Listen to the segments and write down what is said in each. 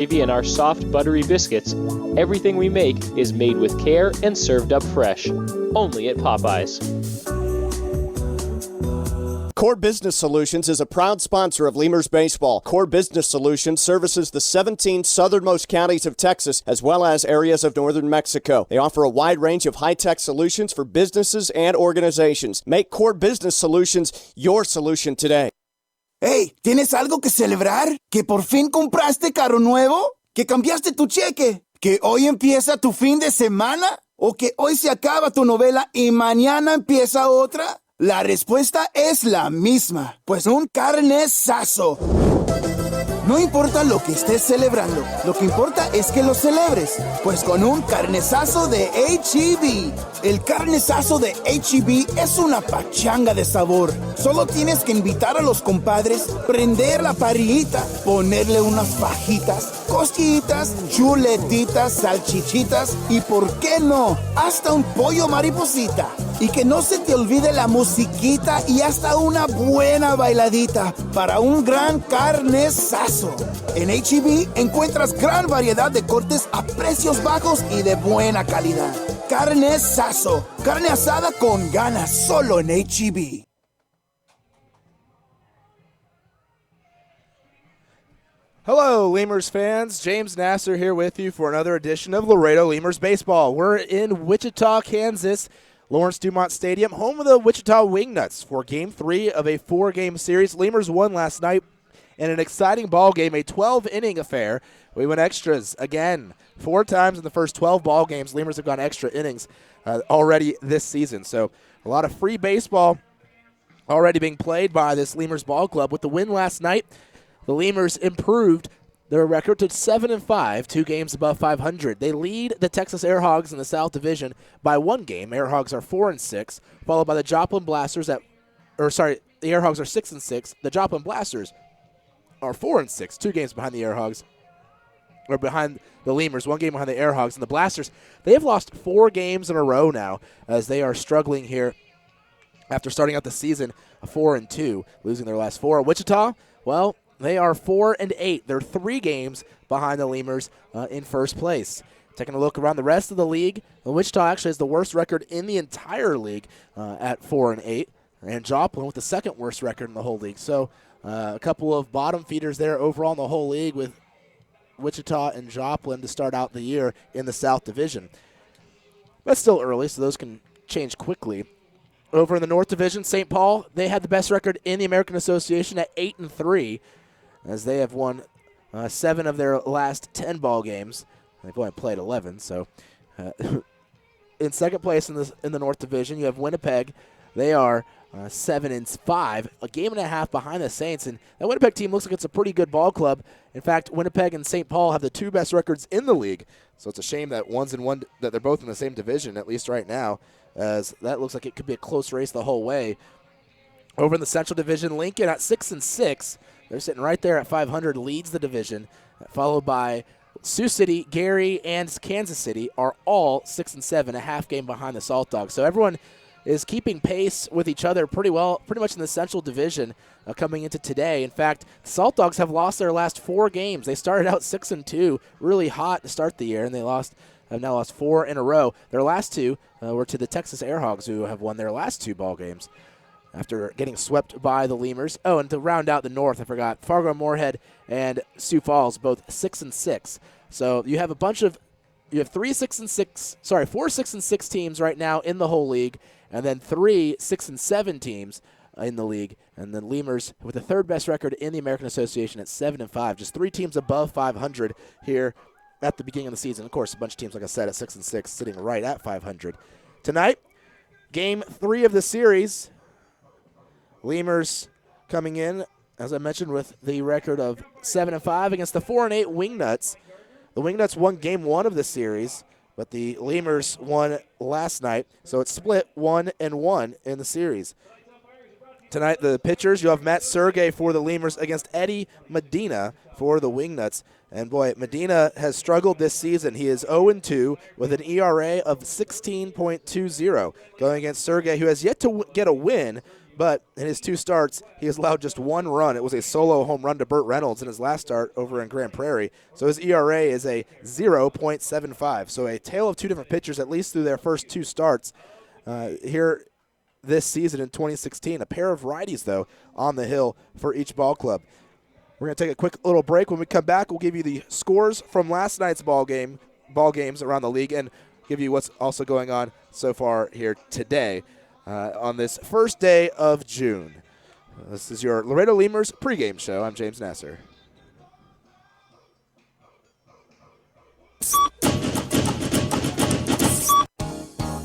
gravy and our soft, buttery biscuits, everything we make is made with care and served up fresh. Only at Popeyes. Core Business Solutions is a proud sponsor of Lemurs Baseball. Core Business Solutions services the 17 southernmost counties of Texas as well as areas of northern Mexico. They offer a wide range of high-tech solutions for businesses and organizations. Make Core Business Solutions your solution today. Hey, ¿tienes algo que celebrar? ¿Que por fin compraste carro nuevo? ¿Que cambiaste tu cheque? ¿Que hoy empieza tu fin de semana? ¿O que hoy se acaba tu novela y mañana empieza otra? La respuesta es la misma, pues un carnesazo. No importa lo que estés celebrando, lo que importa es que lo celebres, pues con un carnesazo de H-E-B. El carnesazo de H-E-B es una pachanga de sabor. Solo tienes que invitar a los compadres, prender la parrillita, ponerle unas fajitas, costillitas, chuletitas, salchichitas y, ¿por qué no?, hasta un pollo mariposita. Y que no se te olvide la musiquita y hasta una buena bailadita para un gran carnesazo. En H-E-B encuentras gran variedad de cortes a precios bajos y de buena calidad. Carnesazo, carne asada con ganas, solo en H-E-B. Hello, Lemurs fans. James Nasser here with you for another edition of Laredo Lemurs Baseball. We're in Wichita, Kansas, Lawrence Dumont Stadium, home of the Wichita Wingnuts for Game 3 of a 4-game series. Lemurs won last night in an exciting ball game, a 12-inning affair. We went extras again 4 times in the first 12 ball games. Lemurs have gone extra innings already this season. So a lot of free baseball already being played by this Lemurs ball club. With the win last night, the Lemurs improved their record to 7-5, 2 games above 500. They lead the Texas Air Hogs in the South Division by 1 game. Air Hogs are 4-6, followed by the Joplin Blasters the Air Hogs are 6-6. The Joplin Blasters are 4-6, 2 games behind the Air Hogs, or behind the Lemurs, 1 game behind the Air Hogs. And the Blasters, they have lost 4 games in a row now as they are struggling here after starting out the season 4-2, losing their last 4. Wichita, well, they are 4-8. They're 3 games behind the Lemurs in first place. Taking a look around the rest of the league, Wichita actually has the worst record in the entire league at 4-8, and Joplin with the second worst record in the whole league. So a couple of bottom feeders there overall in the whole league with Wichita and Joplin to start out the year in the South Division. But still early, so those can change quickly. Over in the North Division, St. Paul, they had the best record in the American Association at 8-3. As they have won 7 of their last 10 ball games. They've only played 11, so in second place in the North Division, you have Winnipeg. They are 7-5, a game and a half behind the Saints, and that Winnipeg team looks like it's a pretty good ball club. In fact, Winnipeg and St. Paul have the 2 best records in the league, so it's a shame that that they're both in the same division, at least right now, as that looks like it could be a close race the whole way. Over in the Central Division, Lincoln at 6-6. They're sitting right there at 500, leads the division, followed by Sioux City, Gary, and Kansas City are all 6-7, a half game behind the Salt Dogs. So everyone is keeping pace with each other pretty much in the Central Division coming into today. In fact, the Salt Dogs have lost their last 4 games. They started out 6-2, really hot to start the year, and they have now lost 4 in a row. Their last 2 were to the Texas Air Hogs, who have won their last 2 ball games after getting swept by the Lemurs. Oh, and to round out the North, I forgot, Fargo Moorhead and Sioux Falls, both 6-6. So you have 4 6-6 teams right now in the whole league, and then 3 6-7 teams in the league. And then Lemurs with the 3rd best record in the American Association at 7-5. Just 3 teams above 500 here at the beginning of the season. Of course, a bunch of teams, like I said, at 6-6, sitting right at 500. Tonight, Game 3 of the series. Lemurs coming in, as I mentioned, with the record of 7-5 against the 4-8 Wingnuts. The Wingnuts won Game 1 of the series, but the Lemurs won last night, so it's split 1-1 in the series. Tonight, the pitchers, you have Matt Sergey for the Lemurs against Eddie Medina for the Wingnuts. And, boy, Medina has struggled this season. He is 0-2 with an ERA of 16.20 going against Sergey, who has yet to get a win, But in his 2 starts, he has allowed just 1 run. It was a solo home run to Burt Reynolds in his last start over in Grand Prairie. So his ERA is a 0.75. So a tale of 2 different pitchers, at least through their first 2 starts here this season in 2016. A pair of righties, though, on the hill for each ball club. We're going to take a quick little break. When we come back, we'll give you the scores from last night's ball games around the league, and give you what's also going on so far here today on this first day of June. This is your Laredo Lemurs pregame show. I'm James Nasser.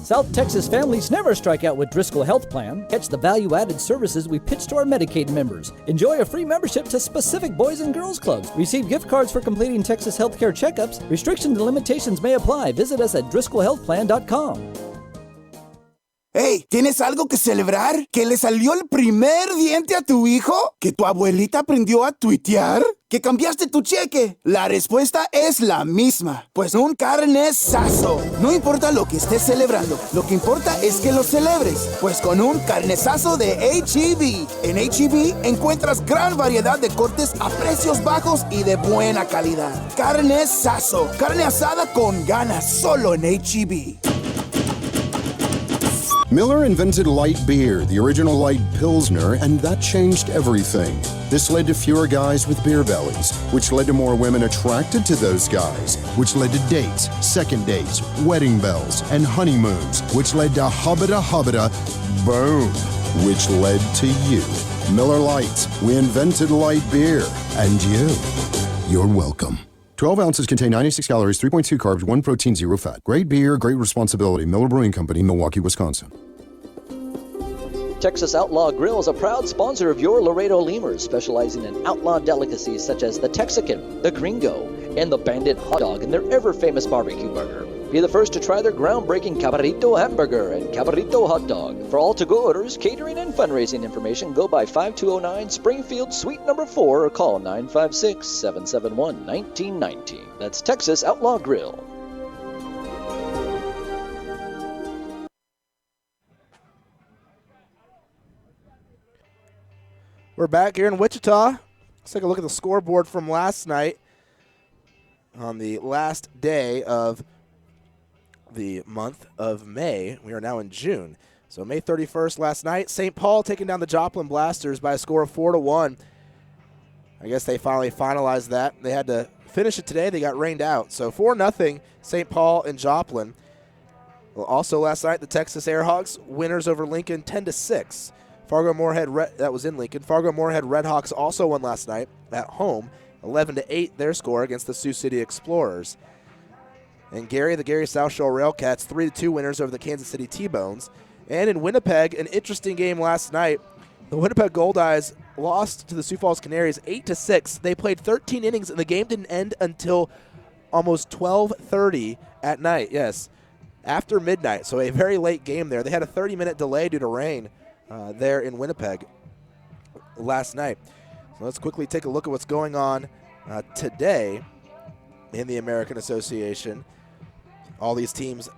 South Texas families never strike out with Driscoll Health Plan. Catch the value-added services we pitch to our Medicaid members. Enjoy a free membership to specific boys and girls clubs. Receive gift cards for completing Texas healthcare checkups. Restrictions and limitations may apply. Visit us at DriscollHealthPlan.com. Hey, ¿tienes algo que celebrar? ¿Que le salió el primer diente a tu hijo? ¿Que tu abuelita aprendió a tuitear? ¿Que cambiaste tu cheque? La respuesta es la misma. Pues un carnesazo. No importa lo que estés celebrando, lo que importa es que lo celebres. Pues con un carnesazo de H-E-B. En H-E-B encuentras gran variedad de cortes a precios bajos y de buena calidad. Carnesazo. Carne asada con ganas solo en H-E-B. Miller invented light beer, the original light Pilsner, and that changed everything. This led to fewer guys with beer bellies, which led to more women attracted to those guys, which led to dates, second dates, wedding bells, and honeymoons, which led to hubbada, boom, which led to you. Miller Lite, we invented light beer, and you're welcome. 12 ounces contain 96 calories, 3.2 carbs, 1 protein, 0 fat. Great beer, great responsibility. Miller Brewing Company, Milwaukee, Wisconsin. Texas Outlaw Grill is a proud sponsor of your Laredo Lemurs, specializing in outlaw delicacies such as the Texican, the Gringo, and the Bandit hot dog and their ever-famous barbecue burger. Be the first to try their groundbreaking Cabrito hamburger and Cabrito hot dog. For all to-go orders, catering, and fundraising information, go by 5209 Springfield Suite number 4 or call 956-771-1919. That's Texas Outlaw Grill. We're back here in Wichita. Let's take a look at the scoreboard from last night on the last day of the month of May. We are now in June. So May 31st last night, St. Paul taking down the Joplin Blasters by a score of 4-1. I guess they finally finalized that. They had to finish it today. They got rained out. So 4-0 St. Paul and Joplin. Well, also last night, the Texas Airhawks winners over Lincoln 10-6. Fargo-Moorhead, that was in Lincoln. Fargo-Moorhead Redhawks also won last night at home, 11-8 their score against the Sioux City Explorers. And Gary, the Gary South Shore Railcats, 3-2 winners over the Kansas City T-Bones. And in Winnipeg, an interesting game last night. The Winnipeg Goldeyes lost to the Sioux Falls Canaries 8-6. They played 13 innings, and the game didn't end until almost 12:30 at night. Yes, after midnight, so a very late game there. They had a 30-minute delay due to rain there in Winnipeg last night. So let's quickly take a look at what's going on today in the American Association. All these teams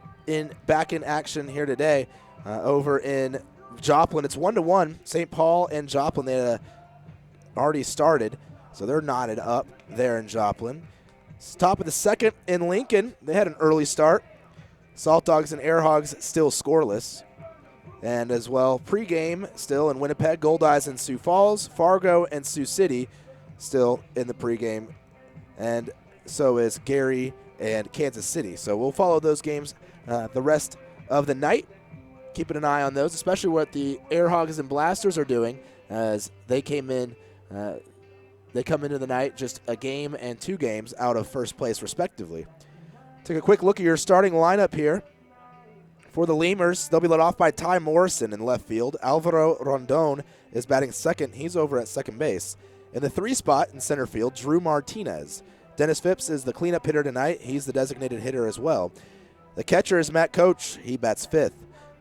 back in action here today. Over in Joplin, it's 1-1. St. Paul and Joplin, they had already started, so they're knotted up there in Joplin. It's top of the second in Lincoln. They had an early start. Salt Dogs and Air Hogs still scoreless. And as well, pregame still in Winnipeg, Goldeyes and Sioux Falls, Fargo and Sioux City still in the pregame. And so is Gary and Kansas City. So we'll follow those games the rest of the night. Keeping an eye on those, especially what the Air Hogs and Blasters are doing as they came in. They come into the night just a game and 2 games out of first place, respectively. Take a quick look at your starting lineup here. For the Lemurs, they'll be led off by Ty Morrison in left field. Alvaro Rondon is batting second. He's over at second base. In the 3 spot in center field, Drew Martinez. Dennis Phipps is the cleanup hitter tonight. He's the designated hitter as well. The catcher is Matt Coach. He bats 5th.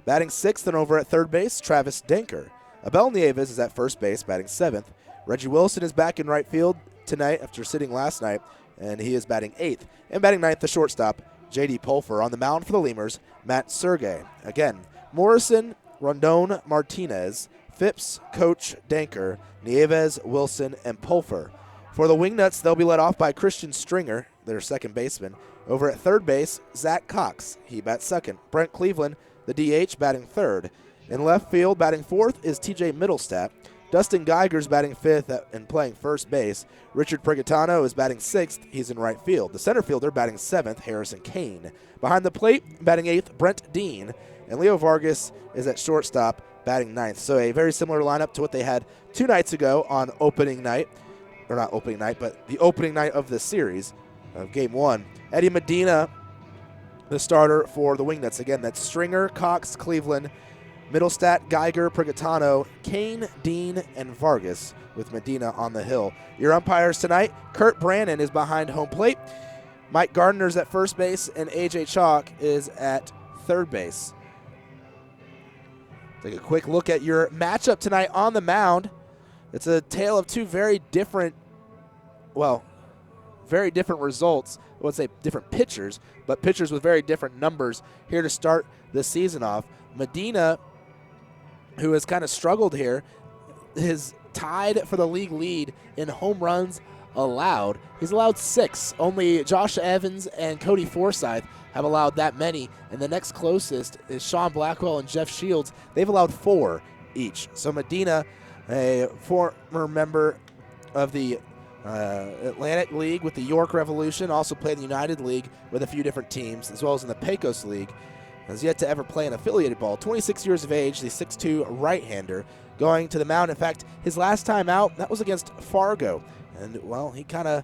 Batting 6th and over at third base, Travis Denker. Abel Nieves is at first base, batting 7th. Reggie Wilson is back in right field tonight after sitting last night, and he is batting 8th. And batting 9th, the shortstop, J.D. Pulfer. On the mound for the Lemurs, Matt Sergey. Again, Morrison, Rondon, Martinez, Phipps, Coach, Danker, Nieves, Wilson, and Pulfer. For the Wingnuts, they'll be led off by Christian Stringer, their second baseman. Over at third base, Zach Cox. He bats second. Brent Cleveland, the DH, batting third. In left field, batting fourth is TJ Middlestat. Dustin Geiger's batting fifth and playing first base. Richard Prigatano is batting sixth. He's in right field. The center fielder batting seventh, Harrison Kane. Behind the plate, batting eighth, Brent Dean. And Leo Vargas is at shortstop, batting ninth. So a very similar lineup to what they had 2 nights ago on opening night. Or not opening night, but the opening night of the series of Game 1. Eddie Medina, the starter for the Wingnuts. Again, that's Stringer, Cox, Cleveland, Middlestat, Geiger, Prigatano, Kane, Dean, and Vargas with Medina on the hill. Your umpires tonight, Kurt Brannon is behind home plate. Mike Gardner's at first base, and A.J. Chalk is at third base. Take a quick look at your matchup tonight on the mound. It's a tale of two very different results. I would say different pitchers, but pitchers with very different numbers here to start the season off. Medina, who has kind of struggled here, is tied for the league lead in home runs allowed. He's allowed 6. Only Josh Evans and Cody Forsythe have allowed that many, and the next closest is Sean Blackwell and Jeff Shields. They've allowed 4 each. So Medina, a former member of the Atlantic League with the York Revolution, also played in the United League with a few different teams, as well as in the Pecos League, has yet to ever play an affiliated ball. 26 years of age, the 6'2 right-hander, going to the mound. In fact, his last time out, that was against Fargo. And, well, he kind of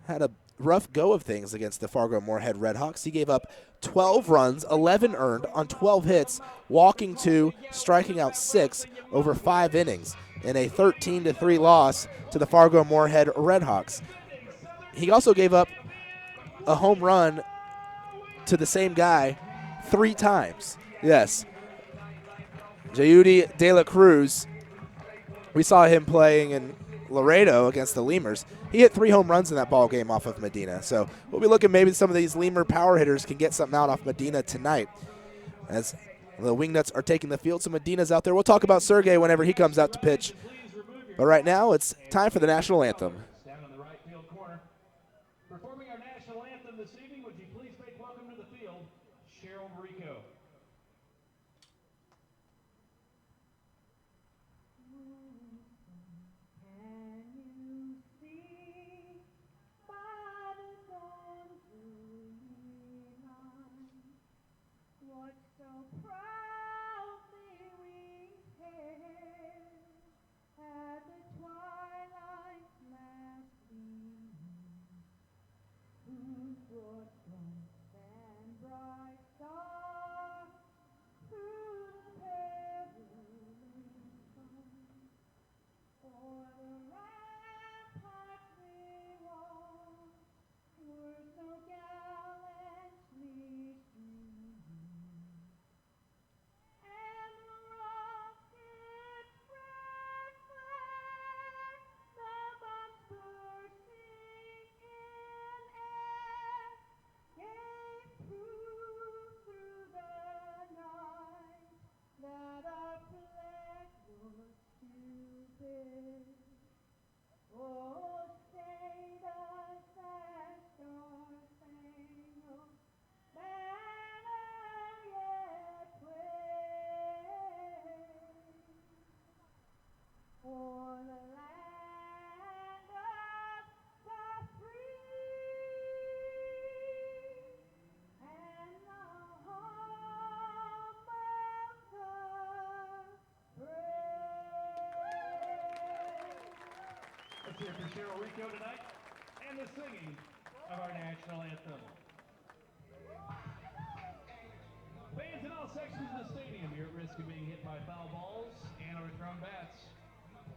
had a rough go of things against the Fargo-Moorhead Redhawks. He gave up 12 runs, 11 earned on 12 hits, walking 2, striking out 6 over 5 innings in a 13-3 loss to the Fargo-Moorhead Redhawks. He also gave up a home run to the same guy 3 times. Yes. Jeudy De La Cruz, we saw him playing in Laredo against the Lemurs. He hit 3 home runs in that ball game off of Medina. So we'll be looking maybe some of these Lemur power hitters can get something out off Medina tonight as the Wingnuts are taking the field. So Medina's out there. We'll talk about Sergey whenever he comes out to pitch. But right now it's time for the national anthem. Down in the right field corner. Performing our national anthem this evening, would you please make welcome to the field, Cheryl Rico. Let's hear for Cheryl Rico tonight and the singing of our national anthem. Fans in all sections of the stadium, you're at risk of being hit by foul balls and or thrown bats.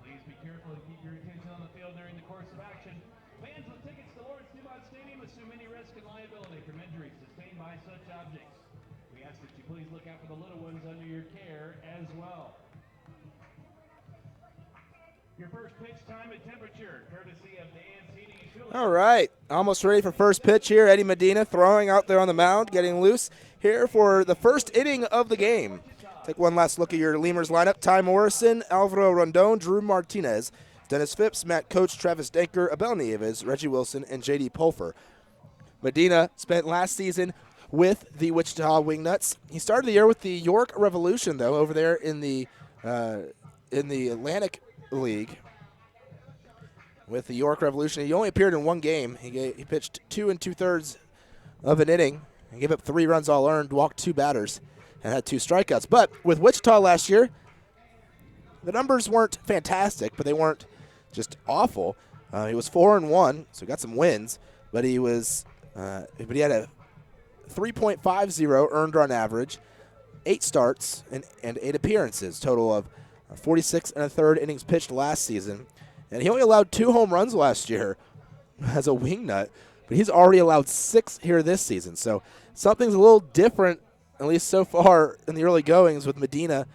Please be careful and keep your attention on the field during the course of action. Fans with tickets to Lawrence Dumont Stadium assume any risk and liability from injuries sustained by such objects. We ask that you please look out for the little ones under your care as well. Your first pitch time and temperature, courtesy of Dan's Heating and Cooling. All right, almost ready for first pitch here. Eddie Medina throwing out there on the mound, getting loose here for the first inning of the game. Take one last look at your Lemurs lineup. Ty Morrison, Alvaro Rondon, Drew Martinez, Dennis Phipps, Matt Coach, Travis Danker, Abel Nieves, Reggie Wilson, and J.D. Pulfer. Medina spent last season with the Wichita Wingnuts. He started the year with the York Revolution, though, over there in the Atlantic League. With the York Revolution, he only appeared in one game. He pitched 2 2/3 of an inning. He gave up 3 runs all earned, walked 2 batters, and had 2 strikeouts. But with Wichita last year, the numbers weren't fantastic, but they weren't just awful. He was 4-1, so he got some wins, but he had a 3.50 earned run average, 8 starts, and 8 appearances, total of 46 1/3 innings pitched last season. And he only allowed 2 home runs last year as a wingnut, but he's already allowed 6 here this season. So something's a little different, at least so far in the early goings with Medina,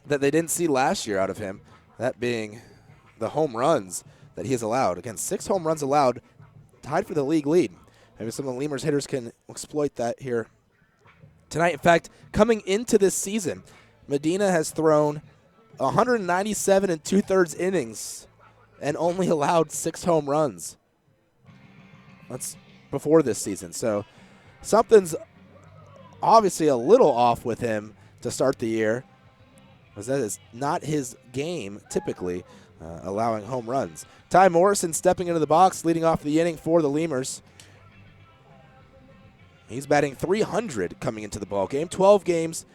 that they didn't see last year out of him, that being the home runs that he has allowed. Again, 6 home runs allowed, tied for the league lead. Maybe some of the Lemurs hitters can exploit that here tonight. In fact, coming into this season, Medina has thrown 197 2/3 innings and only allowed 6 home runs. That's before this season. So something's obviously a little off with him to start the year, because that is not his game typically, allowing home runs. Ty Morrison stepping into the box, leading off the inning for the Lemurs. He's batting .300 coming into the ball game. 12 games,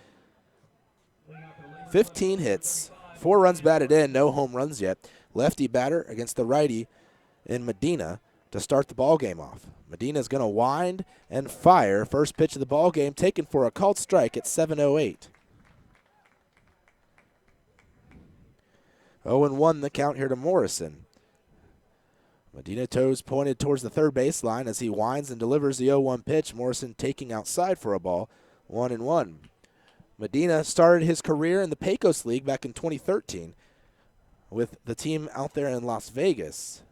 15 hits, 4 runs batted in, no home runs yet. Lefty batter against the righty in Medina to start the ball game off. Medina's going to wind and fire. First pitch of the ball game taken for a called strike at 7:08. 0-1 the count here to Morrison. Medina toes pointed towards the third baseline as he winds and delivers the 0-1 pitch. Morrison taking outside for a ball. 1-1. Medina started his career in the Pecos League back in 2013 with the team out there in Las Vegas.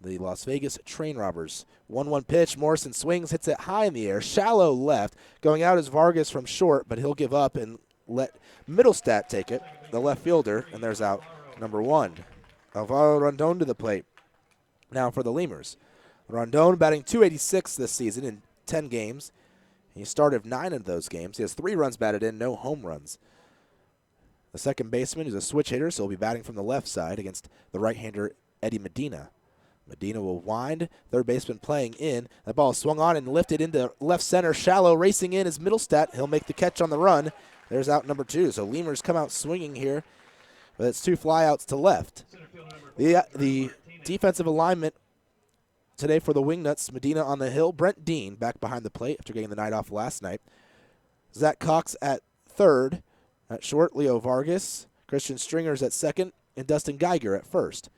The Las Vegas Train Robbers. 1-1 pitch. Morrison swings, hits it high in the air. Shallow left. Going out is Vargas from short, but he'll give up and let Middlestat take it, the left fielder, and there's out number 1. Alvaro Rondon to the plate. Now for the Lemurs. Rondon batting .286 this season in 10 games. He started 9 of those games. He has 3 runs batted in, no home runs. The second baseman is a switch hitter, so he'll be batting from the left side against the right-hander Eddie Medina. Medina will wind. Third baseman playing in. That ball is swung on and lifted into left center. Shallow racing in is Middlestat. He'll make the catch on the run. There's out number 2. So Lemurs come out swinging here, but it's 2 flyouts to left. The defensive alignment today for the Wingnuts, Medina on the hill. Brent Dean back behind the plate after getting the night off last night. Zach Cox at third. At short, Leo Vargas. Christian Stringers at second. And Dustin Geiger at first.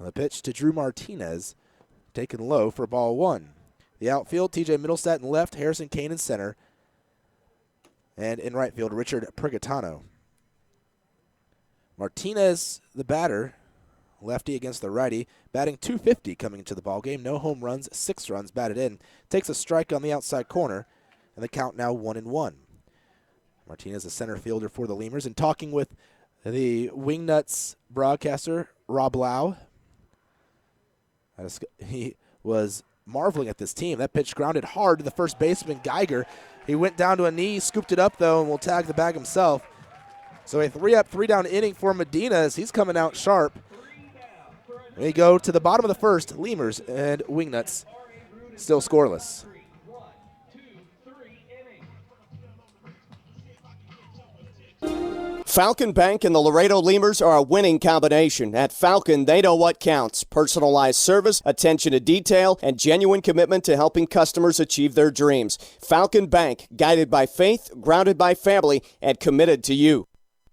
The pitch to Drew Martinez, taken low for ball 1. The outfield, TJ Middlestat in left, Harrison Kane in center. And in right field, Richard Prigatano. Martinez, the batter, lefty against the righty, batting .250 coming into the ballgame. No home runs, 6 runs batted in. Takes a strike on the outside corner, and the count now 1-1. Martinez, a center fielder for the Lemurs, and talking with the Wingnuts broadcaster, Rob Lau. He was marveling at this team. That pitch grounded hard to the first baseman, Geiger. He went down to a knee, scooped it up, though, and will tag the bag himself. So a 3-up, 3-down inning for Medina as he's coming out sharp. We go to the bottom of the first. Lemurs and Wingnuts still scoreless. Falcon Bank and the Laredo Lemurs are a winning combination. At Falcon, they know what counts. Personalized service, attention to detail, and genuine commitment to helping customers achieve their dreams. Falcon Bank, guided by faith, grounded by family, and committed to you.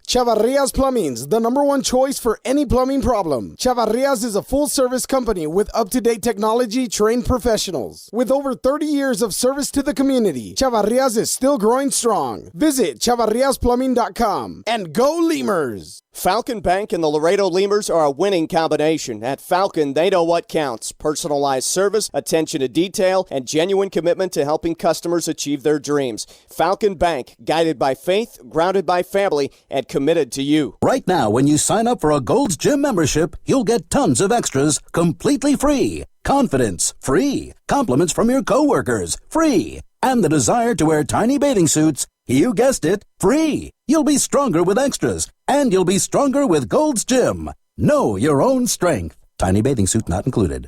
Chavarrias Plumbing's the #1 choice for any plumbing problem. Chavarrias is a full-service company with up-to-date technology, trained professionals. With over 30 years of service to the community, Chavarrias is still growing strong. Visit chavarriasplumbing.com and go Lemurs! Falcon Bank and the Laredo Lemurs are a winning combination. At Falcon, they know what counts. Personalized service, attention to detail, and genuine commitment to helping customers achieve their dreams. Falcon Bank, guided by faith, grounded by family, and committed to you. Right now, when you sign up for a Gold's Gym membership, you'll get tons of extras completely free. Confidence, free. Compliments from your coworkers, free. And the desire to wear tiny bathing suits, you guessed it, free. You'll be stronger with extras, and you'll be stronger with Gold's Gym. Know your own strength. Tiny bathing suit not included.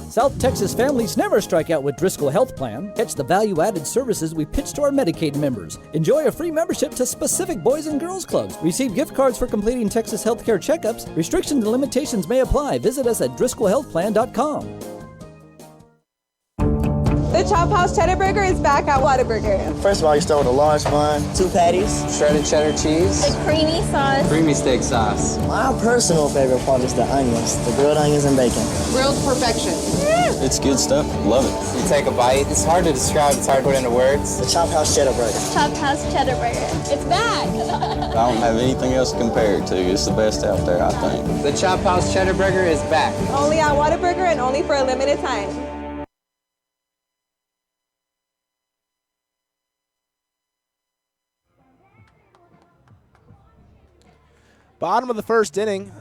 South Texas families never strike out with Driscoll Health Plan. Catch the value-added services we pitch to our Medicaid members. Enjoy a free membership to specific boys and girls clubs. Receive gift cards for completing Texas healthcare checkups. Restrictions and limitations may apply. Visit us at DriscollHealthPlan.com. The Chop House Cheddar Burger is back at Whataburger. First of all, you start with a large bun, 2 patties, shredded cheddar cheese, The creamy sauce, creamy steak sauce. My personal favorite part is the onions, the grilled onions and bacon. grilled perfection. It's good stuff. Love it. You take a bite. It's hard to describe. It's hard to put into words. The Chop House Cheddar Burger. Chop House Cheddar Burger. It's back. I don't have anything else to compare it to. It's the best out there, I think. The Chop House Cheddar Burger is back. Only at Whataburger and only for a limited time. Bottom of the first inning,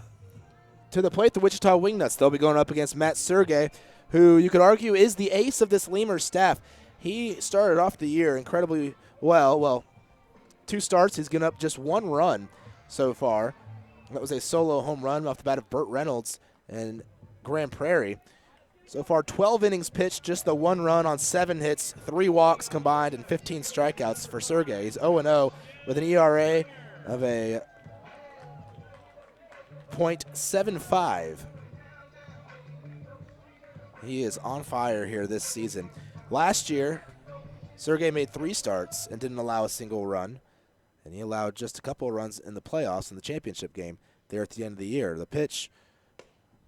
to the plate, the Wichita Wingnuts. They'll be going up against Matt Sergey, who you could argue is the ace of this Lemurs staff. He started off the year incredibly well. Well, 2 starts. He's given up just 1 run so far. That was a solo home run off the bat of Burt Reynolds and Grand Prairie. So far, 12 innings pitched, just the 1 run on 7 hits, 3 walks combined, and 15 strikeouts for Sergey. He's 0-0 with an ERA of a .75. He is on fire here this season. Last year, Sergey made 3 starts and didn't allow a single run, and he allowed just a couple of runs in the playoffs in the championship game there at the end of the year. The pitch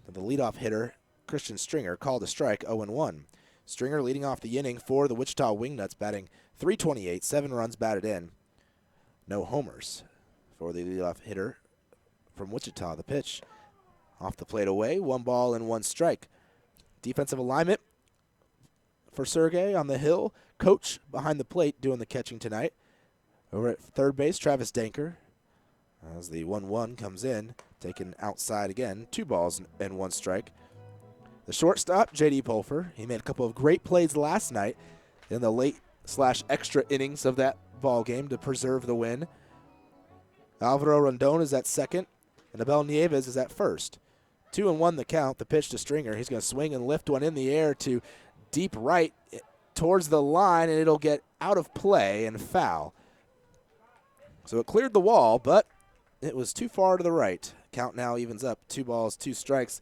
to the leadoff hitter, Christian Stringer, called a strike, 0-1. Stringer leading off the inning for the Wichita Wingnuts, batting .328, 7 runs batted in. No homers for the leadoff hitter from Wichita. The pitch off the plate away, 1 ball and 1 strike. Defensive alignment for Sergey on the hill. Coach behind the plate doing the catching tonight. Over at third base, Travis Danker. As the 1-1 comes in, taken outside again, 2 balls and 1 strike. The shortstop, J.D. Pulfer. He made a couple of great plays last night in the late/extra innings of that ball game to preserve the win. Alvaro Rondon is at second, and Abel Nieves is at first. 2-1 the count. The pitch to Stringer. He's going to swing and lift one in the air to deep right towards the line, and it'll get out of play and foul. So it cleared the wall, but it was too far to the right. Count now evens up. 2 balls, 2 strikes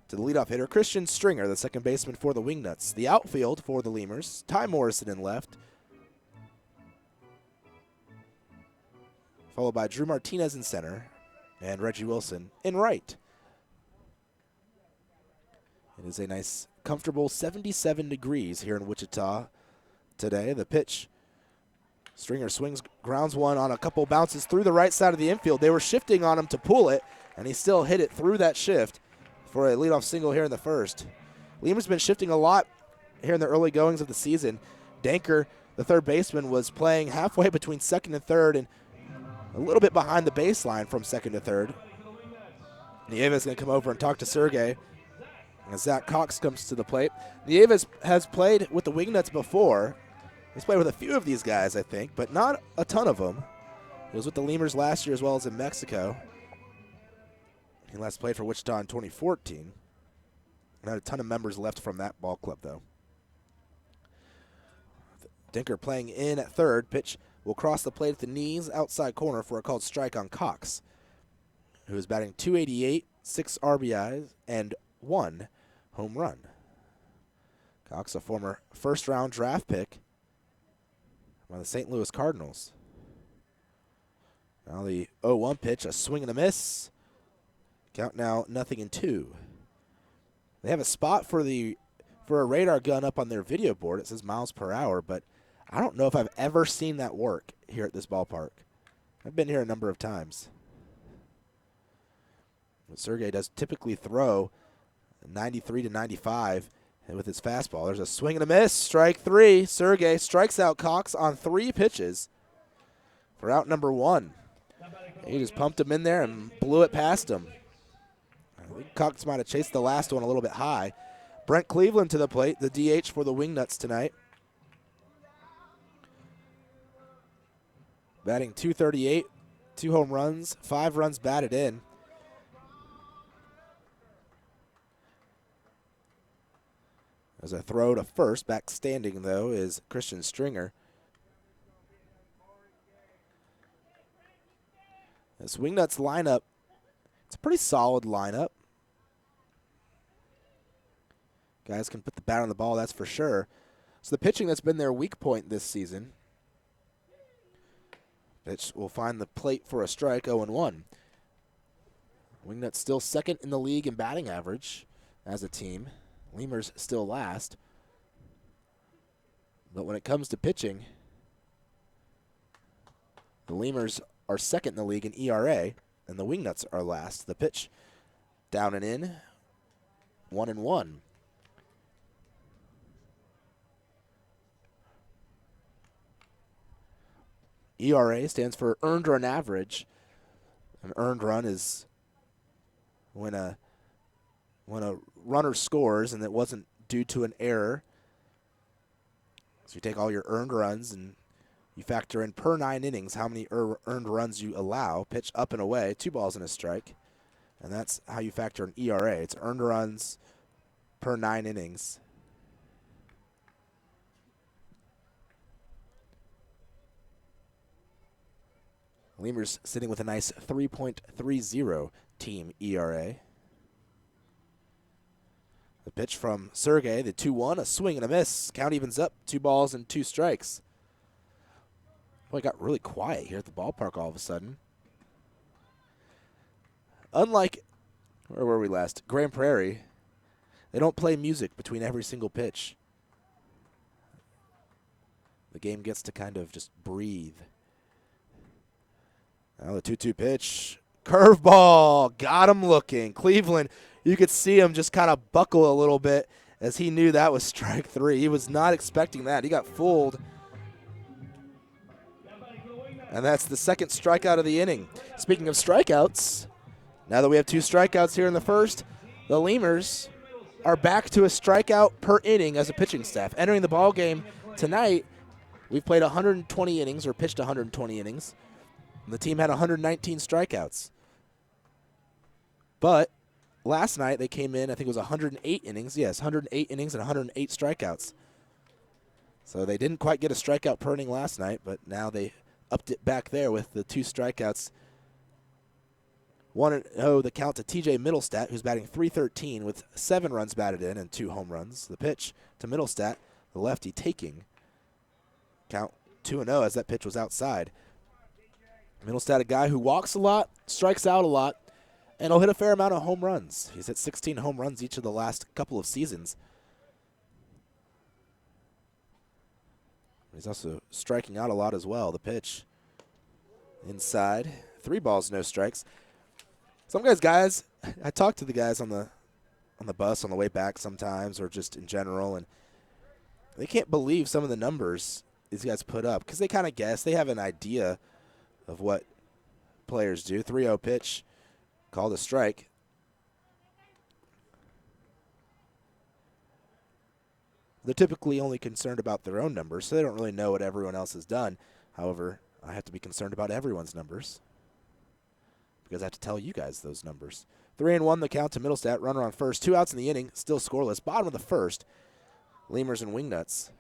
to the leadoff hitter, Christian Stringer, the second baseman for the Wingnuts. The outfield for the Lemurs, Ty Morrison in left, followed by Drew Martinez in center and Reggie Wilson in right. It is a nice, comfortable 77 degrees here in Wichita today. The pitch, Stringer swings, grounds one on a couple bounces through the right side of the infield. They were shifting on him to pull it, and he still hit it through that shift for a leadoff single here in the first. Lemurs been shifting a lot here in the early goings of the season. Danker, the third baseman, was playing halfway between second and third and a little bit behind the baseline from second to third. Nieves is going to come over and talk to Sergey as Zach Cox comes to the plate. Nieves has played with the Wingnuts before. He's played with a few of these guys, I think, but not a ton of them. He was with the Lemurs last year as well as in Mexico. He last played for Wichita in 2014. Not a ton of members left from that ball club, though. Dinker playing in at third. Pitch will cross the plate at the knees, outside corner for a called strike on Cox, who is batting .288, 6 RBIs, and 1 home run. Cox, a former first-round draft pick by the St. Louis Cardinals. Now the 0-1 pitch, a swing and a miss. Count now 0-2. They have a spot for a radar gun up on their video board. It says miles per hour, but I don't know if I've ever seen that work here at this ballpark. I've been here a number of times. But Sergey does typically throw 93 to 95 with his fastball. There's a swing and a miss. Strike 3. Sergey strikes out Cox on 3 pitches for out number 1. He just pumped him in there and blew it past him. I think Cox might have chased the last one a little bit high. Brent Cleveland to the plate, the DH for the Wingnuts tonight. Batting .238, 2 home runs, 5 runs batted in. As a throw to first, back standing though is Christian Stringer. This Wingnuts lineup, it's a pretty solid lineup. Guys can put the bat on the ball, that's for sure. So the pitching that's been their weak point this season. Pitch will find the plate for a strike, 0-1. Wingnuts still second in the league in batting average as a team. Lemurs still last. But when it comes to pitching, the Lemurs are second in the league in ERA, and the Wingnuts are last. The pitch down and in, 1-1. ERA stands for earned run average. An earned run is when a runner scores and it wasn't due to an error. So you take all your earned runs and you factor in per 9 innings how many earned runs you allow. Pitch up and away, 2 balls and a strike. And that's how you factor in ERA. It's earned runs per 9 innings. Lemurs sitting with a nice 3.30 team ERA. The pitch from Sergey, the 2-1, a swing and a miss. Count evens up, 2 balls and 2 strikes. Boy, it got really quiet here at the ballpark all of a sudden. Unlike, where were we last? Grand Prairie, they don't play music between every single pitch. The game gets to kind of just breathe. Now the 2-2 pitch. Curveball. Got him looking. Cleveland, you could see him just kind of buckle a little bit as he knew that was strike 3. He was not expecting that. He got fooled. And that's the second strikeout of the inning. Speaking of strikeouts, now that we have 2 strikeouts here in the first, the Lemurs are back to a strikeout per inning as a pitching staff. Entering the ball game tonight, we've played 120 innings or pitched 120 innings. The team had 119 strikeouts. But last night they came in, I think it was 108 innings. Yes, 108 innings and 108 strikeouts. So they didn't quite get a strikeout per inning last night, but now they upped it back there with the 2 strikeouts. 1-0 the count to TJ Middlestat, who's batting .313 with 7 runs batted in and 2 home runs. The pitch to Middlestat, the lefty taking. Count 2-0 as that pitch was outside. Middlestat, a guy who walks a lot, strikes out a lot, and will hit a fair amount of home runs. He's hit 16 home runs each of the last couple of seasons. He's also striking out a lot as well. The pitch inside. 3 balls, no strikes. Some guys, I talk to the guys on the bus on the way back sometimes or just in general, and they can't believe some of the numbers these guys put up because they kind of guess. They have an idea of what players do. 3-0 pitch, called a strike. They're typically only concerned about their own numbers, so they don't really know what everyone else has done. However, I have to be concerned about everyone's numbers because I have to tell you guys those numbers. 3-1 the count to Middlestat. Runner on first. 2 outs in the inning. Still scoreless. Bottom of the first. Lemurs and Wingnuts.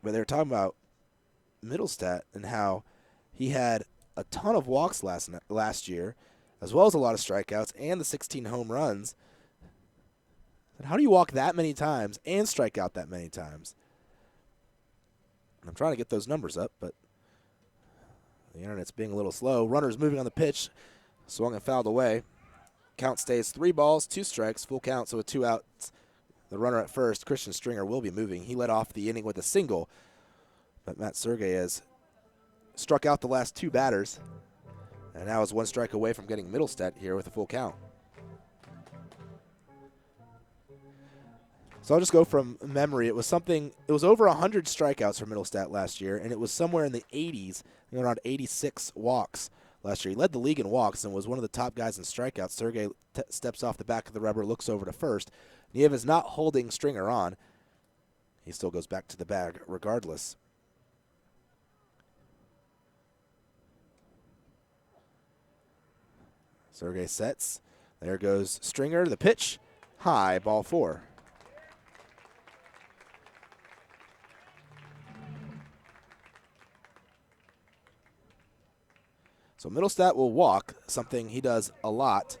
But they were talking about Middlestat and how he had a ton of walks last year, as well as a lot of strikeouts and the 16 home runs. And how do you walk that many times and strike out that many times? And I'm trying to get those numbers up, but the internet's being a little slow. Runners moving on the pitch, swung and fouled away. Count stays 3 balls, 2 strikes, full count, so with 2 outs. the runner at first, Christian Stringer, will be moving. He led off the inning with a single, but Matt Sergey has struck out the last 2 batters, and now is 1 strike away from getting Middlestead here with a full count. So I'll just go from memory. It was over 100 strikeouts for Middlestead last year, and it was somewhere in the 80s, around 86 walks last year. He led the league in walks and was one of the top guys in strikeouts. Sergey steps off the back of the rubber, looks over to first. Niev is not holding Stringer on. He still goes back to the bag regardless. Sergey sets. There goes Stringer. The pitch, high, ball 4. So Middlestead will walk, something he does a lot.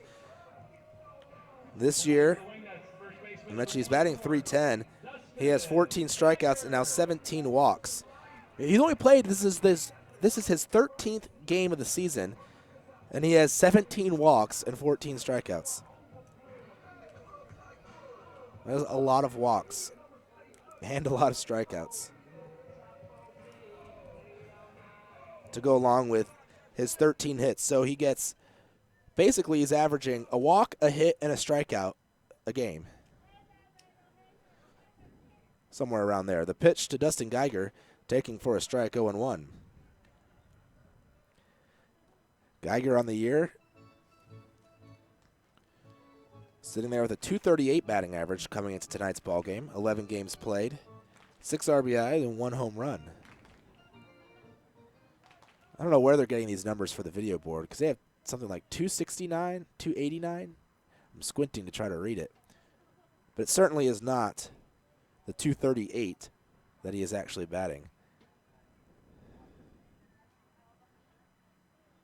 This year, I mentioned he's batting .310. He has 14 strikeouts and now 17 walks. He's only played, this is his 13th game of the season, and he has 17 walks and 14 strikeouts. That's a lot of walks and a lot of strikeouts to go along with his 13 hits. So he gets, basically he's averaging a walk, a hit, and a strikeout a game. Somewhere around there. The pitch to Dustin Geiger, taking for a strike, 0-1. Geiger on the year, sitting there with a .238 batting average coming into tonight's ball game. 11 games played, 6 RBI, and 1 home run. I don't know where they're getting these numbers for the video board because they have something like 269, 289. I'm squinting to try to read it. But it certainly is not the 238 that he is actually batting.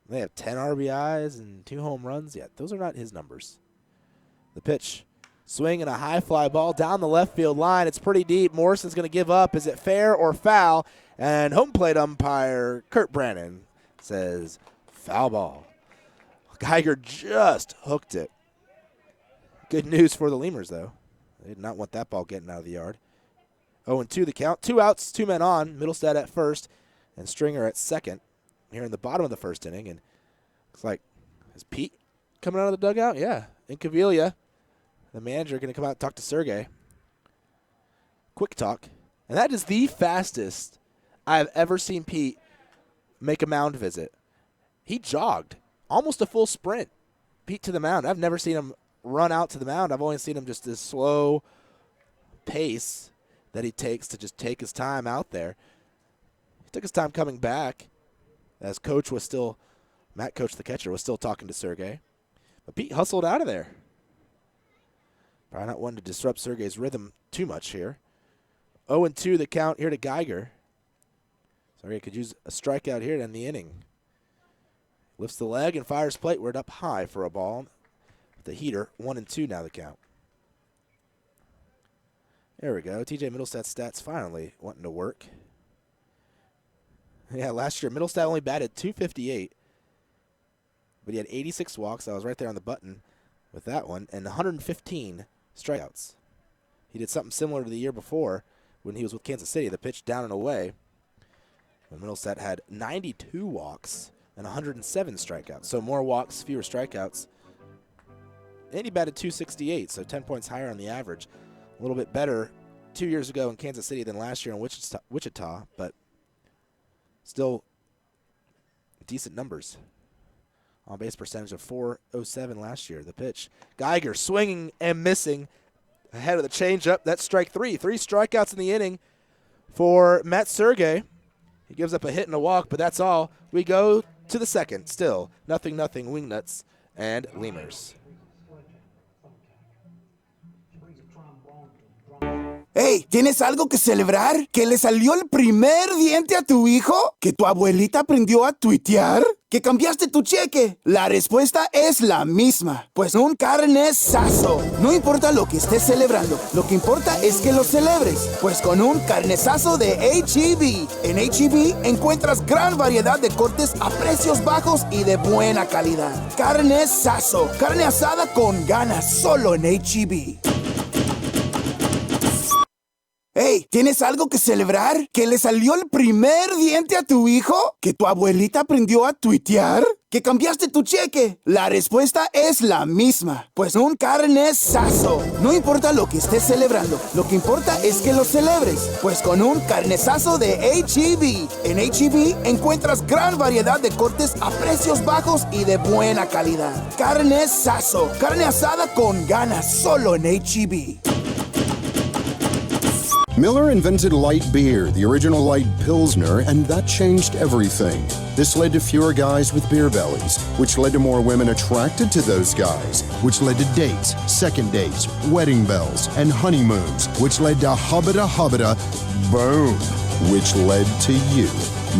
They have 10 RBIs and 2 home runs. Yeah, those are not his numbers. The pitch, swing and a high fly ball down the left field line. It's pretty deep. Morrison's going to give up. Is it fair or foul? And home plate umpire Kurt Brannon says foul ball. Geiger just hooked it. Good news for the Lemurs, though. They did not want that ball getting out of the yard. 0-2 the count. 2 outs, 2 men on. Middlestead at first and Stringer at second here in the bottom of the first inning. And looks like, is Pete coming out of the dugout? Yeah. Incaviglia, the manager, going to come out and talk to Sergey. Quick talk. And that is the fastest I've ever seen Pete make a mound visit. He jogged almost a full sprint, Pete, to the mound. I've never seen him run out to the mound. I've only seen him just this slow pace that he takes to just take his time out there. He took his time coming back as Coach was still, Matt Coach, the catcher, was still talking to Sergey. But Pete hustled out of there. Probably not wanting to disrupt Sergey's rhythm too much here. 0-2 the count here to Geiger. Sergey could use a strikeout here to end the inning. Lifts the leg and fires plate. We're up high for a ball. The heater, 1-2 now the count. There we go. TJ Middlestead's stats finally wanting to work. Yeah, last year Middlestead only batted .258, but he had 86 walks. I was right there on the button with that one, and 115 strikeouts. He did something similar to the year before when he was with Kansas City. The pitch down and away. When Middlestead had 92 walks and 107 strikeouts. So more walks, fewer strikeouts. And he batted .268, so 10 points higher on the average. A little bit better 2 years ago in Kansas City than last year in Wichita, but still decent numbers. On-base percentage of .407 last year. The pitch. Geiger swinging and missing ahead of the changeup. That's strike 3. 3 strikeouts in the inning for Matt Sergey. He gives up a hit and a walk, but that's all. We go to the second. Still 0-0 Wingnuts and Lemurs. Hey, ¿tienes algo que celebrar? ¿Que le salió el primer diente a tu hijo? ¿Que tu abuelita aprendió a tuitear? ¿Que cambiaste tu cheque? La respuesta es la misma, pues un carnesazo. No importa lo que estés celebrando, lo que importa es que lo celebres, pues con un carnesazo de H-E-B. En H-E-B encuentras gran variedad de cortes a precios bajos y de buena calidad. Carnesazo, carne asada con ganas, solo en H-E-B. Hey, ¿tienes algo que celebrar? ¿Que le salió el primer diente a tu hijo? ¿Que tu abuelita aprendió a tuitear? ¿Que cambiaste tu cheque? La respuesta es la misma, pues un carnesazo. No importa lo que estés celebrando, lo que importa es que lo celebres, pues con un carnesazo de H-E-B. En H-E-B encuentras gran variedad de cortes a precios bajos y de buena calidad. Carnesazo, carne asada con ganas, solo en H-E-B. Miller invented light beer, the original light Pilsner, and that changed everything. This led to fewer guys with beer bellies, which led to more women attracted to those guys, which led to dates, second dates, wedding bells, and honeymoons, which led to hubbada, boom, which led to you.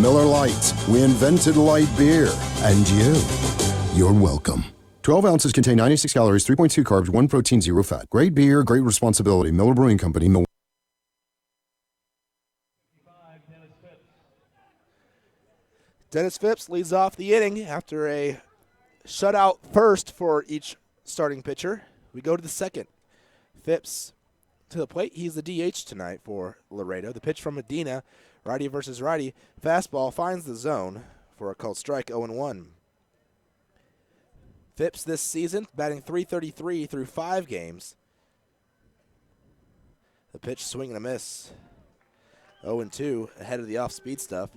Miller Lite, we invented light beer, and you're welcome. 12 ounces contain 96 calories, 3.2 carbs, 1 protein, 0 fat. Great beer, great responsibility. Miller Brewing Company, Milwaukee. Dennis Phipps leads off the inning after a shutout first for each starting pitcher. We go to the second. Phipps to the plate. He's the DH tonight for Laredo. The pitch from Medina, righty versus righty. Fastball finds the zone for a called strike, 0-1. Phipps this season batting .333 through 5 games. The pitch swing and a miss. 0-2 ahead of the off-speed stuff.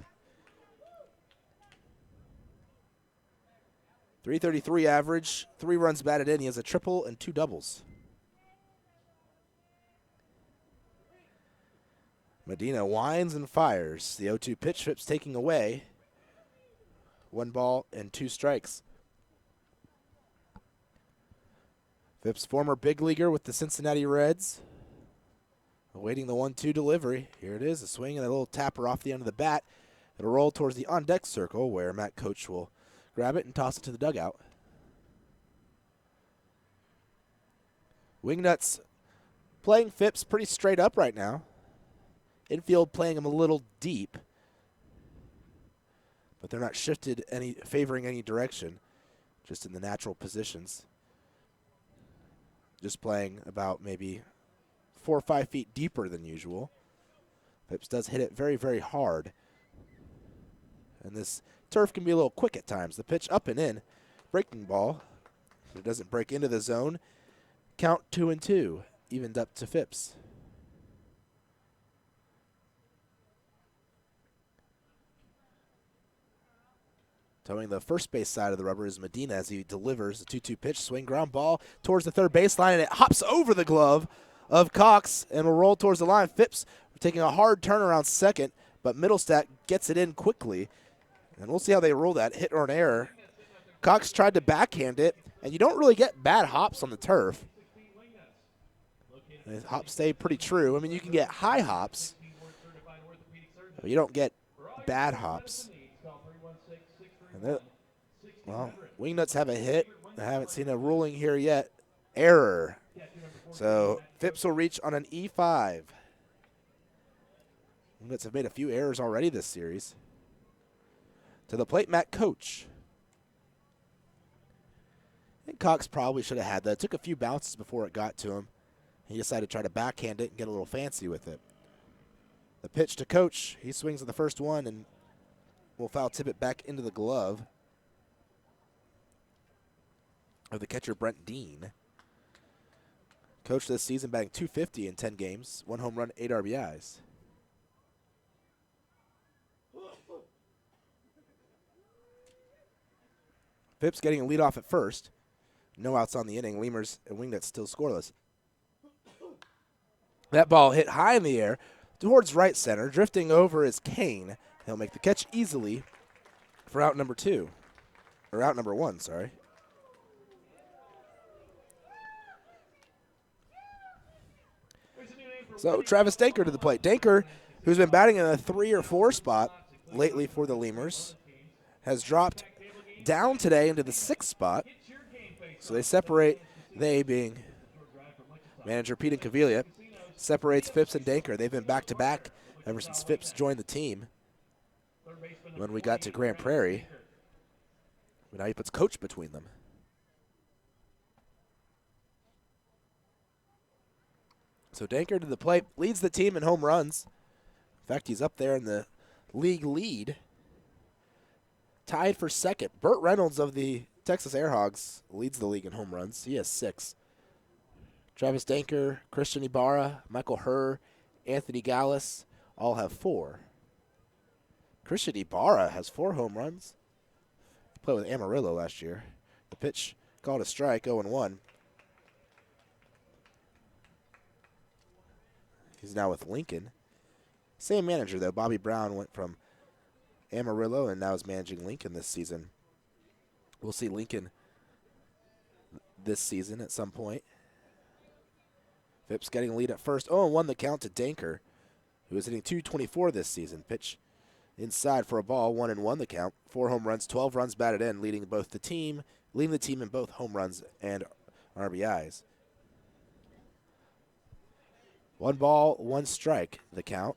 .333 average, 3 runs batted in. He has a triple and 2 doubles. Medina winds and fires. The 0-2 pitch, Phipps taking away. 1 ball and 2 strikes. Phipps, former big leaguer with the Cincinnati Reds. Awaiting the 1-2 delivery. Here it is, a swing and a little tapper off the end of the bat. It'll roll towards the on-deck circle where Matt Coach will grab it and toss it to the dugout. Wingnuts playing Phipps pretty straight up right now. Infield playing him a little deep. But they're not shifted favoring any direction. Just in the natural positions. Just playing about maybe 4 or 5 feet deeper than usual. Phipps does hit it very, very hard. And this turf can be a little quick at times. The pitch up and in. Breaking ball. It doesn't break into the zone. Count 2-2. Evened up to Phipps. Towing the first base side of the rubber is Medina as he delivers a 2-2 pitch. Swing ground ball towards the third baseline, and it hops over the glove of Cox and will roll towards the line. Phipps taking a hard turn around second, but Middlestat gets it in quickly. And we'll see how they roll that, hit or an error. Cox tried to backhand it, and you don't really get bad hops on the turf. The hops stay pretty true. I mean, you can get high hops, but you don't get bad hops. And well, Wingnuts have a hit. I haven't seen a ruling here yet. Error. So Phipps will reach on an E5. Wingnuts have made a few errors already this series. To the plate, Matt Coach. I think Cox probably should have had that. It took a few bounces before it got to him. He decided to try to backhand it and get a little fancy with it. The pitch to Coach. He swings at the first one and will foul tip it back into the glove of the catcher, Brent Dean. Coach this season batting .250 in 10 games. 1 home run, 8 RBIs. Phipps getting a lead off at first. No outs on the inning. Lemurs and Wingnuts still scoreless. That ball hit high in the air towards right center. Drifting over is Kane. He'll make the catch easily for out number 2. Or out number 1, sorry. So Travis Danker to the plate. Danker, who's been batting in a 3 or 4 spot lately for the Lemurs, has dropped down today into the 6th spot. So they separate, they being manager Pete and Caviglia, separates Phipps and Danker. They've been back-to-back ever since Phipps joined the team. When we got to Grand Prairie, but now he puts Coach between them. So Danker to the plate, leads the team in home runs. In fact, he's up there in the league lead. Tied for second. Burt Reynolds of the Texas Airhogs leads the league in home runs. He has 6. Travis Danker, Christian Ibarra, Michael Herr, Anthony Gallus all have 4. Christian Ibarra has 4 home runs. He played with Amarillo last year. The pitch called a strike, 0-1. He's now with Lincoln. Same manager, though. Bobby Brown went from Amarillo and now is managing Lincoln this season. We'll see Lincoln this season at some point. Phipps getting a lead at first. 0-1 the count to Danker, who is hitting .224 this season. Pitch inside for a ball, 1-1 the count. 4 home runs, 12 runs batted in, leading the team in both home runs and RBIs. 1 ball, 1 strike, the count.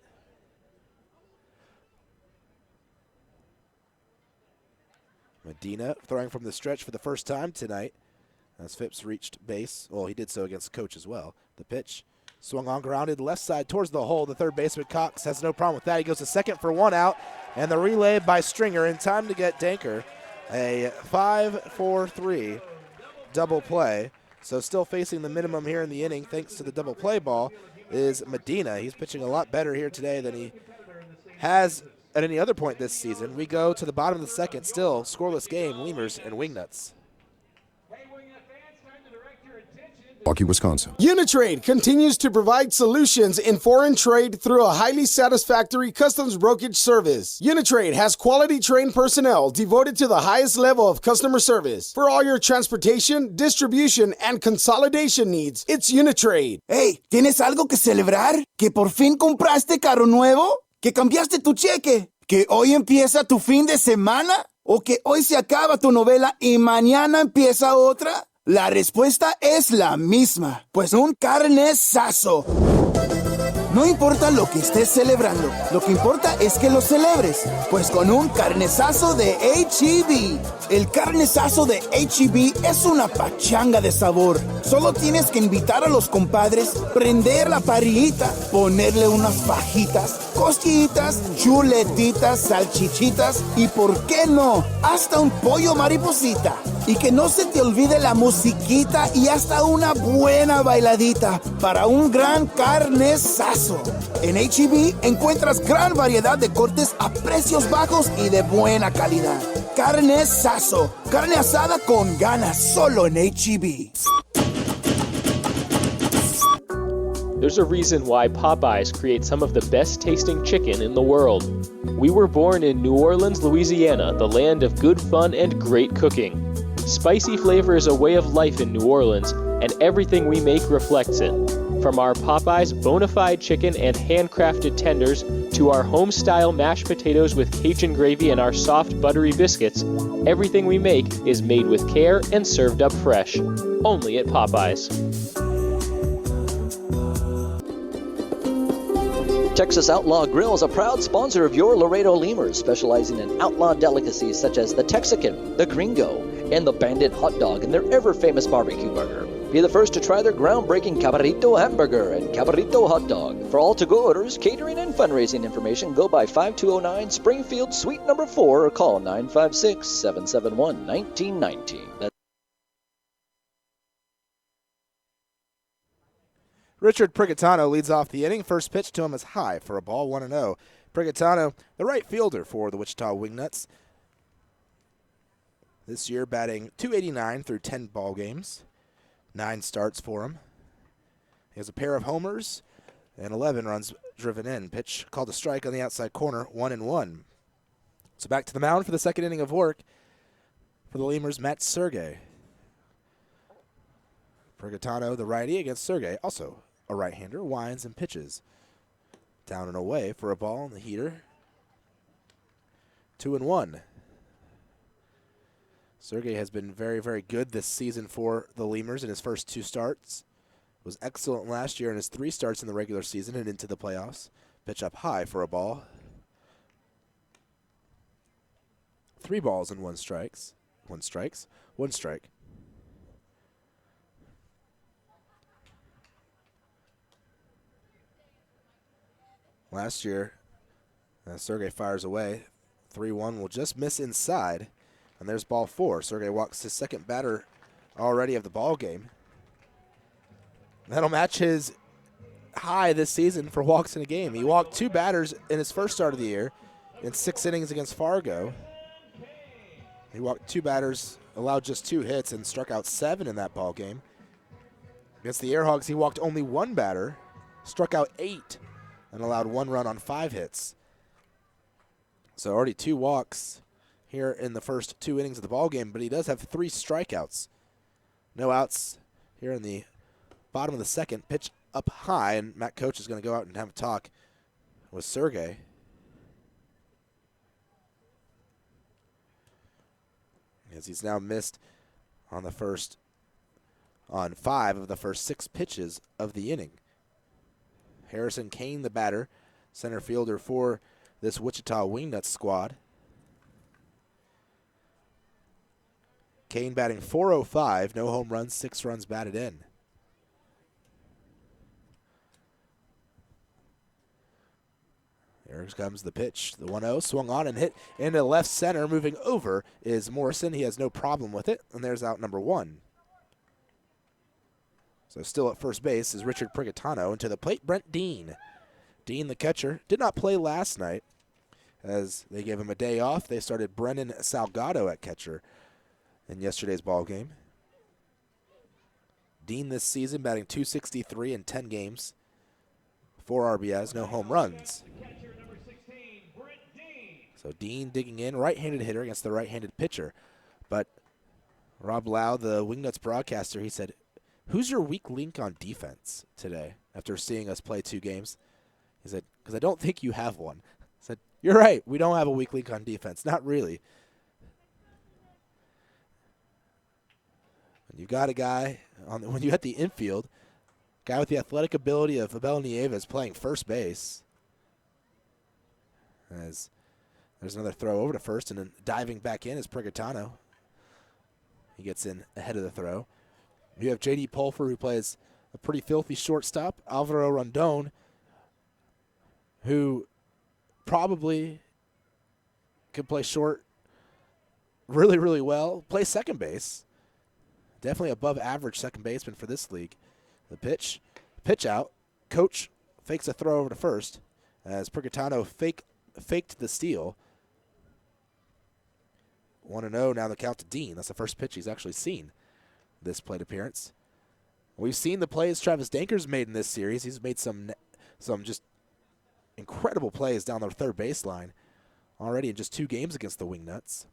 Medina throwing from the stretch for the first time tonight as Phipps reached base. Well, he did so against Coach as well. The pitch swung on, grounded left side towards the hole. The third baseman, Cox, has no problem with that. He goes to second for 1 out, and the relay by Stringer in time to get Danker a 5-4-3 double play. So still facing the minimum here in the inning thanks to the double play ball is Medina. He's pitching a lot better here today than he has at any other point this season. We go to the bottom of the second, still scoreless game, Lemurs and Wingnuts. Milwaukee, Wisconsin. Uni-Trade continues to provide solutions in foreign trade through a highly satisfactory customs brokerage service. Uni-Trade has quality trained personnel devoted to the highest level of customer service. For all your transportation, distribution, and consolidation needs, it's Uni-Trade. Hey, ¿tienes algo que celebrar? ¿Que por fin compraste carro nuevo? ¿Que cambiaste tu cheque? ¿Que hoy empieza tu fin de semana? ¿O que hoy se acaba tu novela y mañana empieza otra? La respuesta es la misma, pues un carnesazo. No importa lo que estés celebrando, lo que importa es que lo celebres, pues con un carnesazo de H-E-B. El carnesazo de H-E-B es una pachanga de sabor. Solo tienes que invitar a los compadres, prender la parrillita, ponerle unas fajitas, costillitas, chuletitas, salchichitas y, ¿por qué no?, hasta un pollo mariposita. Y que no se te olvide la musiquita y hasta una buena bailadita para un gran carnesazo. En H-E-B encuentras gran variedad de cortes a precios bajos y de buena calidad. Carnesazo, carne asada con ganas, solo en H-E-B. There's a reason why Popeyes creates some of the best tasting chicken in the world. We were born in New Orleans, Louisiana, the land of good fun and great cooking. Spicy flavor is a way of life in New Orleans, and everything we make reflects it. From our Popeyes bona fide chicken and handcrafted tenders to our home-style mashed potatoes with Cajun gravy and our soft buttery biscuits, everything we make is made with care and served up fresh. Only at Popeyes. Texas Outlaw Grill is a proud sponsor of your Laredo Lemurs, specializing in outlaw delicacies such as the Texican, the Gringo, and the Bandit Hot Dog and their ever-famous barbecue burger. Be the first to try their groundbreaking Cabrito Hamburger and Cabrito Hot Dog. For all to-go orders, catering, and fundraising information, go by 5209 Springfield Suite number 4 or call 956-771-1919. Richard Prigatano leads off the inning. First pitch to him is high for a ball, 1-0. Prigatano, the right fielder for the Wichita Wingnuts. This year batting .289 through 10 ball games. 9 starts for him. He has a pair of homers and 11 runs driven in. Pitch called a strike on the outside corner, 1-1. So back to the mound for the second inning of work for the Lemurs, Matt Sergey. Prigatano, the righty, against Sergey, also a right-hander, winds and pitches. Down and away for a ball in the heater. 2-1. Sergey has been very, very good this season for the Lemurs in his first 2 starts. Was excellent last year in his 3 starts in the regular season and into the playoffs. Pitch up high for a ball. 3 balls and 1 strike. 1 strike. last year. Sergey fires away. 3-1 will just miss inside. And there's ball 4. Sergey walks his second batter already of the ball game. That'll match his high this season for walks in a game. He walked 2 batters in his first start of the year in 6 innings against Fargo. He walked 2 batters, allowed just 2 hits, and struck out 7 in that ball game. Against the Airhogs, he walked only 1 batter, struck out 8, and allowed 1 run on 5 hits. So already 2 walks here in the first 2 innings of the ball game, but he does have 3 strikeouts. No outs here in the bottom of the second. Pitch up high, and Matt Coach is going to go out and have a talk with Sergey. As he's now missed on 5 of the first 6 pitches of the inning. Harrison Kane, the batter, center fielder for this Wichita Wingnuts squad. Kane batting .405, no home runs, 6 runs batted in. Here comes the pitch. The 1-0 swung on and hit into left center. Moving over is Morrison. He has no problem with it. And there's out number 1. So still at first base is Richard Prigatano. And to the plate, Brent Dean. Dean, the catcher, did not play last night as they gave him a day off. They started Brennan Salgado at catcher in yesterday's ball game. Dean this season batting .263 in 10 games. 4 RBIs, no home runs. So Dean digging in, right-handed hitter against the right-handed pitcher. But Rob Lau, the Wingnuts broadcaster, he said, "Who's your weak link on defense today?" After seeing us play 2 games. He said, "Because I don't think you have one." I said, "You're right, we don't have a weak link on defense. Not really." When you got a guy, when you hit the infield, guy with the athletic ability of Abel Nieves playing first base. As there's another throw over to first, and then diving back in is Prigatano. He gets in ahead of the throw. You have J.D. Pulfer, who plays a pretty filthy shortstop. Alvaro Rondon, who probably could play short really, really well. Play second base. Definitely above average second baseman for this league. The pitch out. Coach fakes a throw over to first as Prigatano faked the steal. 1-0 now the count to Dean. That's the first pitch he's actually seen this plate appearance. We've seen the plays Travis Danker's made in this series. He's made some just incredible plays down the third baseline already in just 2 games against the Wingnuts.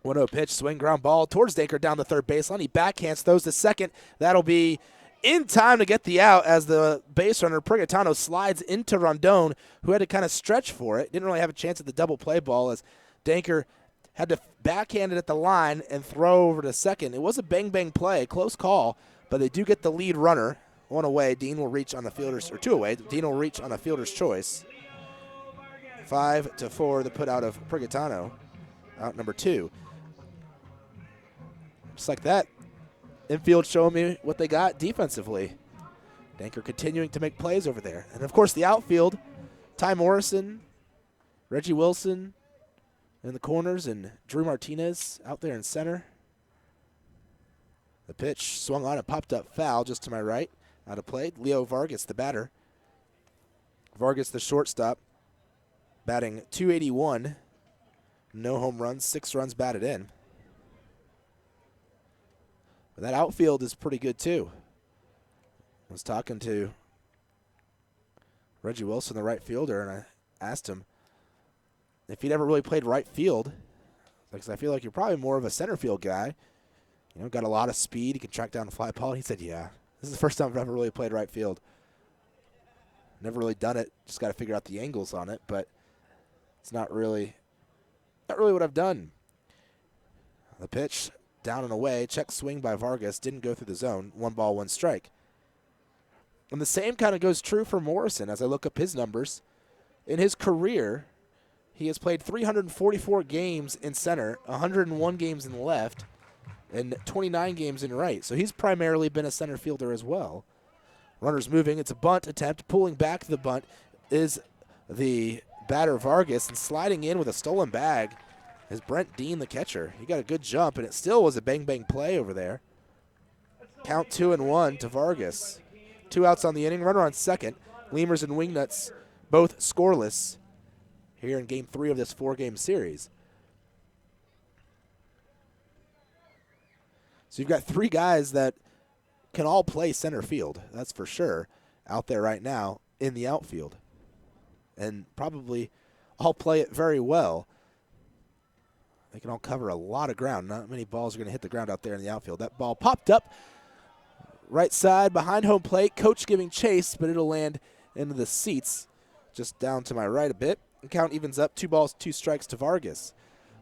1-0 pitch, swing, ground ball towards Danker down the third baseline. He backhands, throws to second. That'll be in time to get the out as the base runner, Prigatano, slides into Rondon, who had to kind of stretch for it. Didn't really have a chance at the double play ball as Danker had to backhand it at the line and throw over to second. It was a bang-bang play, close call, but they do get the lead runner. 1 away, Dean will reach on the fielder's, or 2 away, Dean will reach on the fielder's choice. 5-4, the put out of Prigatano, out number 2. Just like that, infield showing me what they got defensively. Danker continuing to make plays over there. And, of course, the outfield, Ty Morrison, Reggie Wilson in the corners, and Drew Martinez out there in center. The pitch swung on and popped up foul just to my right. Out of play. Leo Vargas, the batter. Vargas, the shortstop, batting .281. No home runs, 6 runs batted in. But that outfield is pretty good, too. I was talking to Reggie Wilson, the right fielder, and I asked him if he'd ever really played right field. Because I feel like you're probably more of a center field guy. You know, got a lot of speed. He can track down a fly ball. And he said, yeah, this is the first time I've ever really played right field. Never really done it. Just got to figure out the angles on it. But it's not really what I've done. The pitch, down and away. Check swing by Vargas. Didn't go through the zone. 1 ball, 1 strike. And the same kind of goes true for Morrison as I look up his numbers. In his career, he has played 344 games in center, 101 games in left, and 29 games in right. So he's primarily been a center fielder as well. Runners moving. It's a bunt attempt. Pulling back the bunt is the batter Vargas, and sliding in with a stolen bag is Brent Dean, the catcher. He got a good jump, and it still was a bang-bang play over there. Count 2-1 to Vargas. 2 outs on the inning, runner on second. Lemurs and Wingnuts both scoreless here in Game 3 of this 4-game series. So you've got 3 guys that can all play center field, that's for sure, out there right now in the outfield. And probably all play it very well. They can all cover a lot of ground. Not many balls are going to hit the ground out there in the outfield. That ball popped up right side behind home plate. Coach giving chase, but it'll land into the seats just down to my right a bit. And count evens up, 2 balls, 2 strikes to Vargas.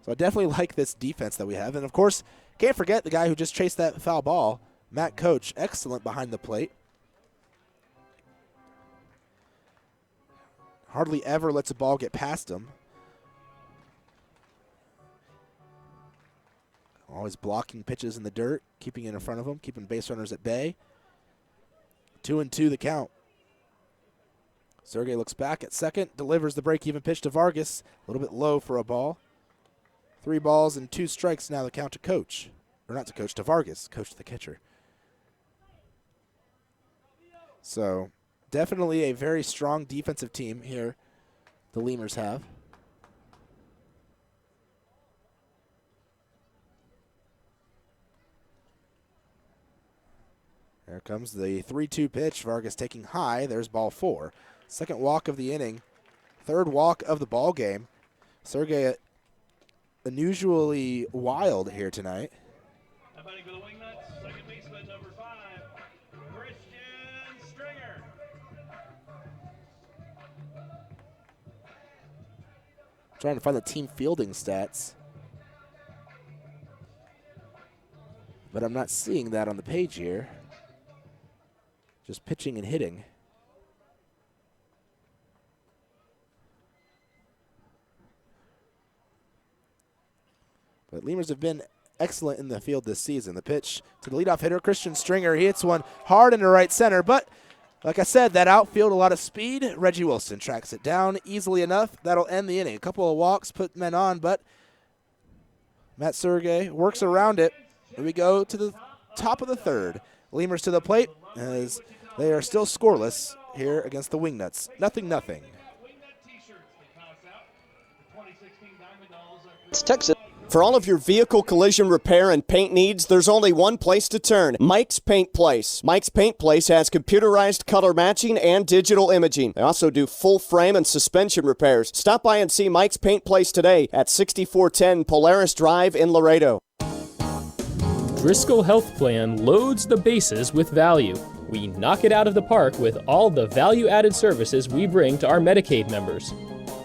So I definitely like this defense that we have. And, of course, can't forget the guy who just chased that foul ball, Matt Coach, excellent behind the plate. Hardly ever lets a ball get past him. Always blocking pitches in the dirt, keeping it in front of him, keeping base runners at bay. 2-2 the count. Sergey looks back at second, delivers the break-even pitch to Vargas. A little bit low for a ball. 3 balls and 2 strikes now the count to Coach. Or not to Coach, to Vargas. Coach the catcher. So definitely a very strong defensive team here the Lemurs have. There comes the 3-2 pitch. Vargas taking high. There's ball 4. Second walk of the inning. 3rd walk of the ball game. Sergey unusually wild here tonight. Batting for the Wingnuts, second baseman number 5, Christian Stringer. Trying to find the team fielding stats. But I'm not seeing that on the page here. Just pitching and hitting. But Lemurs have been excellent in the field this season. The pitch to the leadoff hitter, Christian Stringer. He hits one hard into right center, but like I said, that outfield, a lot of speed. Reggie Wilson tracks it down easily enough. That'll end the inning. A couple of walks, put men on, but Matt Sergey works around it. Here we go to the top of the 3rd. Lemurs to the plate as they are still scoreless here against the Wingnuts. 0-0. It's Texas. For all of your vehicle collision repair and paint needs, there's only one place to turn, Mike's Paint Place. Mike's Paint Place has computerized color matching and digital imaging. They also do full frame and suspension repairs. Stop by and see Mike's Paint Place today at 6410 Polaris Drive in Laredo. Driscoll Health Plan loads the bases with value. We knock it out of the park with all the value-added services we bring to our Medicaid members.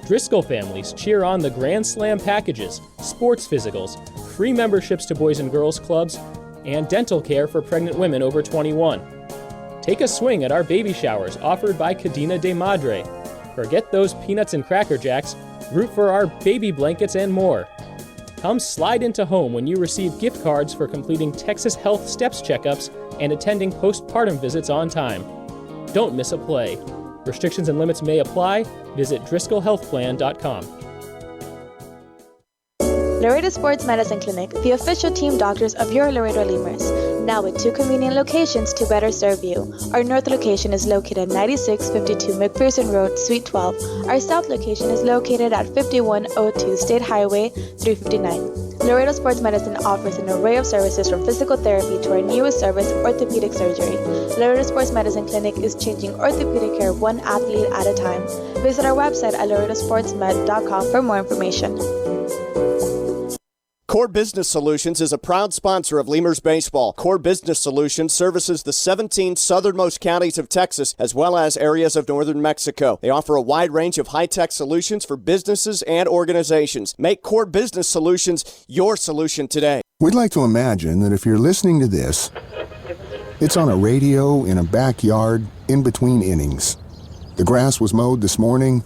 Driscoll families cheer on the Grand Slam packages, sports physicals, free memberships to Boys and Girls Clubs, and dental care for pregnant women over 21. Take a swing at our baby showers offered by Cadena de Madre. Forget those peanuts and Cracker Jacks, root for our baby blankets and more. Come slide into home when you receive gift cards for completing Texas Health Steps checkups and attending postpartum visits on time. Don't miss a play. Restrictions and limits may apply. Visit DriscollHealthPlan.com. Laredo Sports Medicine Clinic, the official team doctors of your Laredo Lemurs. Now with 2 convenient locations to better serve you. Our north location is located at 9652 McPherson Road, Suite 12. Our south location is located at 5102 State Highway 359. Laredo Sports Medicine offers an array of services from physical therapy to our newest service, orthopedic surgery. Laredo Sports Medicine Clinic is changing orthopedic care one athlete at a time. Visit our website at laredosportsmed.com for more information. Core Business Solutions is a proud sponsor of Lemurs Baseball. Core Business Solutions services the 17 southernmost counties of Texas as well as areas of northern Mexico. They offer a wide range of high-tech solutions for businesses and organizations. Make Core Business Solutions your solution today. We'd like to imagine that if you're listening to this, it's on a radio in a backyard in between innings. The grass was mowed this morning.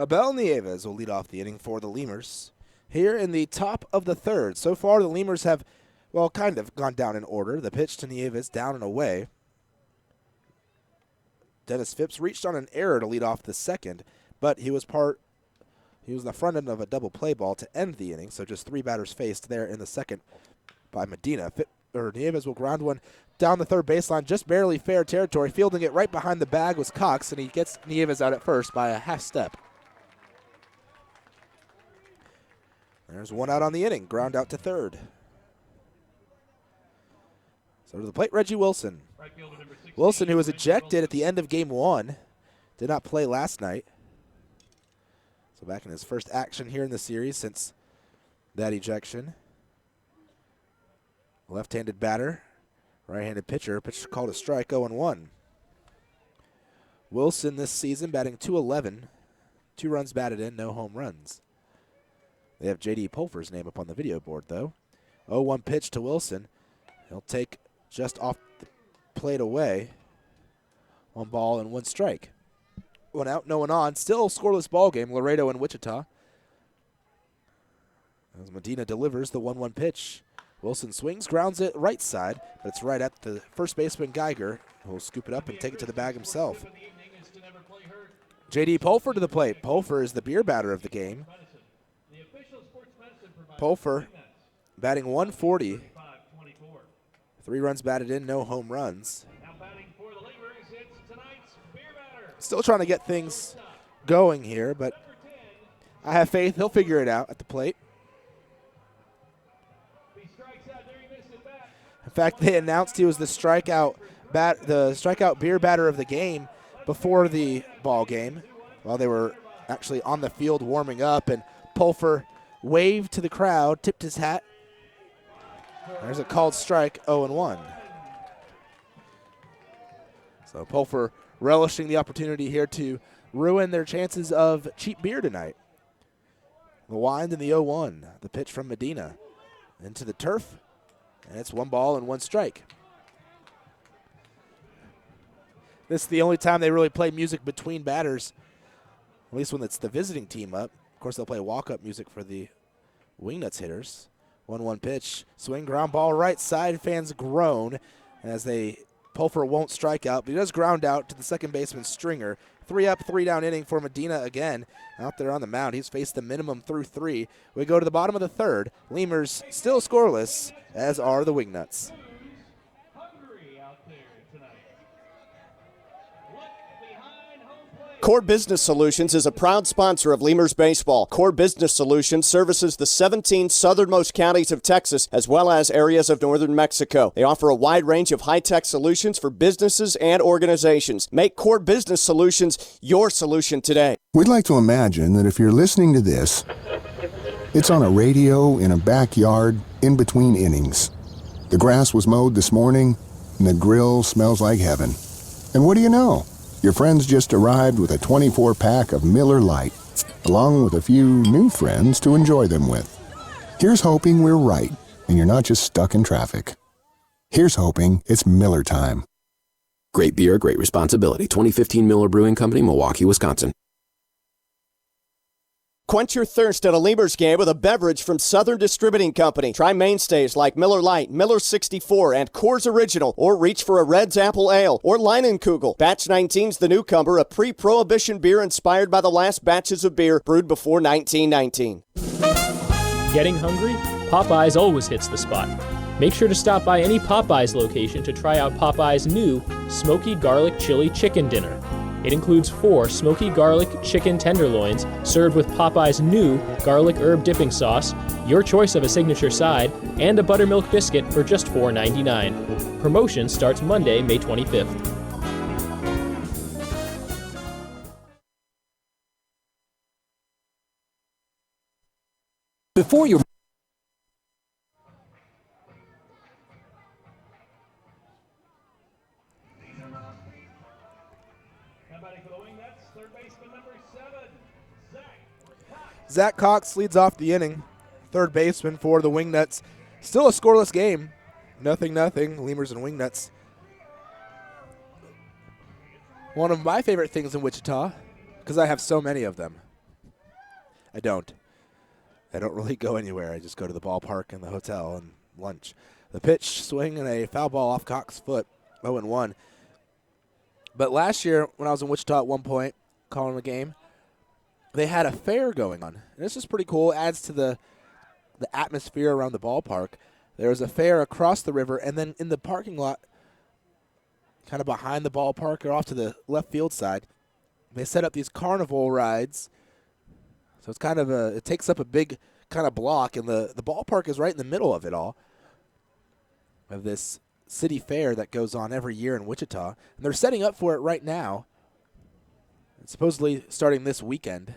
Abel Nieves will lead off the inning for the Lemurs. Here in the top of the 3rd. So far, the Lemurs have, well, kind of gone down in order. The pitch to Nieves down and away. Dennis Phipps reached on an error to lead off the second, but he was the front end of a double play ball to end the inning, so just 3 batters faced there in the second by Medina. Nieves will ground one down the third baseline, just barely fair territory. Fielding it right behind the bag was Cox, and he gets Nieves out at first by a half step. There's one out on the inning, ground out to third. So to the plate, Reggie Wilson. Wilson, who was ejected at the end of game 1, did not play last night. So back in his first action here in the series since that ejection. Left-handed batter, right-handed pitcher. Pitch called a strike, 0-1. Wilson this season batting .211. 2 runs batted in, no home runs. They have J.D. Pulver's name up on the video board, though. 0-1 pitch to Wilson. He'll take just off the plate away. 1 ball and 1 strike. 1 out, no one on. Still scoreless ball game, Laredo and Wichita. As Medina delivers the 1-1 pitch. Wilson swings, grounds it right side, but it's right at the first baseman Geiger, who will scoop it up and take it to the bag himself. J.D. Pulver to the plate. Pulver is the beer batter of the game. Pulver batting .140. 3 runs batted in, no home runs. Still trying to get things going here, but I have faith he'll figure it out at the plate. In fact, they announced he was the strikeout beer batter of the game before the ball game, while they were actually on the field warming up, and Pulver waved to the crowd, tipped his hat. There's a called strike, 0-1. So Pulver relishing the opportunity here to ruin their chances of cheap beer tonight. The wind and the 0-1. The pitch from Medina into the turf, and it's 1 ball and 1 strike. This is the only time they really play music between batters, at least when it's the visiting team up. Of course, they'll play walk-up music for the Wingnuts hitters. 1-1 pitch, swing, ground ball, right side. Fans groan as Pulver won't strike out, but he does ground out to the second baseman Stringer. 3 up, 3 down inning for Medina again. Out there on the mound, he's faced the minimum through 3. We go to the bottom of the third. Lemurs still scoreless, as are the Wingnuts. Core Business Solutions is a proud sponsor of Lemurs Baseball. Core Business Solutions services the 17 southernmost counties of Texas as well as areas of northern Mexico. They offer a wide range of high-tech solutions for businesses and organizations. Make Core Business Solutions your solution today. We'd like to imagine that if you're listening to this, it's on a radio in a backyard in between innings. The grass was mowed this morning, and the grill smells like heaven. And what do you know? Your friends just arrived with a 24-pack of Miller Lite, along with a few new friends to enjoy them with. Here's hoping we're right, and you're not just stuck in traffic. Here's hoping it's Miller time. Great beer, great responsibility. 2015 Miller Brewing Company, Milwaukee, Wisconsin. Quench your thirst at a Lemurs game with a beverage from Southern Distributing Company. Try mainstays like Miller Lite, Miller 64, and Coors Original, or reach for a Red's Apple Ale or Leinenkugel. Batch 19's the newcomer, a pre-prohibition beer inspired by the last batches of beer brewed before 1919. Getting hungry? Popeyes always hits the spot. Make sure to stop by any Popeyes location to try out Popeyes' new Smoky Garlic Chili Chicken Dinner. It includes 4 smoky garlic chicken tenderloins served with Popeye's new garlic herb dipping sauce, your choice of a signature side, and a buttermilk biscuit for just $4.99. Promotion starts Monday, May 25th. Before you Zach Cox leads off the inning. Third baseman for the Wingnuts. Still a scoreless game. 0-0, Lemurs and Wingnuts. One of my favorite things in Wichita, because I have so many of them. I don't really go anywhere. I just go to the ballpark and the hotel and lunch. The pitch, swing, and a foul ball off Cox's foot. 0-1. But last year, when I was in Wichita at one point, calling the game, they had a fair going on. And this is pretty cool. It adds to the atmosphere around the ballpark. There was a fair across the river, and then in the parking lot, kind of behind the ballpark or off to the left field side, they set up these carnival rides. So it's kind of it takes up a big kind of block, and the ballpark is right in the middle of it all, of this city fair that goes on every year in Wichita. And they're setting up for it right now. It's supposedly starting this weekend.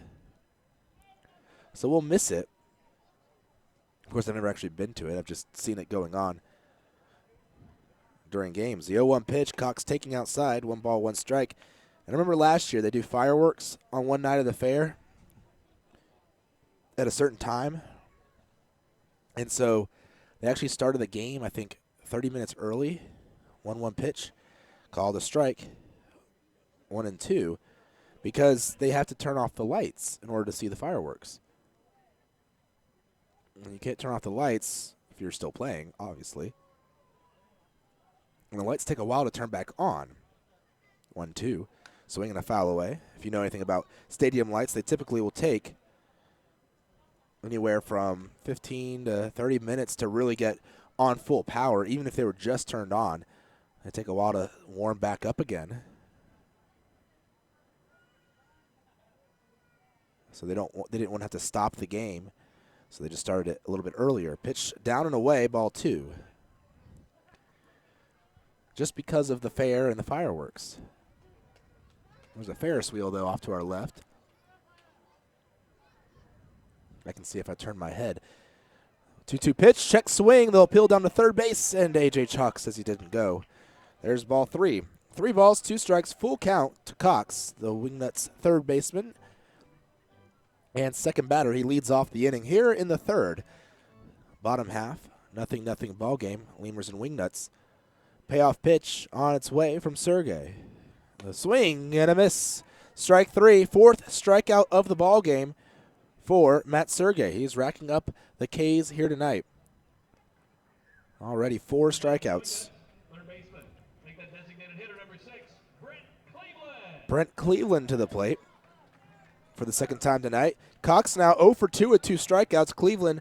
So we'll miss it. Of course, I've never actually been to it. I've just seen it going on during games. The 0-1 pitch, Cox taking outside, 1 ball, 1 strike. And I remember last year they do fireworks on one night of the fair at a certain time. And so they actually started the game, I think, 30 minutes early. 1-1 pitch, called a strike, 1-2, because they have to turn off the lights in order to see the fireworks. And you can't turn off the lights if you're still playing, obviously. And the lights take a while to turn back on. 1-2, swinging a foul away. If you know anything about stadium lights, they typically will take anywhere from 15 to 30 minutes to really get on full power, even if they were just turned on. They take a while to warm back up again. So they didn't want to have to stop the game, so they just started it a little bit earlier. Pitch down and away, ball 2. Just because of the fair and the fireworks. There's a Ferris wheel, though, off to our left. I can see if I turn my head. 2-2 pitch, check swing. They'll appeal down to third base, and A.J. Chalk says he didn't go. There's ball 3. 3 balls, 2 strikes, full count to Cox, the Wingnuts third baseman. And second batter, he leads off the inning here in the third. Bottom half, 0-0 ball game, Lemurs and Wingnuts. Payoff pitch on its way from Sergey. The swing and a miss. Strike 3, 4th strikeout of the ball game for Matt Sergey. He's racking up the K's here tonight. Already 4 strikeouts. Brent Cleveland to the plate for the second time tonight. Cox now 0 for 2 with 2 strikeouts. Cleveland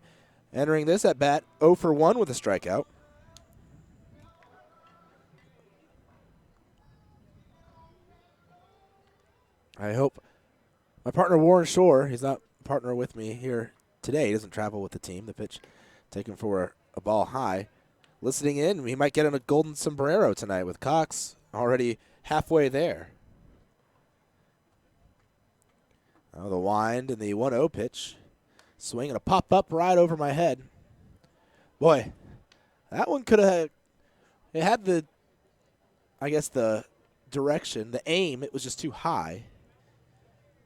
entering this at bat 0 for 1 with a strikeout. I hope my partner Warren Shore, he's not a partner with me here today. He doesn't travel with the team. The pitch taken for a ball high. Listening in, he might get in a golden sombrero tonight with Cox already halfway there. Oh, the wind and the 1-0 pitch. Swing and a pop-up right over my head. Boy, that one could have, it had the, I guess the direction, the aim, it was just too high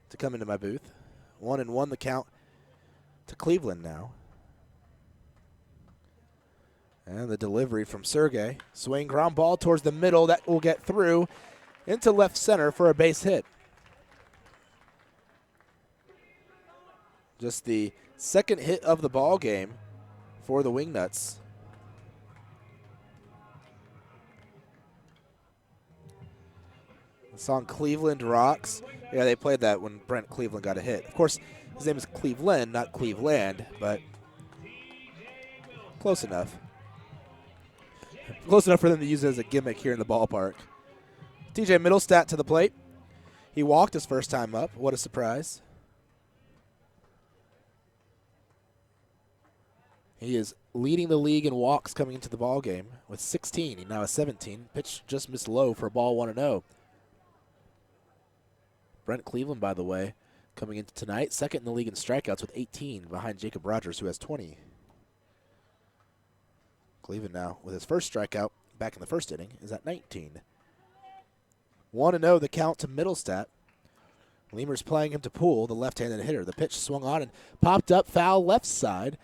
to come into my booth. 1-1 the count to Cleveland now. And the delivery from Sergey. Swing, ground ball towards the middle. That will get through into left center for a base hit. Just the second hit of the ball game for the Wingnuts. The song Cleveland Rocks. Yeah, they played that when Brent Cleveland got a hit. Of course, his name is Cleveland, not Cleveland, but close enough. Close enough for them to use it as a gimmick here in the ballpark. TJ Middlestat to the plate. He walked his first time up. What a surprise. He is leading the league in walks coming into the ball game with 16. He now has 17. Pitch just missed low for a ball 1-0. Brent Cleveland, by the way, coming into tonight, second in the league in strikeouts with 18 behind Jacob Rogers, who has 20. Cleveland now with his first strikeout back in the first inning is at 19. 1-0 the count to Middlestat. Lemurs playing him to Poole, the left-handed hitter. The pitch swung on and popped up foul left side.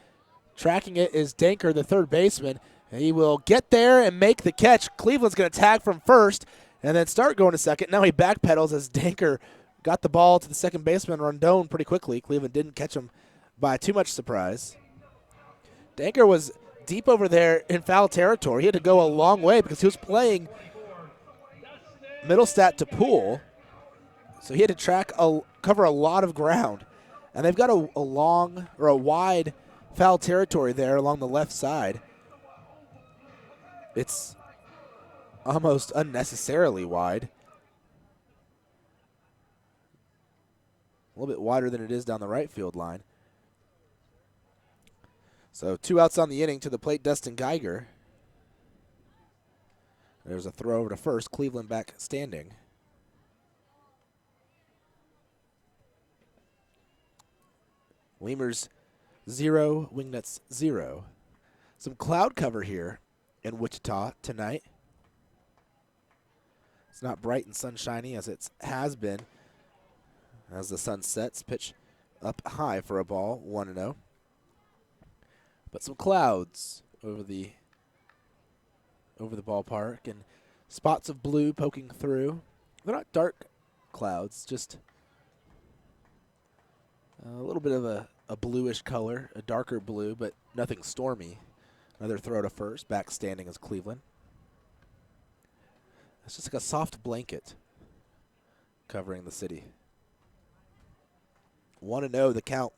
Tracking it is Danker, the third baseman. And he will get there and make the catch. Cleveland's going to tag from first and then start going to second. Now he backpedals as Danker got the ball to the second baseman, Rondon, pretty quickly. Cleveland didn't catch him by too much surprise. Danker was deep over there in foul territory. He had to go a long way because he was playing Middlestat to pull, so he had to cover a lot of ground. And they've got a wide foul territory there along the left side. It's almost unnecessarily wide. A little bit wider than it is down the right field line. So 2 outs on the inning. To the plate, Dustin Geiger. There's a throw over to first. Cleveland back standing. Lemurs 0, Wingnuts 0. Some cloud cover here in Wichita tonight. It's not bright and sunshiny as it has been. As the sun sets, pitch up high for a ball, 1-0. But some clouds over the ballpark and spots of blue poking through. They're not dark clouds, just a little bit of a bluish color, a darker blue, but nothing stormy. Another throw to first, back standing is Cleveland. It's just like a soft blanket covering the city. 1-0 the count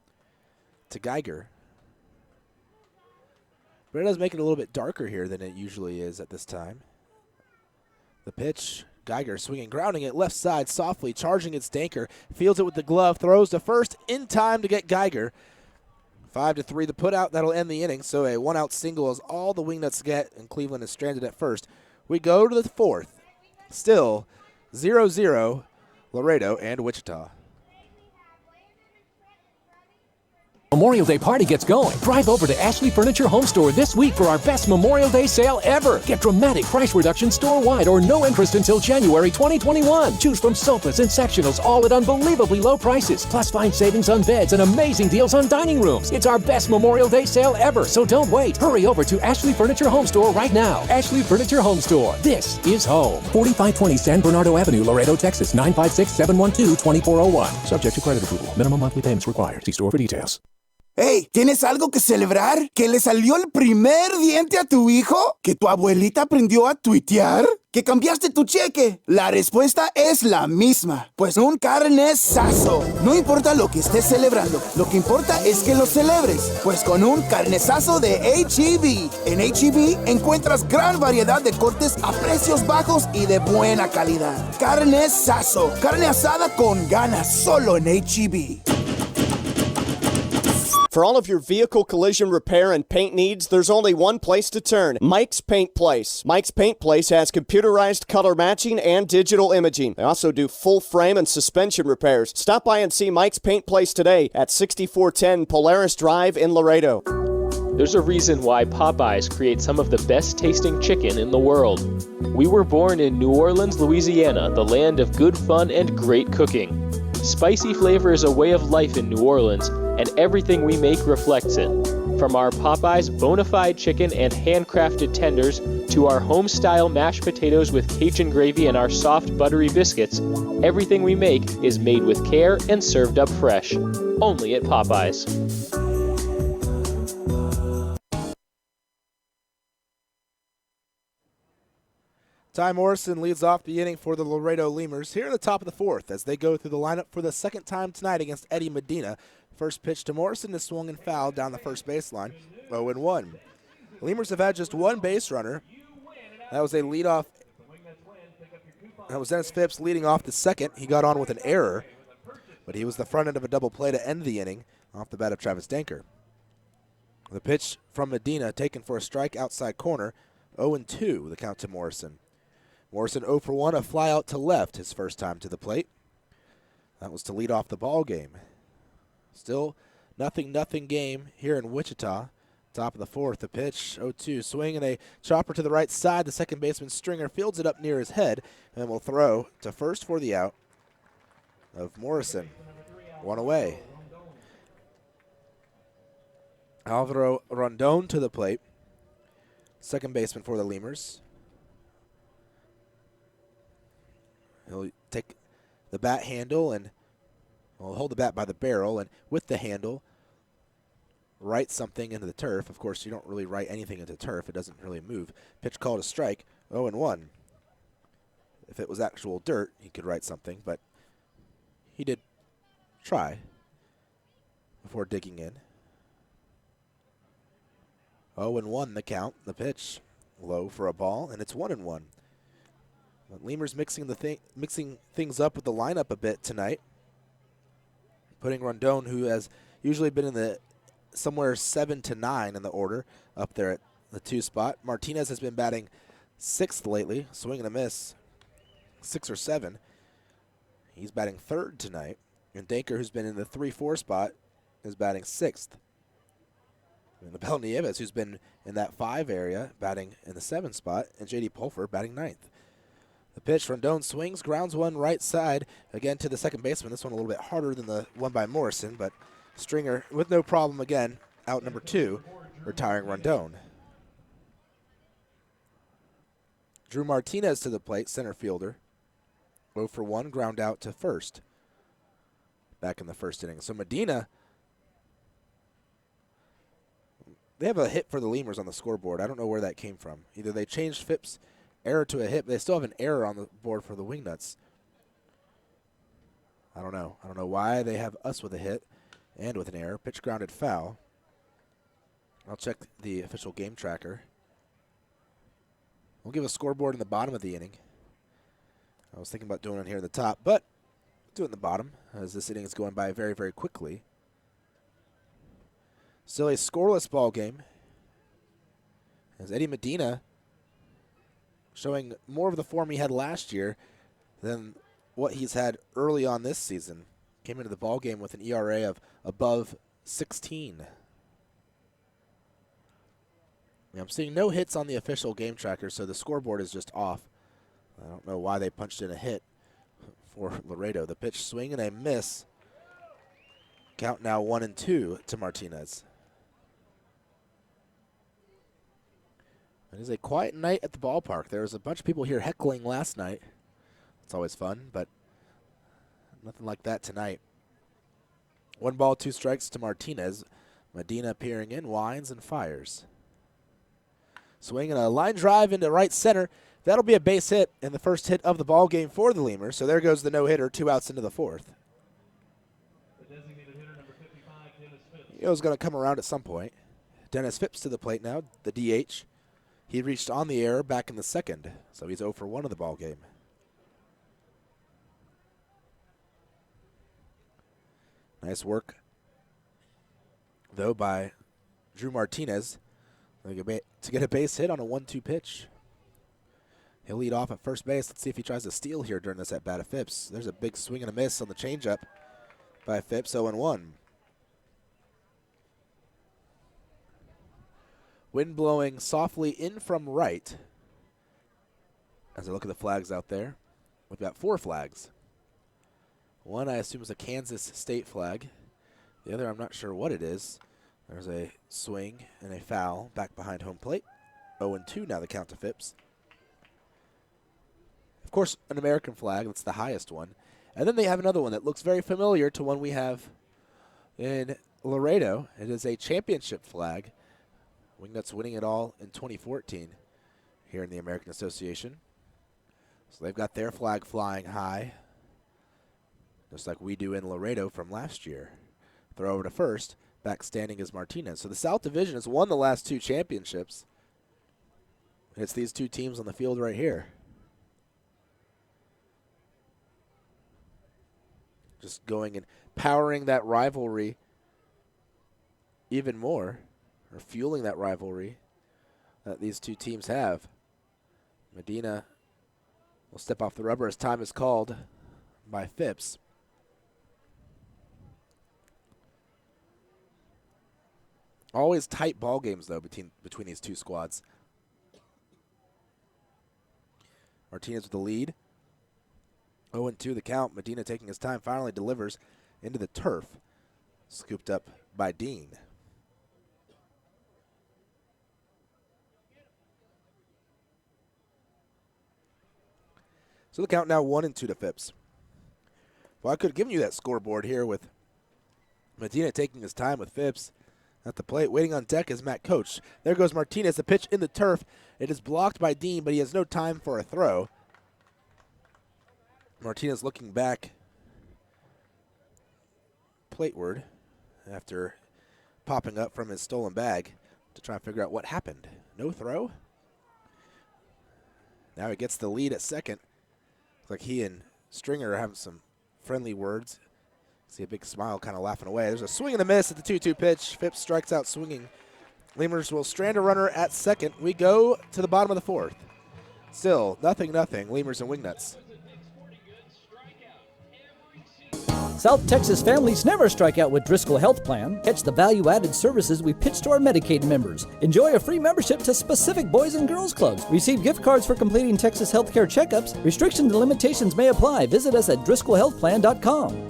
to Geiger. But it does make it a little bit darker here than it usually is at this time. The pitch, Geiger swinging, grounding it left side softly, charging its Danker, fields it with the glove, throws to first in time to get Geiger. 5-3 the put out, that'll end the inning. So a 1-out single is all the Wingnuts get, and Cleveland is stranded at first. We go to the fourth. Still 0-0 Laredo and Wichita. Memorial Day party gets going. Drive over to Ashley Furniture Home Store this week for our best Memorial Day sale ever. Get dramatic price reduction store-wide or no interest until January 2021. Choose from sofas and sectionals, all at unbelievably low prices. Plus find savings on beds and amazing deals on dining rooms. It's our best Memorial Day sale ever, so don't wait. Hurry over to Ashley Furniture Home Store right now. Ashley Furniture Home Store. This is home. 4520 San Bernardo Avenue, Laredo, Texas, 956-712-2401. Subject to credit approval. Minimum monthly payments required. See store for details. Hey, ¿tienes algo que celebrar? ¿Que le salió el primer diente a tu hijo? ¿Que tu abuelita aprendió a tuitear? ¿Que cambiaste tu cheque? La respuesta es la misma. Pues un carnesazo. No importa lo que estés celebrando, lo que importa es que lo celebres. Pues con un carnesazo de H-E-B. En H-E-B encuentras gran variedad de cortes a precios bajos y de buena calidad. Carnesazo. Carne asada con ganas solo en H-E-B. For all of your vehicle collision repair and paint needs, there's only one place to turn, Mike's Paint Place. Mike's Paint Place has computerized color matching and digital imaging. They also do full frame and suspension repairs. Stop by and see Mike's Paint Place today at 6410 Polaris Drive in Laredo. There's a reason why Popeyes creates some of the best tasting chicken in the world. We were born in New Orleans, Louisiana, the land of good fun and great cooking. Spicy flavor is a way of life in New Orleans, and everything we make reflects it. From our Popeyes bona fide chicken and handcrafted tenders to our home-style mashed potatoes with Cajun gravy and our soft buttery biscuits, everything we make is made with care and served up fresh. Only at Popeyes. Ty Morrison leads off the inning for the Laredo Lemurs here in the top of the fourth as they go through the lineup for the second time tonight against Eddie Medina. First pitch to Morrison is swung and fouled down the first baseline, 0-1. Lemurs have had just one base runner. That was a leadoff. That was Dennis Phipps leading off the second. He got on with an error, but he was the front end of a double play to end the inning off the bat of Travis Danker. The pitch from Medina taken for a strike outside corner, 0-2 the count to Morrison. Morrison 0 for 1, a fly out to left his first time to the plate. That was to lead off the ball game. Still nothing game here in Wichita. Top of the fourth, the pitch, 0-2. Swing and a chopper to the right side. The second baseman Stringer fields it up near his head and will throw to first for the out of Morrison. One away. Alvaro Rondon to the plate. Second baseman for the Lemurs. He'll take the bat handle and hold the bat by the barrel, and with the handle, write something into the turf. Of course, you don't really write anything into turf. It doesn't really move. Pitch called a strike, 0-1. If it was actual dirt, he could write something, but he did try before digging in. 0-1 the count. The pitch low for a ball, and it's 1-1. But Lemurs mixing things up with the lineup a bit tonight. Putting Rondon, who has usually been in the somewhere 7 to 9 in the order, up there at the 2 spot. Martinez has been batting 6th lately, swing and a miss, 6 or 7. He's batting 3rd tonight. And Danker, who's been in the 3-4 spot, is batting 6th. And Abel Nieves, who's been in that 5 area, batting in the 7 spot, and J.D. Pulfer batting 9th. The pitch, Rondon swings, grounds one right side, again to the second baseman. This one a little bit harder than the one by Morrison, but Stringer, with no problem again, out number 2, retiring Rondon. Drew Martinez to the plate, center fielder. 0-for-1, ground out to first. Back in the first inning. So Medina, they have a hit for the Lemurs on the scoreboard. I don't know where that came from. Either they changed Phipps' error to a hit, but they still have an error on the board for the Wingnuts. I don't know. I don't know why they have us with a hit and with an error. Pitch grounded foul. I'll check the official game tracker. We'll give a scoreboard in the bottom of the inning. I was thinking about doing it here in the top, but do it in the bottom as this inning is going by very, very quickly. Still a scoreless ball game as Eddie Medina showing more of the form he had last year than what he's had early on this season. Came into the ball game with an ERA of above 16. I'm seeing no hits on the official game tracker, so the scoreboard is just off. I don't know why they punched in a hit for Laredo. The pitch, swing and a miss. Count now 1-2 to Martinez. It is a quiet night at the ballpark. There was a bunch of people here heckling last night. It's always fun, but nothing like that tonight. 1 ball, 2 strikes to Martinez. Medina appearing in, winds and fires. Swing and a line drive into right center. That'll be a base hit and the first hit of the ball game for the Lemurs. So there goes the no-hitter, 2 outs into the 4th. Yo's going to come around at some point. Dennis Phipps to the plate now, the DH. He reached on the error back in the 2nd, so he's 0-for-1 of the ball game. Nice work, though, by Drew Martinez to get a base hit on a 1-2 pitch. He'll lead off at first base. Let's see if he tries to steal here during this at-bat of Phipps. There's a big swing and a miss on the changeup by Phipps, 0-1. Wind blowing softly in from right. As I look at the flags out there, we've got 4 flags. One I assume is a Kansas State flag. The other I'm not sure what it is. There's a swing and a foul back behind home plate. 0-2 now the count to Phipps. Of course, an American flag, that's the highest one. And then they have another one that looks very familiar to one we have in Laredo. It is a championship flag. Wingnuts winning it all in 2014 here in the American Association. So they've got their flag flying high, just like we do in Laredo from last year. Throw over to first. Back standing is Martinez. So the South Division has won the last 2 championships. And it's these 2 teams on the field right here. Just going and powering that rivalry even more, or fueling that rivalry that these 2 teams have. Medina will step off the rubber as time is called by Phipps. Always tight ball games, though, between these 2 squads. Martinez with the lead. 0-2 the count. Medina taking his time, finally delivers into the turf. Scooped up by Dean. So the count now 1-2 to Phipps. Well, I could have given you that scoreboard here with Medina taking his time with Phipps at the plate. Waiting on deck is Matt Coach. There goes Martinez, the pitch in the turf. It is blocked by Dean, but he has no time for a throw. Martinez looking back plateward after popping up from his stolen bag to try and figure out what happened. No throw. Now he gets the lead at second. Looks like he and Stringer are having some friendly words. See a big smile kind of laughing away. There's a swing and a miss at the 2-2 pitch. Phipps strikes out swinging. Lemurs will strand a runner at second. We go to the bottom of the fourth. Still, 0-0, Lemurs and Wingnuts. South Texas families never strike out with Driscoll Health Plan. Catch the value-added services we pitch to our Medicaid members. Enjoy a free membership to specific boys and girls clubs. Receive gift cards for completing Texas healthcare checkups. Restrictions and limitations may apply. Visit us at DriscollHealthPlan.com.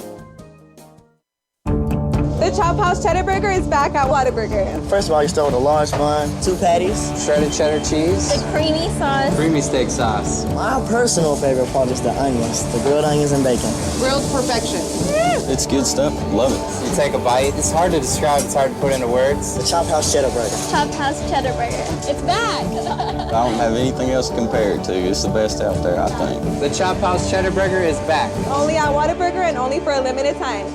The Chop House Cheddar Burger is back at Whataburger. First of all, you start with a large bun, 2 patties, shredded cheddar cheese, the creamy sauce, creamy steak sauce. My personal favorite part is the onions, the grilled onions and bacon. grilled perfection. It's good stuff. Love it. You take a bite. It's hard to describe. It's hard to put into words. The Chop House Cheddar Burger. Chop House Cheddar Burger. It's back. I don't have anything else to compare it to. It's the best out there, I think. The Chop House Cheddar Burger is back. Only at Whataburger and only for a limited time.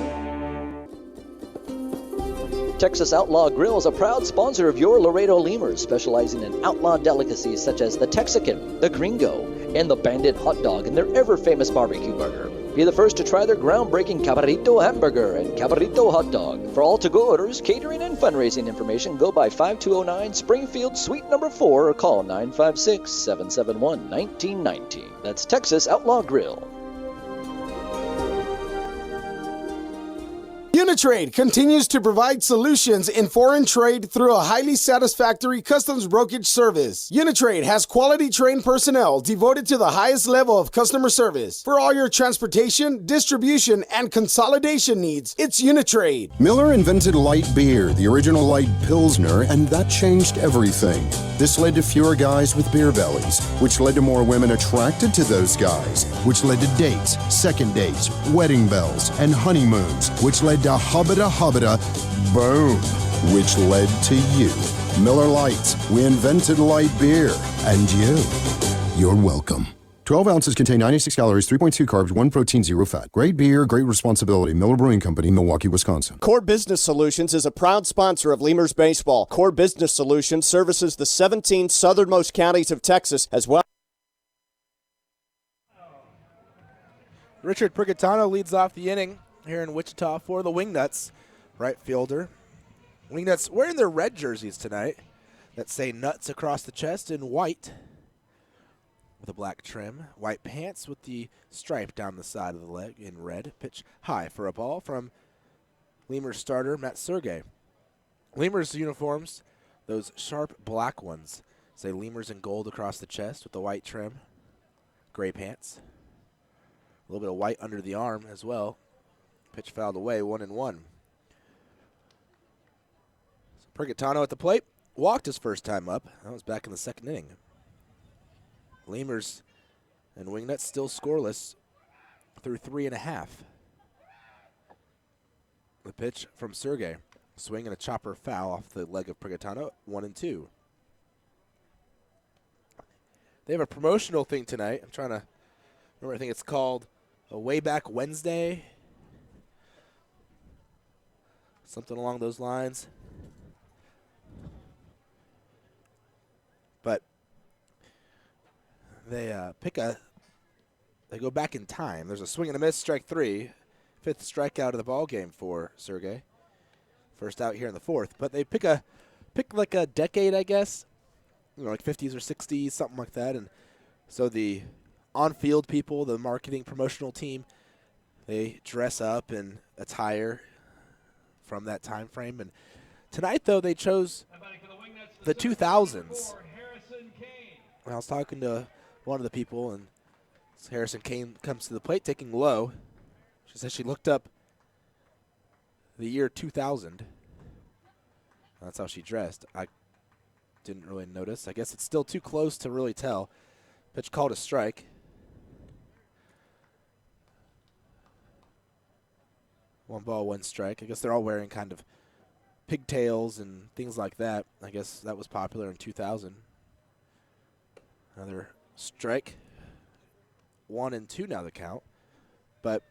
Texas Outlaw Grill is a proud sponsor of your Laredo Lemurs, specializing in outlaw delicacies such as the Texican, the Gringo, and the Bandit hot dog and their ever-famous barbecue burger. Be the first to try their groundbreaking Cabrito hamburger and Cabrito hot dog. For all to-go orders, catering, and fundraising information, go by 5209 Springfield Suite number 4 or call 956-771-1919. That's Texas Outlaw Grill. Uni-Trade continues to provide solutions in foreign trade through a highly satisfactory customs brokerage service. Uni-Trade has quality trained personnel devoted to the highest level of customer service. For all your transportation, distribution, and consolidation needs, it's Uni-Trade. Miller invented light beer, the original light Pilsner, and that changed everything. This led to fewer guys with beer bellies, which led to more women attracted to those guys, which led to dates, second dates, wedding bells, and honeymoons, which led to hubba-da, boom, which led to you. Miller Lights, we invented light beer, and you're welcome. 12 ounces contain 96 calories, 3.2 carbs, 1 protein, 0 fat. Great beer, great responsibility. Miller Brewing Company, Milwaukee, Wisconsin. Core Business Solutions is a proud sponsor of Lemurs Baseball. Core Business Solutions services the 17 southernmost counties of Texas as well. Richard Prigatano leads off the inning here in Wichita for the Wingnuts, right fielder. Wingnuts wearing their red jerseys tonight that say nuts across the chest in white with a black trim. White pants with the stripe down the side of the leg in red. Pitch high for a ball from Lemurs starter Matt Sergey. Lemurs uniforms, those sharp black ones, say Lemurs in gold across the chest with the white trim. Gray pants. A little bit of white under the arm as well. Pitch fouled away, 1-1. So Prigatano at the plate. Walked his first time up. That was back in the second inning. Lemurs and Wingnuts still scoreless through 3.5. The pitch from Sergey. Swing and a chopper foul off the leg of Prigatano, 1-2. They have a promotional thing tonight. I'm trying to remember, I think it's called a Way Back Wednesday. Something along those lines. But they they go back in time. There's a swing and a miss, strike 3. 5th strikeout of the ball game for Sergey. First out here in the 4th. But they pick like a decade, I guess. You know, like 50s or 60s, something like that. And so the on-field people, the marketing promotional team, they dress up in attire from that time frame. And tonight, though, they chose the 2000s. I was talking to one of the people, and Harrison Kane comes to the plate taking low. She says she looked up the year 2000. That's how she dressed. I didn't really notice. I guess it's still too close to really tell. Pitch called a strike. 1 ball, 1 strike. I guess they're all wearing kind of pigtails and things like that. I guess that was popular in 2000. Another strike. 1-2 now the count. But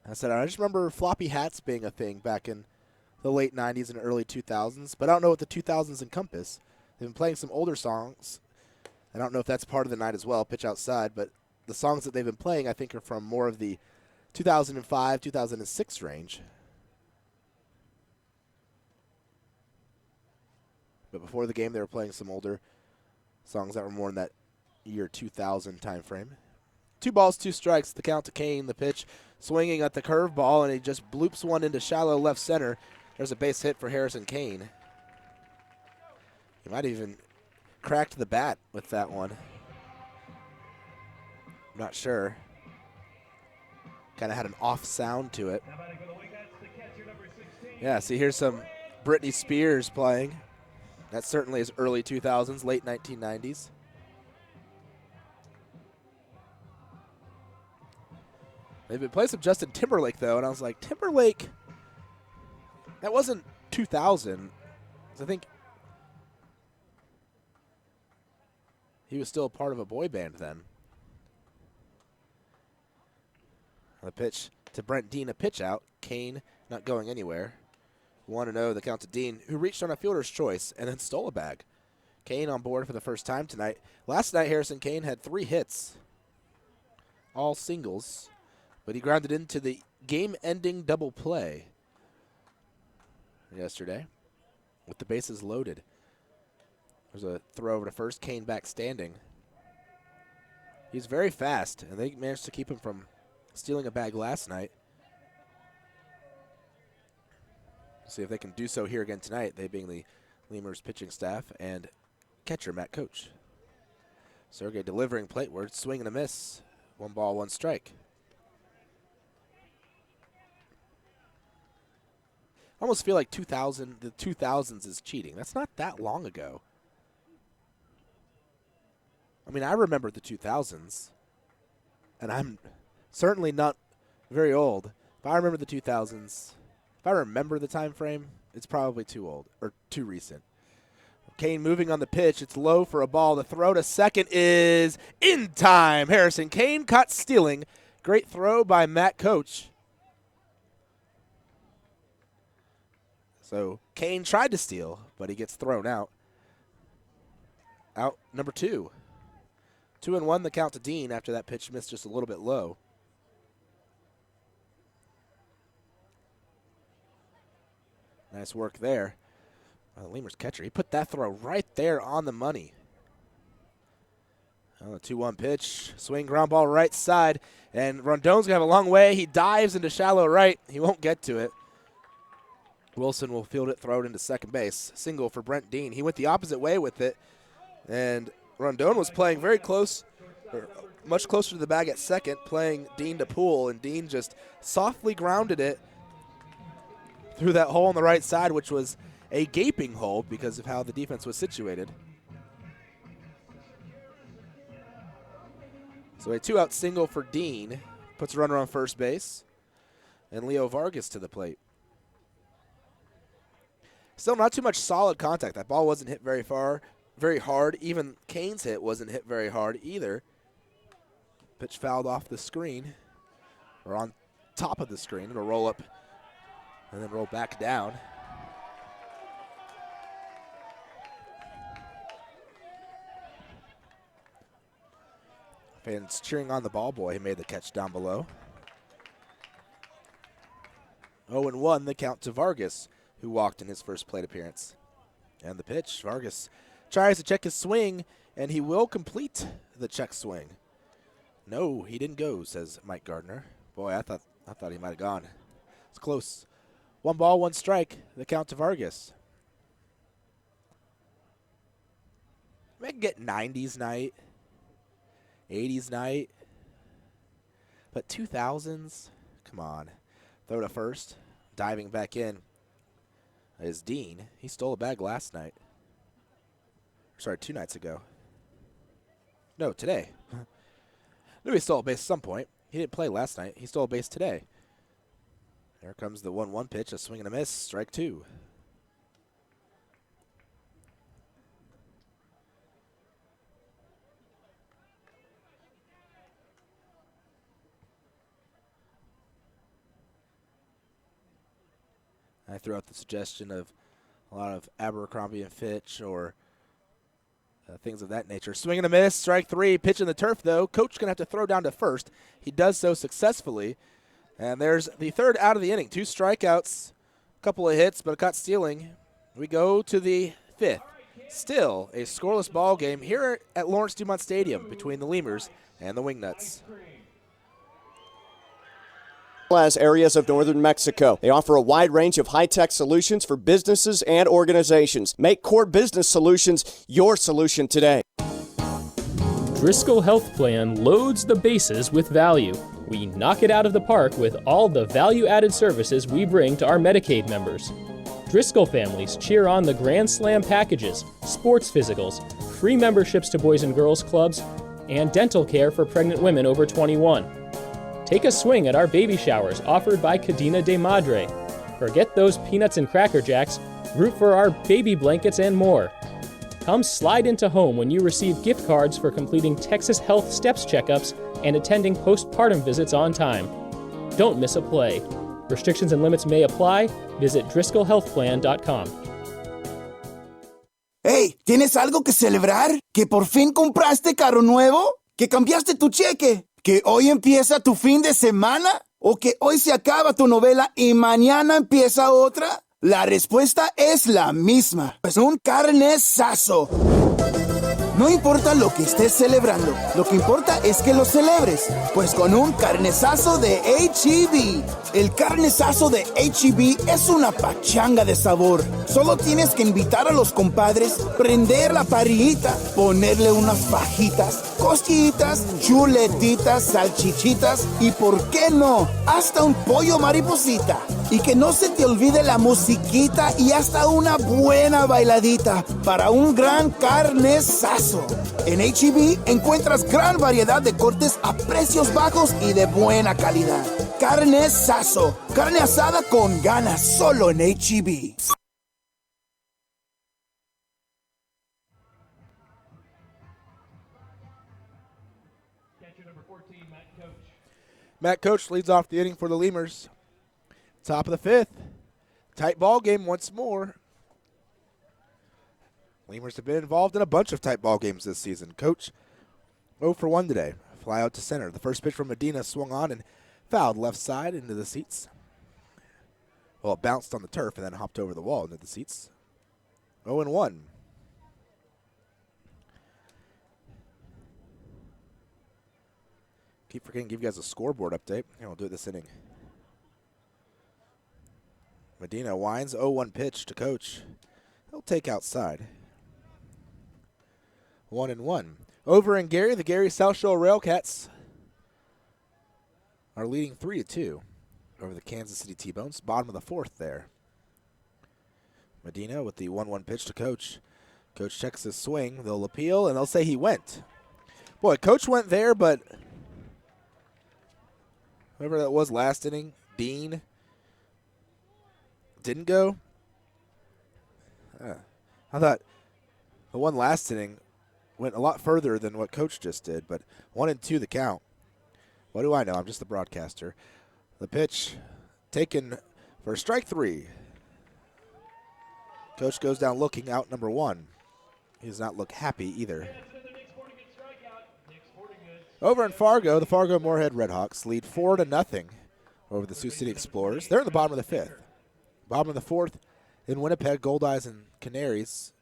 I said, I just remember floppy hats being a thing back in the late 90s and early 2000s, but I don't know what the 2000s encompass. They've been playing some older songs. I don't know if that's part of the night as well, Pitch Outside, but the songs that they've been playing, I think, are from more of the 2005, 2006 range. But before the game, they were playing some older songs that were more in that year 2000 time frame. 2 balls, 2 strikes, the count to Kane. The pitch swinging at the curveball, and he just bloops one into shallow left center. There's a base hit for Harrison Kane. He might have even cracked the bat with that one. I'm not sure. Kind of had an off sound to it. Yeah, see, here's some Britney Spears playing. That certainly is early 2000s, late 1990s. They've been playing some Justin Timberlake, though, and I was like, Timberlake, that wasn't 2000. I think he was still a part of a boy band then. The pitch to Brent Dean, a pitch out. Kane not going anywhere. 1-0, the count to Dean, who reached on a fielder's choice and then stole a bag. Kane on board for the first time tonight. Last night, Harrison Kane had 3 hits, all singles, but he grounded into the game-ending double play yesterday with the bases loaded. There's a throw over to first, Kane back standing. He's very fast, and they managed to keep him from stealing a bag last night. See if they can do so here again tonight, they being the Lemurs pitching staff and catcher Matt Coach. Sergey delivering plateward, swing and a miss. 1 ball, 1 strike. I almost feel like the 2000s is cheating. That's not that long ago. I mean, I remember the 2000s, and I'm certainly not very old. If I remember the 2000s, if I remember the time frame, it's probably too old or too recent. Kane moving on the pitch. It's low for a ball. The throw to second is in time. Harrison Kane caught stealing. Great throw by Matt Coach. So Kane tried to steal, but he gets thrown out. Out number 2. 2-1 the count to Dean after that pitch missed just a little bit low. Nice work there. The Lemurs catcher, he put that throw right there on the money. The 2-1 pitch, swing, ground ball right side, and Rondon's going to have a long way. He dives into shallow right. He won't get to it. Wilson will field it, throw it into second base. Single for Brent Dean. He went the opposite way with it, and Rondon was playing very close, or much closer to the bag at second, playing Dean to pull, and Dean just softly grounded it through that hole on the right side, which was a gaping hole because of how the defense was situated. So a 2-out single for Dean puts a runner on first base, and Leo Vargas to the plate. Still not too much solid contact. That ball wasn't hit very far, very hard. Even Kane's hit wasn't hit very hard either. Pitch fouled off the screen, or on top of the screen. It'll roll up and then roll back down. Fans cheering on the ball boy who made the catch down below. 0-1 the count to Vargas, who walked in his first plate appearance. And the pitch, Vargas tries to check his swing, and he will complete the check swing. No, he didn't go, says Mike Gardner. Boy, I thought he might have gone. It's close. 1 ball, 1 strike, the count to Vargas. Maybe I can get 90s night, 80s night, but 2000s, come on. Throw to first, diving back in is Dean. He stole a bag last night. Sorry, 2 nights ago. No, today. Knew he stole a base at some point. He didn't play last night. He stole a base today. There comes the 1-1 pitch, a swing and a miss, strike 2. I threw out the suggestion of a lot of Abercrombie and Fitch or things of that nature. Swing and a miss, strike 3, pitch in the turf though. Coach going to have to throw down to first. He does so successfully. And there's the third out of the inning. 2 strikeouts, a couple of hits, but a caught stealing. We go to the 5th. Still a scoreless ball game here at Lawrence Dumont Stadium between the Lemurs and the Wingnuts. As areas of northern Mexico. They offer a wide range of high-tech solutions for businesses and organizations. Make Core Business Solutions your solution today. Driscoll Health Plan loads the bases with value. We knock it out of the park with all the value-added services we bring to our Medicaid members. Driscoll families cheer on the Grand Slam packages, sports physicals, free memberships to Boys and Girls Clubs, and dental care for pregnant women over 21. Take a swing at our baby showers offered by Cadena de Madre. Forget those peanuts and Cracker Jacks, root for our baby blankets and more. Come slide into home when you receive gift cards for completing Texas Health Steps checkups and attending postpartum visits on time. Don't miss a play. Restrictions and limits may apply. Visit DriscollHealthPlan.com. Hey, ¿tienes algo que celebrar? ¿Que por fin compraste carro nuevo? ¿Que cambiaste tu cheque? ¿Que hoy empieza tu fin de semana? ¿O que hoy se acaba tu novela y mañana empieza otra? La respuesta es la misma. Es un carnesazo. No importa lo que estés celebrando, lo que importa es que lo celebres. Pues con un carnesazo de H-E-B. El carnesazo de H-E-B es una pachanga de sabor. Solo tienes que invitar a los compadres, prender la parrillita, ponerle unas fajitas, costillitas, chuletitas, salchichitas y, ¿por qué no?, hasta un pollo mariposita. Y que no se te olvide la musiquita y hasta una buena bailadita para un gran carnesazo. En H-E-B encuentras gran variedad de cortes a precios bajos y de buena calidad. Carnesazo, carne asada con ganas, solo en H-E-B. Matt Coach leads off the inning for the Lemurs. Top of the 5th. Tight ball game once more. Lemurs have been involved in a bunch of tight ball games this season. Coach 0 for 1 today. Fly out to center. The first pitch from Medina swung on and fouled left side into the seats. Well, it bounced on the turf and then hopped over the wall into the seats. 0-1. Keep forgetting to give you guys a scoreboard update. Here, we'll do it this inning. Medina winds, 0-1 pitch to Coach. He'll take outside. 1-1. Over in Gary, the Gary South Shore Railcats are leading 3-2 over the Kansas City T-Bones. Bottom of the 4th there. Medina with the 1-1 pitch to Coach. Coach checks his swing. They'll appeal, and they'll say he went. Boy, Coach went there, but whoever that was last inning, Dean, didn't go. I thought the one last inning went a lot further than what Coach just did, but 1-2 the count. What do I know? I'm just the broadcaster. The pitch taken for strike 3. Coach goes down looking, out number 1. He does not look happy either. Over in Fargo, the Fargo Moorhead Redhawks lead 4-0 over the Sioux City Explorers. They're in the bottom of the 5th. Bottom of the 4th in Winnipeg, Goldeyes and Canaries,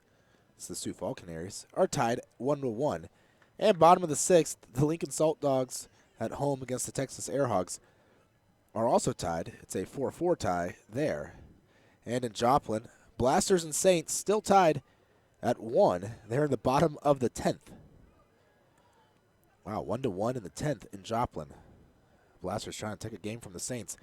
it's the Sioux Fall Canaries, are tied 1-1. And bottom of the 6th, the Lincoln Salt Dogs at home against the Texas Airhogs are also tied. It's a 4-4 tie there. And in Joplin, Blasters and Saints still tied at 1. They're in the bottom of the 10th. Wow, 1-1 in the 10th in Joplin. Blasters trying to take a game from the Saints.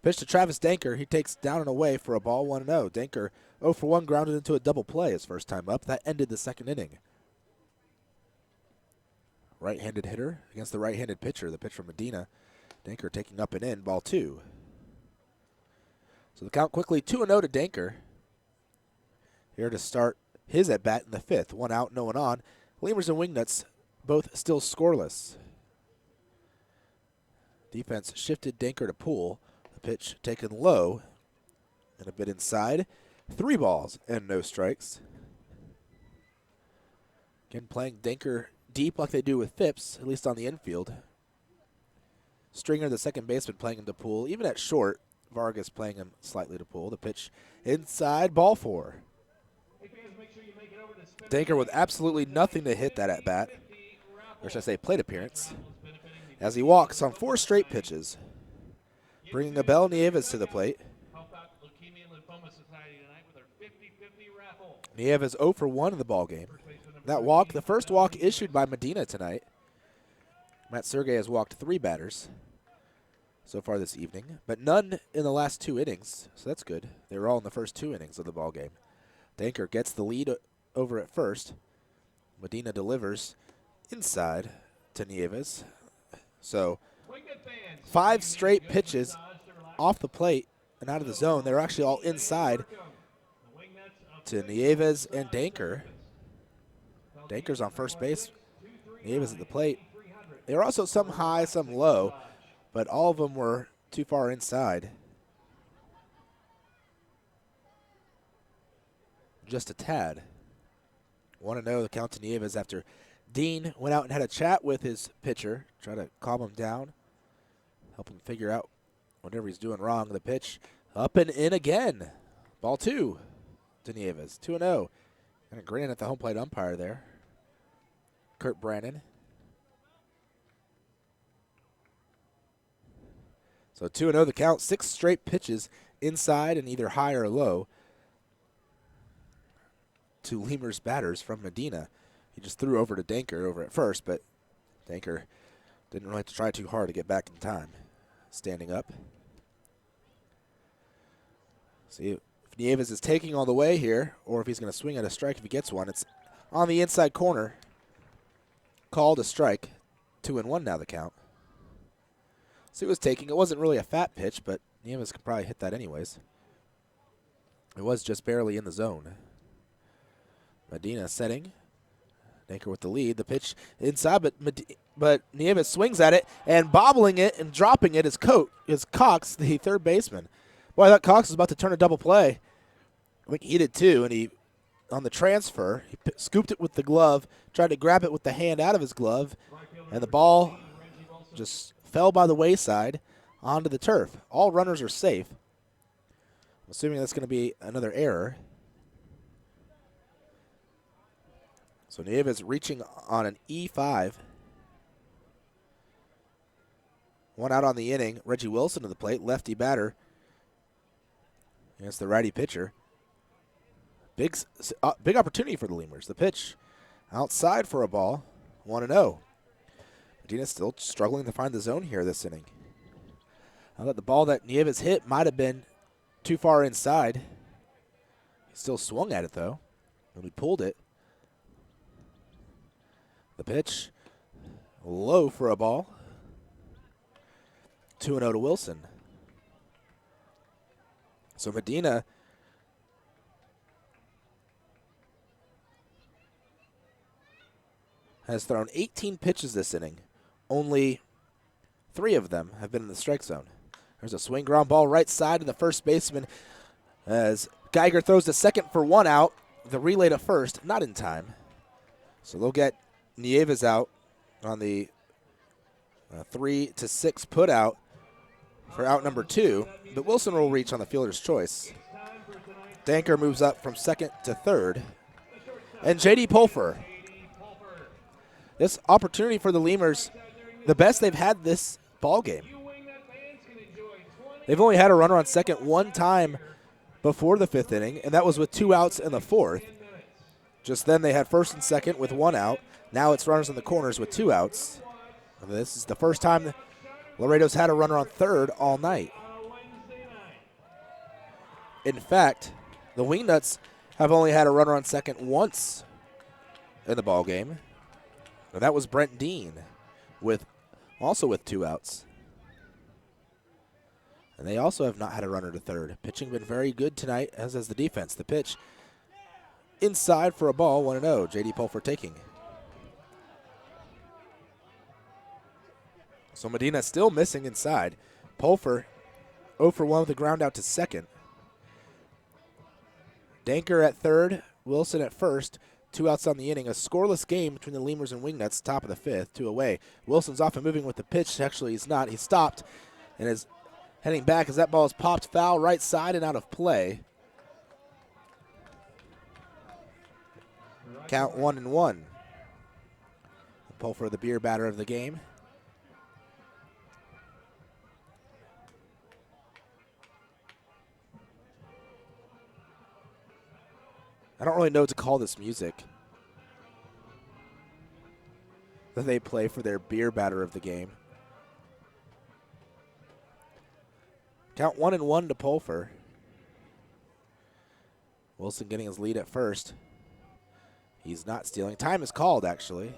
Pitch to Travis Danker. He takes down and away for a ball, 1-0. Danker 0 for 1, grounded into a double play his first time up. That ended the second inning. Right-handed hitter against the right-handed pitcher. The pitch from Medina. Danker taking up and in, ball 2. So the count quickly 2-0 to Danker. Here to start his at-bat in the 5th. 1 out, no one on. Lemurs and Wingnuts both still scoreless. Defense shifted Danker to pull. The pitch taken low And a bit inside. 3 balls and no strikes. Again, playing Denker deep like they do with Phipps, at least on the infield. Stringer, the second baseman, playing him to pull. Even at short, Vargas playing him slightly to pull. The pitch inside, ball 4. Denker with absolutely nothing to hit that at bat, or should I say plate appearance, as he walks on 4 straight pitches, bringing Abel Nieves to the plate. Nieves 0 for 1 in the ball game. That walk, the first walk issued by Medina tonight. Matt Sergey has walked 3 batters so far this evening, but none in the last 2 innings, so that's good. They were all in the first 2 innings of the ball game. Denker gets the lead over at first. Medina delivers inside to Nieves. So 5 straight pitches off the plate and out of the zone. They're actually all inside to Nieves and Denker. Denker's on first base. Nieves at the plate. They were also some high, some low, but all of them were too far inside. Just a tad. 1-0 the count to Nieves after Dean went out and had a chat with his pitcher, try to calm him down, help him figure out whatever he's doing wrong. The pitch up and in again. Ball 2 to Nieves. 2-0. And a grin at the home plate umpire there, Kurt Brannon. So 2-0 the count. 6 straight pitches inside and either high or low to Lemurs batters from Medina. He just threw over to Denker over at first, but Denker didn't really have to try too hard to get back in time. Standing up. See if Nieves is taking all the way here, or if he's going to swing at a strike if he gets one. It's on the inside corner. Called a strike. 2-1 now the count. So he was taking, it wasn't really a fat pitch, but Nieves could probably hit that anyways. It was just barely in the zone. Medina setting. Denker with the lead. The pitch inside, but Nieves swings at it and bobbling it and dropping it is Cox, the third baseman. Boy, I thought Cox was about to turn a double play. I think he did too, and he, on the transfer, he scooped it with the glove, tried to grab it with the hand out of his glove, and the ball just fell by the wayside onto the turf. All runners are safe. I'm assuming that's going to be another error. So Nieves reaching on an E5. 1 out on the inning. Reggie Wilson to the plate, lefty batter against the righty pitcher. Big opportunity for the Lemurs. The pitch outside for a ball. 1-0. Medina still struggling to find the zone here this inning. I thought the ball that Nieves hit might have been too far inside. He still swung at it though, and he pulled it. The pitch low for a ball. 2-0 to Wilson. So Medina has thrown 18 pitches this inning. Only 3 of them have been in the strike zone. There's a swing ground ball right side to the first baseman as Geiger throws to second for 1 out. The relay to first, not in time. So they'll get Nieves out on the 3-6 put out for out number 2. But Wilson will reach on the fielder's choice. Denker moves up from second to third. And J.D. Pulfer. This opportunity for the Lemurs, the best they've had this ball game. They've only had a runner on second 1 time before the 5th inning, and that was with 2 outs in the 4th. Just then they had first and second with 1 out. Now it's runners in the corners with 2 outs. And this is the first time Laredo's had a runner on third all night. In fact, the Wingnuts have only had a runner on second once in the ball game. And that was Brent Dean, also with 2 outs. And they also have not had a runner to third. Pitching been very good tonight, as has the defense. The pitch inside for a ball, 1-0. J.D. Pulfer taking. So Medina still missing inside. Pulfer 0 for 1 with a ground out to second. Danker at third, Wilson at first. 2 outs on the inning. A scoreless game between the Lemurs and Wingnuts, top of the 5th, 2 away. Wilson's off and moving with the pitch. Actually, he's not. He stopped and is heading back as that ball is popped foul right side and out of play. Count 1-1. Pull for the beer batter of the game. I don't really know what to call this music that they play for their beer batter of the game. Count 1-1 to Pulfer. Wilson getting his lead at first. He's not stealing. Time is called, actually.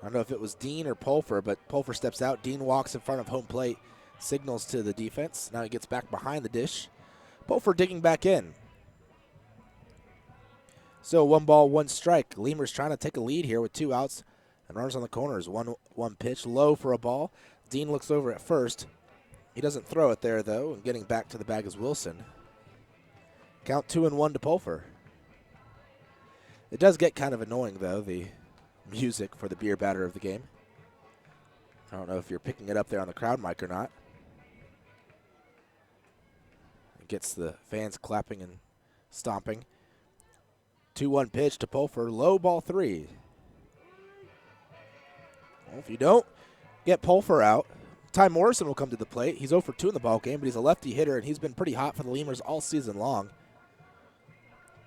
I don't know if it was Dean or Pulfer, but Pulfer steps out. Dean walks in front of home plate, signals to the defense. Now he gets back behind the dish. Pulfer digging back in. So 1 ball, 1 strike. Lemurs trying to take a lead here with 2 outs and runners on the corners. One pitch, low for a ball. Dean looks over at first. He doesn't throw it there, though, and getting back to the bag is Wilson. Count 2-1 to Pulfer. It does get kind of annoying, though, the music for the beer batter of the game. I don't know if you're picking it up there on the crowd mic or not. It gets the fans clapping and stomping. 2-1 pitch to Pulfer, low ball 3. Well, if you don't get Pulfer out, Ty Morrison will come to the plate. He's 0 for 2 in the ball game, but he's a lefty hitter, and he's been pretty hot for the Lemurs all season long,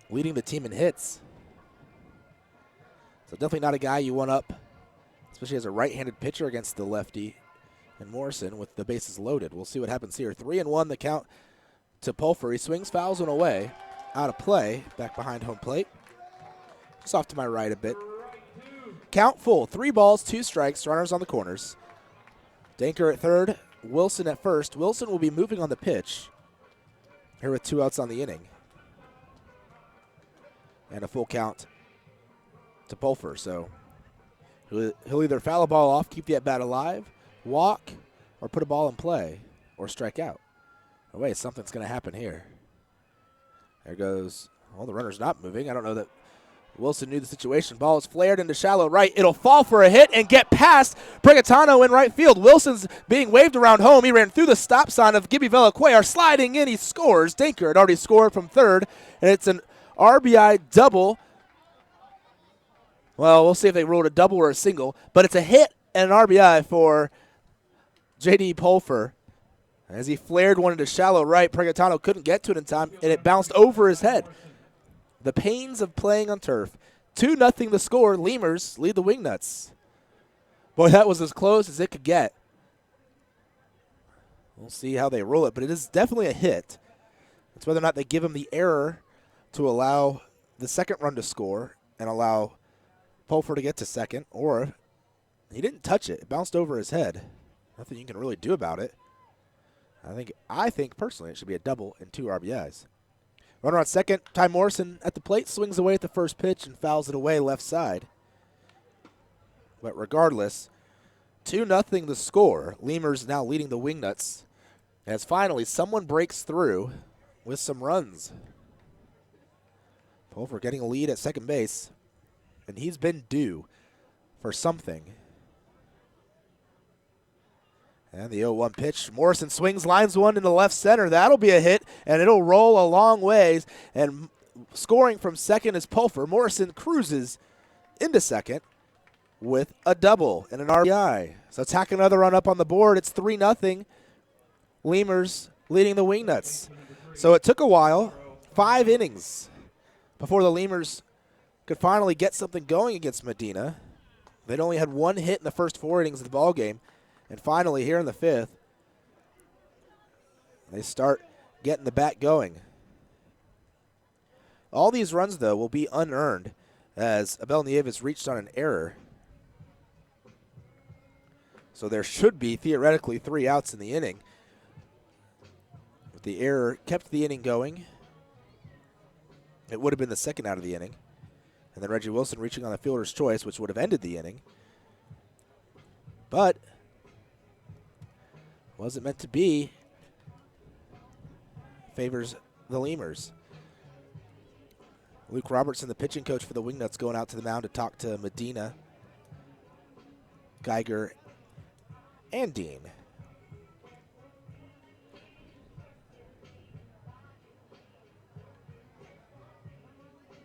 leading the team in hits. So definitely not a guy you want up, especially as a right-handed pitcher against the lefty and Morrison with the bases loaded. We'll see what happens here. 3-1 the count to Pulfer. He swings, fouls one away. Out of play, back behind home plate. Just off to my right a bit. Count full, 3 balls, 2 strikes, runners on the corners. Danker at third, Wilson at first. Wilson will be moving on the pitch here with 2 outs on the inning. And a full count to Pulfer, so he'll either foul a ball off, keep the at-bat alive, walk, or put a ball in play, or strike out. Oh wait, something's going to happen here. There goes, well, the runner's not moving. I don't know that Wilson knew the situation. Ball is flared into shallow right. It'll fall for a hit and get past Pregatano in right field. Wilson's being waved around home. He ran through the stop sign of Gibby Vellaquay. Sliding in, he scores. Danker had already scored from third, and it's an RBI double. Well, we'll see if they rolled a double or a single, but it's a hit and an RBI for J.D. Pulfer. As he flared one into shallow right, Pregatano couldn't get to it in time, and it bounced over his head. The pains of playing on turf. 2-0 the score. Lemurs lead the Wingnuts. Boy, that was as close as it could get. We'll see how they roll it, but it is definitely a hit. It's whether or not they give him the error to allow the second run to score and allow Pulfer to get to second, or he didn't touch it. It bounced over his head. Nothing you can really do about it. I think personally it should be a double and 2 RBIs. Runner on second, Ty Morrison at the plate, swings away at the first pitch and fouls it away left side. But regardless, 2-0 the score. Lemurs now leading the Wingnuts as finally someone breaks through with some runs. Pulver getting a lead at second base, and he's been due for something. And the 0-1 pitch. Morrison swings, lines one into left center. That'll be a hit, and it'll roll a long ways. And scoring from second is Pulfer. Morrison cruises into second with a double and an RBI. So tack another run up on the board. It's 3-0. Lemurs leading the Wingnuts. So it took a while, 5 innings, before the Lemurs could finally get something going against Medina. They'd only had 1 hit in the first 4 innings of the ballgame. And finally, here in the 5th, they start getting the bat going. All these runs, though, will be unearned as Abel Nieves reached on an error. So there should be, theoretically, 3 outs in the inning. But the error kept the inning going. It would have been the second out of the inning. And then Reggie Wilson reaching on the fielder's choice, which would have ended the inning. But wasn't meant to be. Favors the Lemurs. Luke Robertson, the pitching coach for the Wingnuts, going out to the mound to talk to Medina, Geiger, and Dean.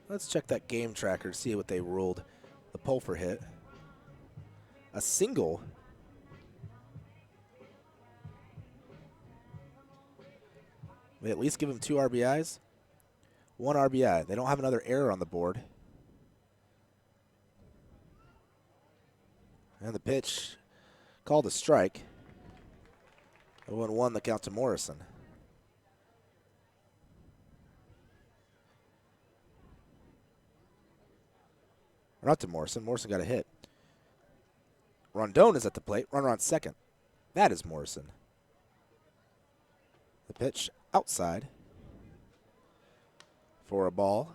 Let's check that game tracker to see what they ruled. The Pulfer hit. A single. They at least give him 2 RBIs. 1 RBI. They don't have another error on the board. And the pitch called a strike. 0-1 the count to Morrison. Or not to Morrison. Morrison got a hit. Rondon is at the plate. Runner on second. That is Morrison. The pitch outside for a ball.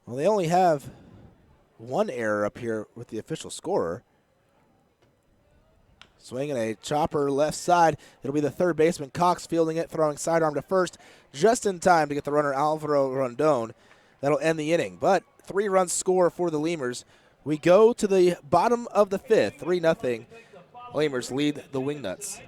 Well, they only have 1 error up here with the official scorer. Swinging a chopper left side. It'll be the third baseman, Cox, fielding it, throwing sidearm to first, just in time to get the runner Alvaro Rondon. That'll end the inning. But 3-run score for the Lemurs. We go to the bottom of the 5th, 3-0. Lemurs lead the Wingnuts.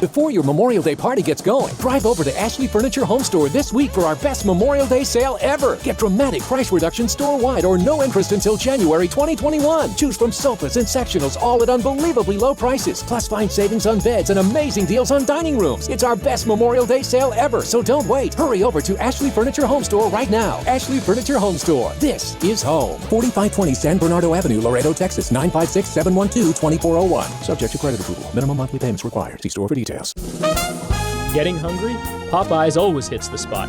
Before your Memorial Day party gets going, drive over to Ashley Furniture Home Store this week for our best Memorial Day sale ever. Get dramatic price reduction store-wide or no interest until January 2021. Choose from sofas and sectionals, all at unbelievably low prices. Plus, find savings on beds and amazing deals on dining rooms. It's our best Memorial Day sale ever, so don't wait. Hurry over to Ashley Furniture Home Store right now. Ashley Furniture Home Store. This is home. 4520 San Bernardo Avenue, Laredo, Texas, 956-712-2401. Subject to credit approval. Minimum monthly payments required. See store for details. Getting hungry? Popeyes always hits the spot.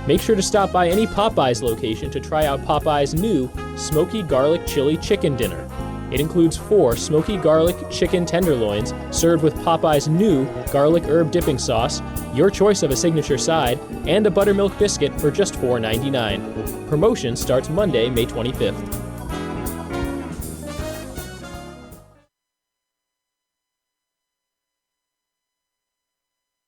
Make sure to stop by any Popeyes location to try out Popeyes' new Smoky Garlic Chili Chicken Dinner. It includes 4 smoky garlic chicken tenderloins served with Popeyes' new garlic herb dipping sauce, your choice of a signature side, and a buttermilk biscuit for just $4.99. Promotion starts Monday, May 25th.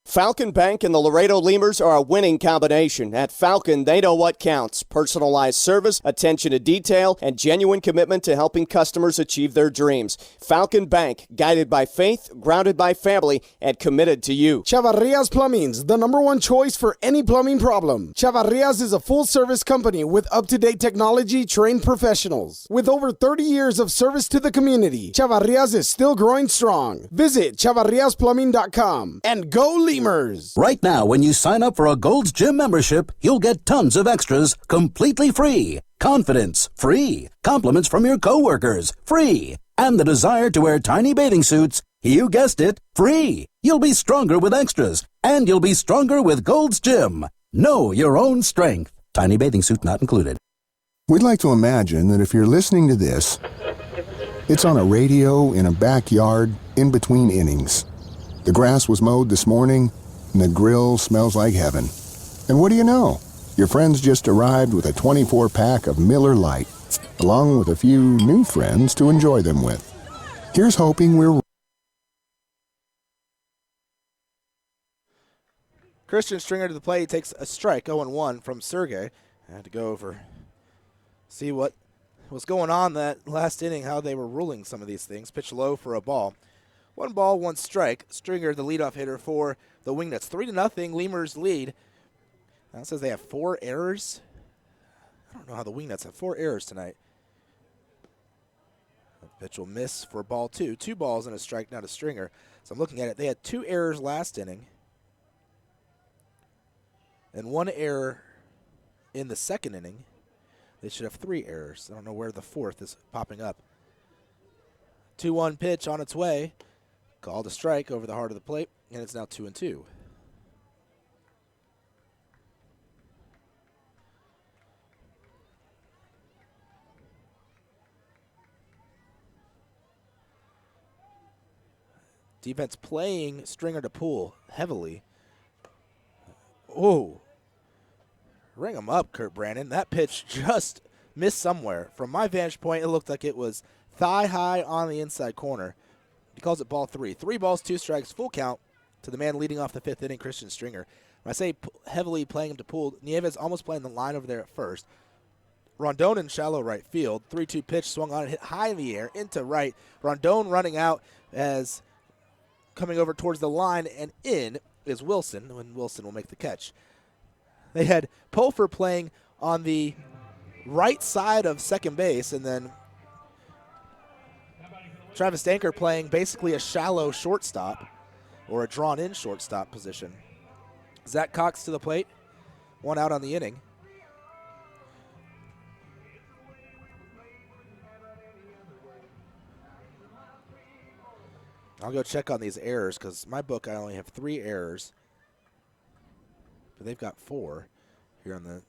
Falcon Bank and the Laredo Lemurs are a winning combination. At Falcon, they know what counts. Personalized service, attention to detail, and genuine commitment to helping customers achieve their dreams. Falcon Bank, guided by faith, grounded by family, and committed to you. Chavarria's Plumbing's the #1 choice for any plumbing problem. Chavarria's is a full-service company with up-to-date technology, trained professionals. With over 30 years of service to the community, Chavarria's is still growing strong. Visit chavarriasplumbing.com and go Lemurs! Right now, when you sign up for a Gold's Gym membership, you'll get tons of extras completely free. Confidence, free. Compliments from your coworkers, free. And the desire to wear tiny bathing suits, you guessed it, free. You'll be stronger with extras, and you'll be stronger with Gold's Gym. Know your own strength. Tiny bathing suit not included. We'd like to imagine that if you're listening to this, it's on a radio in a backyard in between innings. The grass was mowed this morning, and the grill smells like heaven. And what do you know? Your friends just arrived with a 24-pack of Miller Lite, along with a few new friends to enjoy them with. Here's hoping we're... Christian Stringer to the plate. He takes a strike, 0-1 from Sergey. I had to go over, see what was going on that last inning, how they were ruling some of these things. Pitch low for a ball. 1 ball, 1 strike. Stringer, the leadoff hitter for the Wingnuts. 3-0, Lemurs lead. That says they have 4 errors. I don't know how the Wingnuts have 4 errors tonight. The pitch will miss for ball 2. 2 balls and a strike now to Stringer. So I'm looking at it. They had 2 errors last inning. And 1 error in the second inning. They should have 3 errors. I don't know where the 4th is popping up. 2-1 pitch on its way. Called a strike over the heart of the plate, and it's now 2-2. Defense playing Stringer to pull heavily. Oh. Ring him up, Kurt Brandon. That pitch just missed somewhere. From my vantage point, it looked like it was thigh high on the inside corner. He calls it ball 3. 3 balls, 2 strikes, full count to the man leading off the 5th inning, Christian Stringer. When I say heavily playing him to pull, Nieves almost playing the line over there at first. Rondon in shallow right field. 3-2 pitch swung on and hit high in the air into right. Rondon running out as coming over towards the line, and in is Wilson, when Wilson will make the catch. They had Pulfer playing on the right side of second base, and then Travis Danker playing basically a shallow shortstop or a drawn-in shortstop position. Zach Cox to the plate, 1 out on the inning. I'll go check on these errors because my book I only have 3 errors, but they've got 4 here on the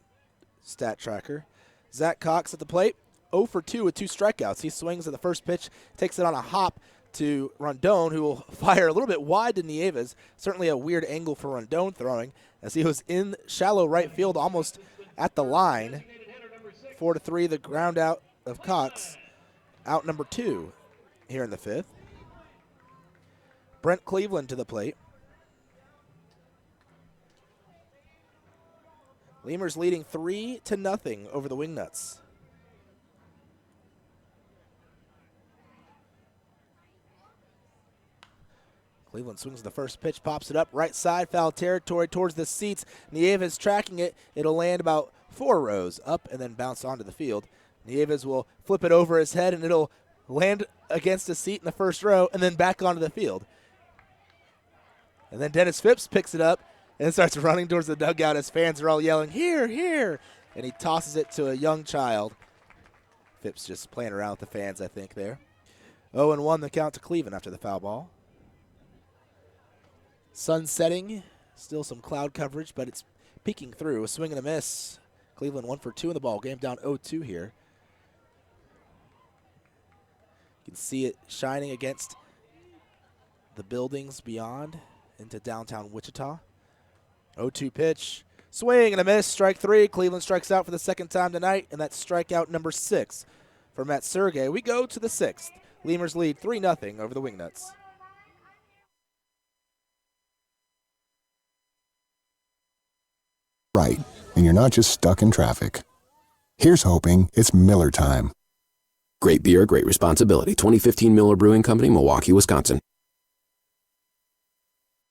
stat tracker. Zach Cox at the plate, 0 for 2 with 2 strikeouts. He swings at the first pitch, takes it on a hop to Rondon, who will fire a little bit wide to Nieves. Certainly a weird angle for Rondon throwing, as he was in shallow right field, almost at the line. 4-3, the ground out of Cox. Out number 2 here in the 5th. Brent Cleveland to the plate. Lemurs leading 3-0 over the Wingnuts. Cleveland swings the first pitch, pops it up, right side, foul territory towards the seats. Nieves tracking it. It'll land about 4 rows up and then bounce onto the field. Nieves will flip it over his head, and it'll land against a seat in the first row and then back onto the field. And then Dennis Phipps picks it up and starts running towards the dugout as fans are all yelling, "Here, here!" And he tosses it to a young child. Phipps just playing around with the fans, I think, there. 0-1 the count to Cleveland after the foul ball. Sun setting, still some cloud coverage, but it's peeking through. A swing and a miss. Cleveland 1 for 2 in the ball game, down 0-2 here. You can see it shining against the buildings beyond into downtown Wichita. 0-2 pitch, swing and a miss, strike 3. Cleveland strikes out for the 2nd time tonight, and that's strikeout number 6 for Matt Sergey. We go to the 6th. Lemurs lead 3-0 over the Wingnuts. Right, and you're not just stuck in traffic. Here's hoping it's Miller time. Great beer, great responsibility. 2015 Miller Brewing Company, Milwaukee, Wisconsin.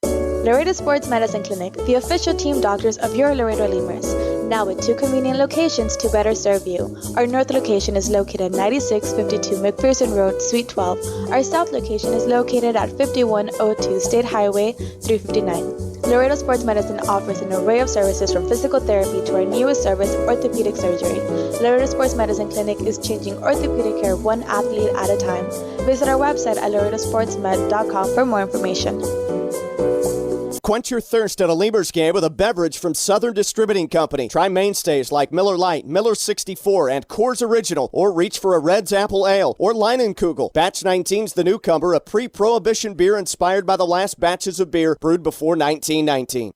Laredo Sports Medicine Clinic, the official team doctors of your Laredo Lemurs. Now with 2 convenient locations to better serve you. Our north location is located at 9652 McPherson Road, Suite 12. Our south location is located at 5102 State Highway 359. Laredo Sports Medicine offers an array of services from physical therapy to our newest service, orthopedic surgery. Laredo Sports Medicine Clinic is changing orthopedic care 1 athlete at a time. Visit our website at laredosportsmed.com for more information. Quench your thirst at a Lemurs game with a beverage from Southern Distributing Company. Try mainstays like Miller Lite, Miller 64, and Coors Original, or reach for a Red's Apple Ale or Leinenkugel. Batch 19's the newcomer, a pre-prohibition beer inspired by the last batches of beer brewed before 1919.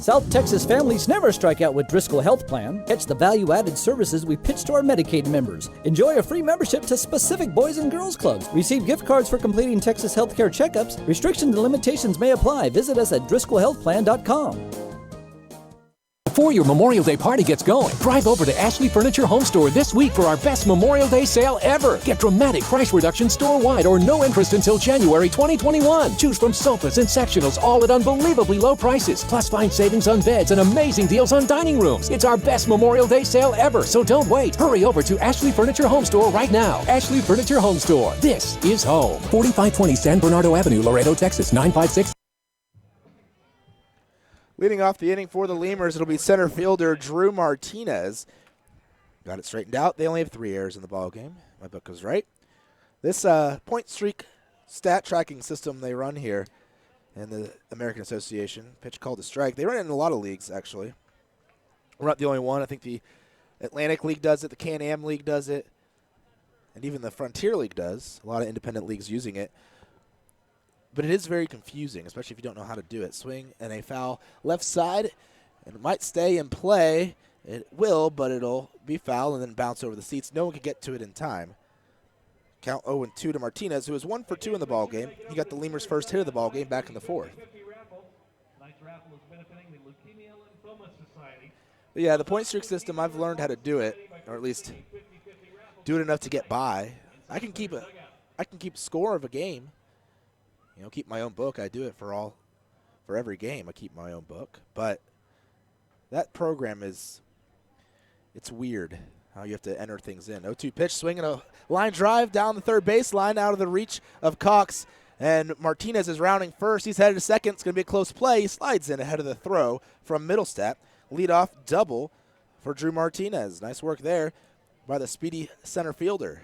South Texas families never strike out with Driscoll Health Plan. Catch the value-added services we pitch to our Medicaid members. Enjoy a free membership to specific boys and girls clubs. Receive gift cards for completing Texas healthcare checkups. Restrictions and limitations may apply. Visit us at DriscollHealthPlan.com. Before your Memorial Day party gets going, drive over to Ashley Furniture Home Store this week for our best Memorial Day sale ever. Get dramatic price reduction store-wide or no interest until January 2021. Choose from sofas and sectionals, all at unbelievably low prices. Plus, find savings on beds and amazing deals on dining rooms. It's our best Memorial Day sale ever, so don't wait. Hurry over to Ashley Furniture Home Store right now. Ashley Furniture Home Store. This is home. 4520 San Bernardo Avenue, Laredo, Texas, 956. Leading off the inning for the Lemurs, it'll be center fielder Drew Martinez. Got it straightened out. They only have 3 errors in the ballgame. My book was right. This point streak stat tracking system they run here in the American Association, pitch called a strike. They run it in a lot of leagues, actually. We're not the only one. I think the Atlantic League does it, the Can-Am League does it, and even the Frontier League does. A lot of independent leagues using it. But it is very confusing, especially if you don't know how to do it. Swing and a foul left side, And it might stay in play. It will, but it'll be foul and then bounce over the seats. No one can get to it in time. Count 0-2 to Martinez, who is 1 for 2 in the ballgame. He got the Lemurs' first hit of the ballgame back in the fourth. But yeah, the point streak system, I've learned how to do it, or at least do it enough to get by. I can keep score of a game. You know, keep my own book. I do it for every game. I keep my own book. But that program it's weird how you have to enter things in. 0-2 pitch, swinging a line drive down the third baseline out of the reach of Cox. And Martinez is rounding first. He's headed to second. It's going to be a close play. He slides in ahead of the throw from Middlestep. Leadoff double for Drew Martinez. Nice work there by the speedy center fielder.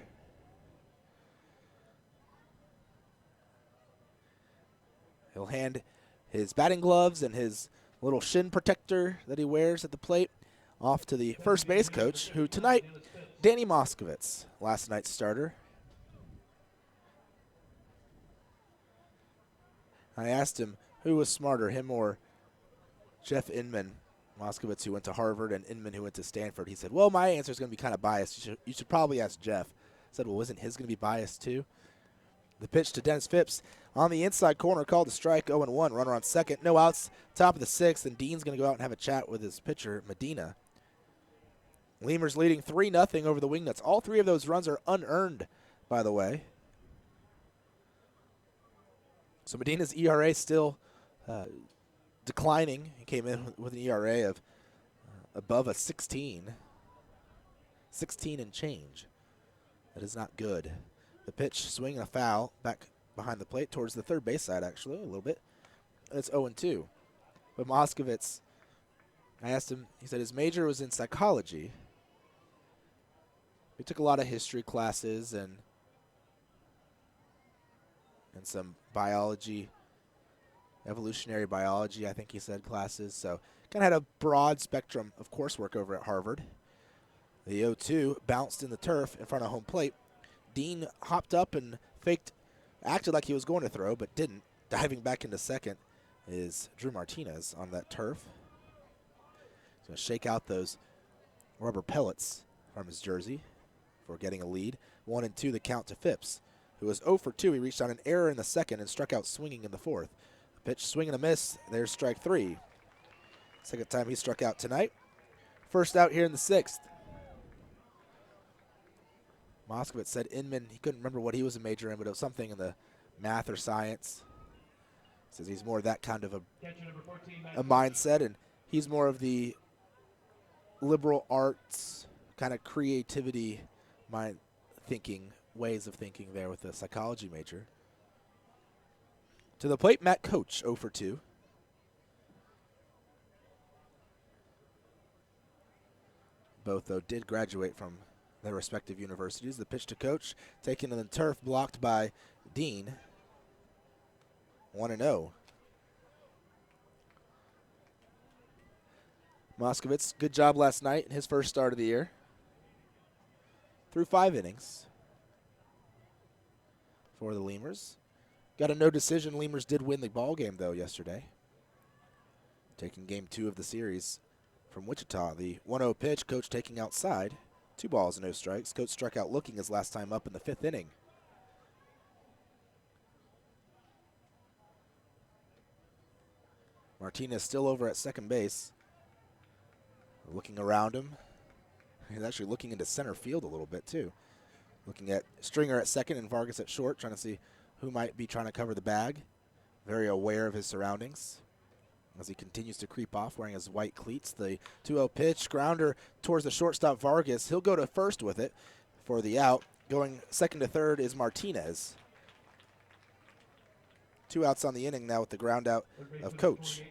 He'll hand his batting gloves and his little shin protector that he wears at the plate off to the first base coach, who tonight, Danny Moskowitz, last night's starter. I asked him who was smarter, him or Jeff Inman. Moskowitz, who went to Harvard, and Inman, who went to Stanford. He said, well, my answer is going to be kind of biased. You should probably ask Jeff. I said, well, isn't his going to be biased too? The pitch to Dennis Phipps on the inside corner, called a strike, 0-1, runner on second. No outs, top of the sixth, and Dean's going to go out and have a chat with his pitcher, Medina. Lemurs leading 3-0 over the Wingnuts. All three of those runs are unearned, by the way. So Medina's ERA still declining. He came in with an ERA of above a 16. 16 and change. That is not good. The pitch, swing and a foul, back behind the plate towards the third base side, actually, a little bit. It's 0-2. But Moskowitz, I asked him, he said his major was in psychology. He took a lot of history classes and some biology, evolutionary biology, I think he said, classes. So kind of had a broad spectrum of coursework over at Harvard. The 0-2 bounced in the turf in front of home plate. Dean hopped up and acted like he was going to throw, but didn't. Diving back into second is Drew Martinez on that turf. He's going to shake out those rubber pellets from his jersey for getting a lead. 1-2 the count to Phipps, who was 0 for 2. He reached on an error in the second and struck out swinging in the fourth. The pitch, swing and a miss. There's strike 3. Second time he struck out tonight. First out here in the sixth. Moskowitz said Inman, he couldn't remember what he was a major in, but it was something in the math or science. Says he's more of that kind of a mindset, and he's more of the liberal arts kind of creativity ways of thinking there with the psychology major. To the plate, Matt Coach, 0 for 2. Both, though, did graduate from their respective universities. The pitch to Coach, taken to the turf, blocked by Dean. 1-0. Moskowitz, good job last night in his first start of the year. Through 5 innings for the Lemurs. Got a no decision. Lemurs did win the ball game, though, yesterday. Taking game 2 of the series from Wichita. The 1-0 pitch, Coach taking outside. 2 balls, no strikes. Coach struck out looking his last time up in the 5th inning. Martinez still over at second base. Looking around him. He's actually looking into center field a little bit, too. Looking at Stringer at second and Vargas at short, trying to see who might be trying to cover the bag. Very aware of his surroundings as he continues to creep off wearing his white cleats. The 2-0 pitch, grounder towards the shortstop Vargas. He'll go to first with it for the out. Going second to third is Martinez. 2 outs on the inning now with the ground out of Coach.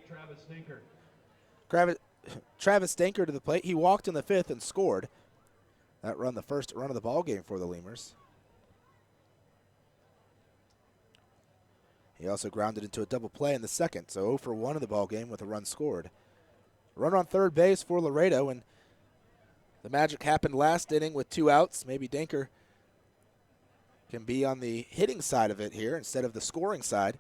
Travis Stanker to the plate. He walked in the 5th and scored. That run, the first run of the ball game for the Lemurs. He also grounded into a double play in the second, so 0 for 1 in the ball game with a run scored. Runner on third base for Laredo, and the magic happened last inning with 2 outs. Maybe Danker can be on the hitting side of it here instead of the scoring side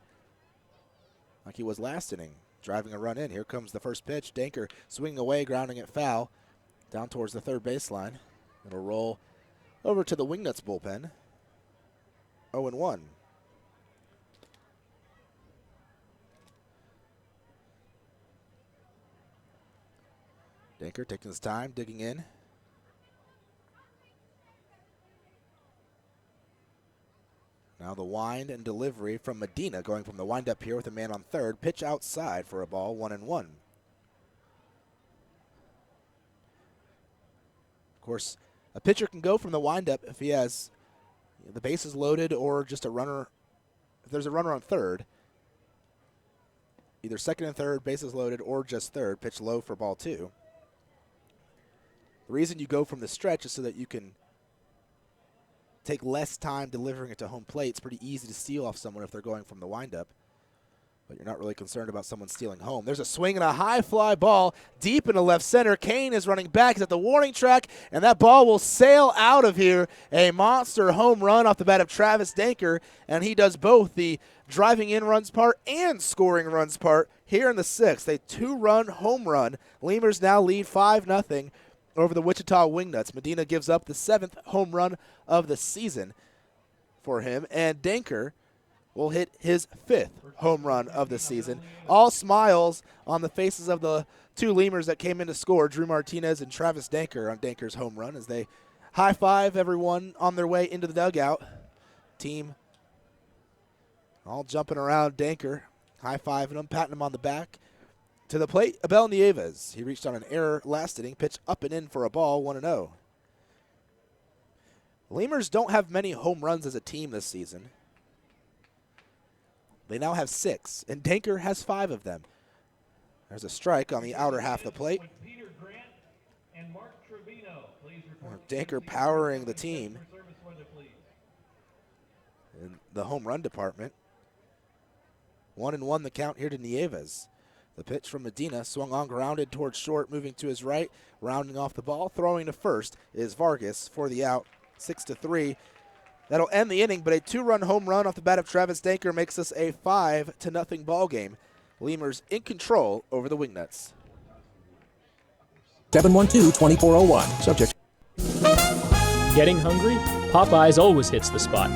like he was last inning. driving a run in. Here comes the first pitch. Danker swinging away, grounding it foul down towards the third baseline. It'll roll over to the Wingnuts bullpen. 0-1. Danker taking his time, digging in. Now the wind and delivery from Medina, going from the windup here with a man on third. Pitch outside for a ball, 1-1. Of course, a pitcher can go from the windup if he has the bases loaded or just a runner. If there's a runner on third, either second and third, bases loaded, or just third, pitch low for ball 2. The reason you go from the stretch is so that you can take less time delivering it to home plate. It's pretty easy to steal off someone if they're going from the windup, but you're not really concerned about someone stealing home. There's a swing and a high fly ball deep into left center. Kane is running back. He's at the warning track, and that ball will sail out of here. A monster home run off the bat of Travis Danker, and he does both the driving in runs part and scoring runs part here in the 6th. A 2-run home run. Lemurs now lead 5-0 over the Wichita Wingnuts. Medina gives up the 7th home run of the season for him, and Danker will hit his 5th home run of the season. All smiles on the faces of the 2 Lemurs that came in to score, Drew Martinez and Travis Danker, on Danker's home run as they high-five everyone on their way into the dugout. Team all jumping around Danker, high-fiving him, patting him on the back. To the plate, Abel Nieves. He reached on an error last inning, pitch up and in for a ball, 1-0. Lemurs don't have many home runs as a team this season. They now have 6, and Danker has 5 of them. There's a strike on the outer half of the plate. Danker powering the team in the home run department. 1-1 the count here to Nieves. The pitch from Medina swung on, grounded towards short, moving to his right, rounding off the ball. Throwing to first is Vargas for the out, 6-3. That'll end the inning, but a 2-run home run off the bat of Travis Danker makes this a 5-0 ball game. Lemurs in control over the Wingnuts. 712-2401. Subject. Getting hungry? Popeyes always hits the spot.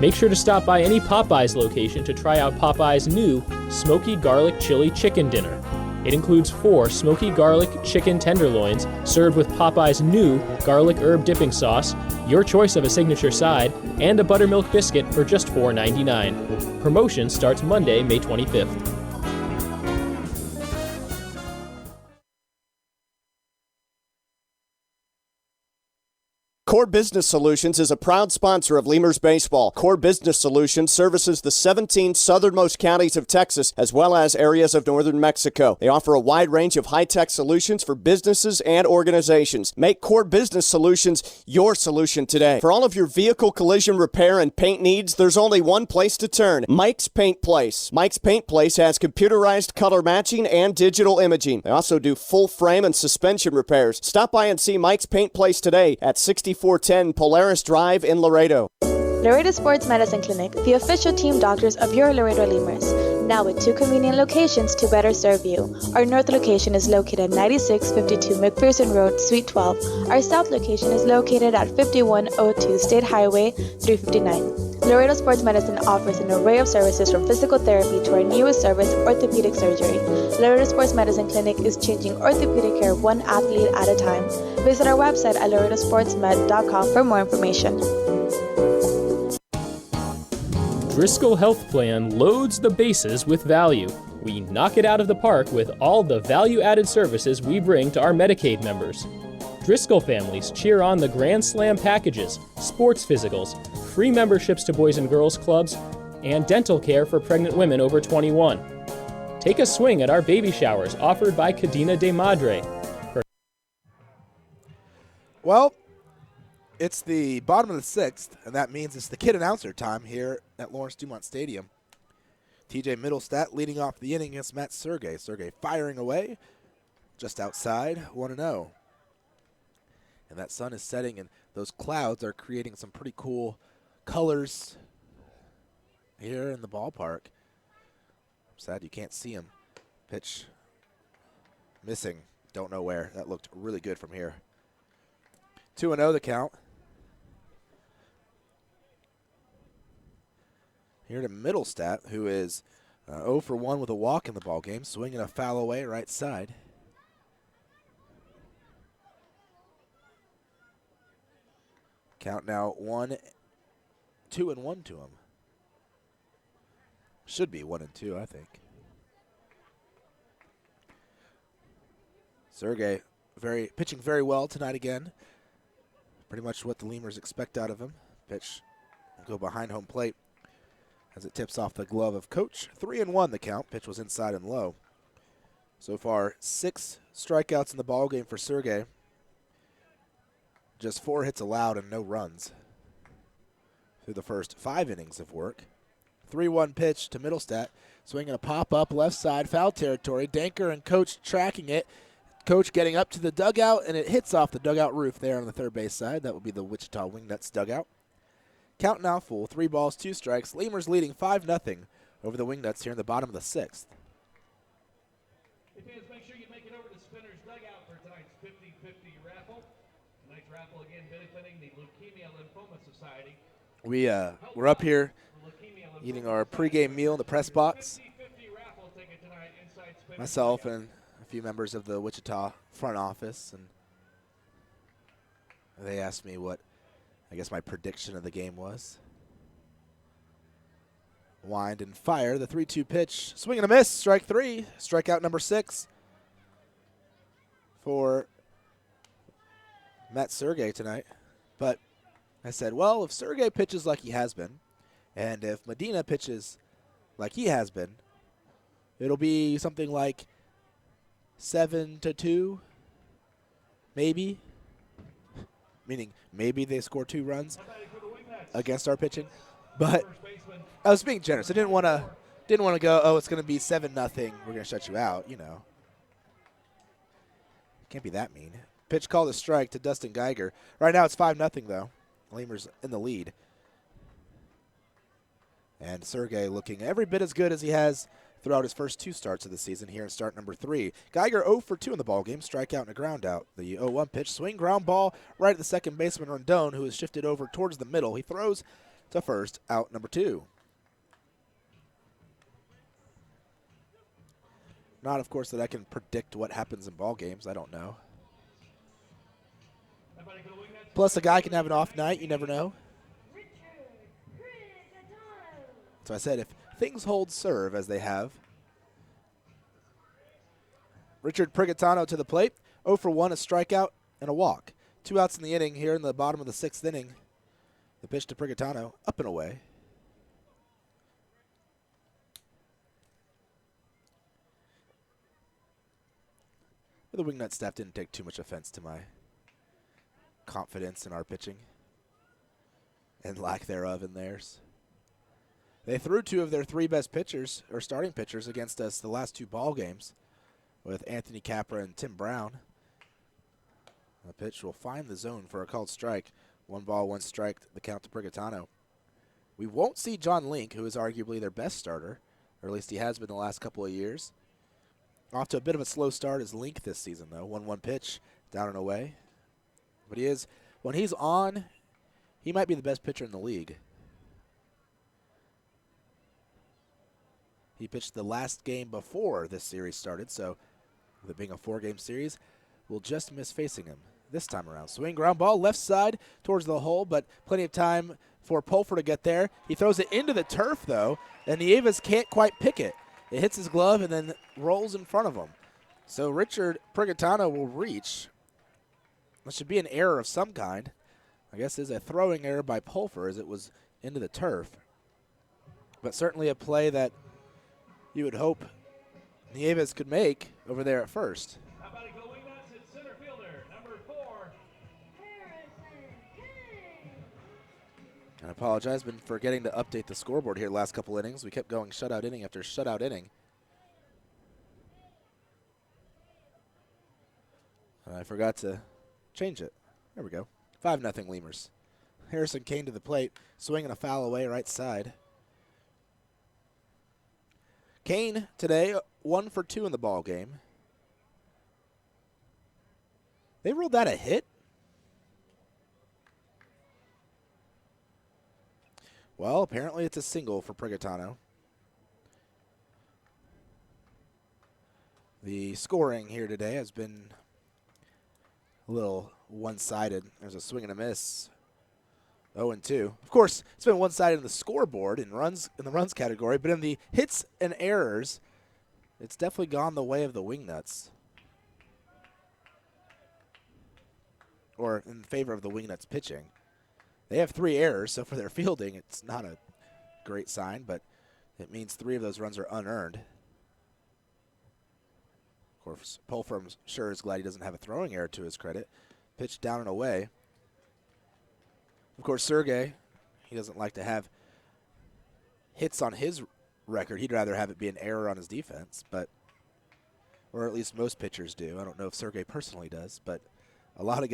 Make sure to stop by any Popeyes location to try out Popeyes' new Smoky Garlic Chili Chicken Dinner. It includes 4 smoky garlic chicken tenderloins served with Popeyes' new garlic herb dipping sauce, your choice of a signature side, and a buttermilk biscuit for just $4.99. Promotion starts Monday, May 25th. Core Business Solutions is a proud sponsor of Lemurs Baseball. Core Business Solutions services the 17 southernmost counties of Texas as well as areas of northern Mexico. They offer a wide range of high-tech solutions for businesses and organizations. Make Core Business Solutions your solution today. For all of your vehicle collision repair and paint needs, there's only one place to turn: Mike's Paint Place. Mike's Paint Place has computerized color matching and digital imaging. They also do full frame and suspension repairs. Stop by and see Mike's Paint Place today at 6410 Polaris Drive in Laredo. Laredo Sports Medicine Clinic, the official team doctors of your Laredo Lemurs. Now with 2 convenient locations to better serve you. Our north location is located at 9652 McPherson Road, Suite 12. Our south location is located at 5102 State Highway 359. Laredo Sports Medicine offers an array of services from physical therapy to our newest service, orthopedic surgery. Laredo Sports Medicine Clinic is changing orthopedic care one athlete at a time. Visit our website at laredosportsmed.com for more information. Driscoll Health Plan loads the bases with value. We knock it out of the park with all the value-added services we bring to our Medicaid members. Driscoll families cheer on the Grand Slam packages, sports physicals, free memberships to Boys and Girls Clubs, and dental care for pregnant women over 21. Take a swing at our baby showers offered by Cadena de Madre. Well, it's the bottom of the 6th, and that means it's the kid announcer time here at Lawrence Dumont Stadium. TJ Middlestat leading off the inning against Matt Sergey. Sergey firing away just outside, 1-0. And that sun is setting, and those clouds are creating some pretty cool colors here in the ballpark. I'm sad you can't see them Pitch missing. Don't know where. That looked really good from here. 2-0 the count. Here to Middlestat, who is 0 for 1 with a walk in the ball game, swinging a foul away right side. Count now 2-1 to him. Should be 1-2, I think. Sergey pitching very well tonight again. Pretty much what the Lemurs expect out of him. Pitch will go behind home plate as it tips off the glove of Coach. 3-1 the count. Pitch was inside and low. So far, 6 strikeouts in the ball game for Sergey. Just 4 hits allowed and no runs through the first 5 innings of work. 3-1 pitch to Middlestat. Swinging a pop-up left side, foul territory. Danker and Coach tracking it. Coach getting up to the dugout, and it hits off the dugout roof there on the third base side. That will be the Wichita Wingnuts dugout. Count now full. 3 balls, 2 strikes. Lemurs leading 5-0 over the Wingnuts here in the bottom of the 6th. Hey fans, make sure you make it over to Spinner's Dugout for tonight's 50-50 raffle. Tonight's raffle again benefiting the Leukemia Lymphoma Society. We're up here eating our pregame meal in the press box. Myself and a few members of the Wichita front office, and they asked me what I guess my prediction of the game was. Wind and fire, the 3-2 pitch. Swing and a miss, strike 3. Strikeout number 6 for Matt Sergey tonight. But I said, well, if Sergey pitches like he has been, and if Medina pitches like he has been, it'll be something like 7-2, maybe. Meaning maybe they score 2 runs against our pitching. But I was being generous. I didn't want to go, oh, it's going to be 7-0. We're going to shut you out, you know. Can't be that mean. Pitch called a strike to Dustin Geiger. Right now it's 5-0 though. Lemurs in the lead. And Sergey looking every bit as good as he has throughout his first 2 starts of the season here in start number 3. Geiger 0 for 2 in the ballgame, strikeout and a ground out. The 0-1 pitch, swing, ground ball right at the second baseman Rondon, who is shifted over towards the middle. He throws to first, out number 2. Not, of course, that I can predict what happens in ball games. I don't know. Plus, a guy can have an off night. You never know. So I said, if things hold serve as they have. Richard Prigatano to the plate. 0 for 1, a strikeout and a walk. 2 outs in the inning here in the bottom of the 6th inning. The pitch to Prigatano, up and away. The Wingnut staff didn't take too much offense to my confidence in our pitching and lack thereof in theirs. They threw 2 of their 3 best pitchers, or starting pitchers, against us the last 2 ball games with Anthony Capra and Tim Brown. The pitch will find the zone for a called strike. 1 ball, 1 strike, the count to Prigatano. We won't see John Link, who is arguably their best starter, or at least he has been the last couple of years. Off to a bit of a slow start is Link this season, though. 1-1 pitch, down and away. But he is, when he's on, he might be the best pitcher in the league. He pitched the last game before this series started, so with it being a 4-game series, we'll just miss facing him this time around. Swing, ground ball, left side towards the hole, but plenty of time for Pulfer to get there. He throws it into the turf, though, and Nieves can't quite pick it. It hits his glove and then rolls in front of him. So Richard Prigatano will reach. That should be an error of some kind. I guess it's a throwing error by Pulfer as it was into the turf. But certainly a play that you would hope Nieves could make over there at first. How about it go Wingnuts at center fielder, number 4. And I apologize, been forgetting to update the scoreboard here the last couple innings. We kept going shutout inning after shutout inning. And I forgot to change it. There we go. 5-0 Lemurs. Harrison Kane to the plate, swinging a foul away right side. Kane today 1 for 2 in the ball game. They ruled that a hit. Well, apparently it's a single for Prigatano. The scoring here today has been a little one-sided. There's a swing and a miss. 0-2. Of course, it's been one-sided in the scoreboard in the runs category, but in the hits and errors, it's definitely gone the way of the Wingnuts. Or in favor of the Wingnuts pitching. They have 3 errors, so for their fielding, it's not a great sign, but it means 3 of those runs are unearned. Of course, Polfram sure is glad he doesn't have a throwing error to his credit. Pitched down and away. Of course, Sergey, he doesn't like to have hits on his record. He'd rather have it be an error on his defense, or at least most pitchers do. I don't know if Sergey personally does, but a lot of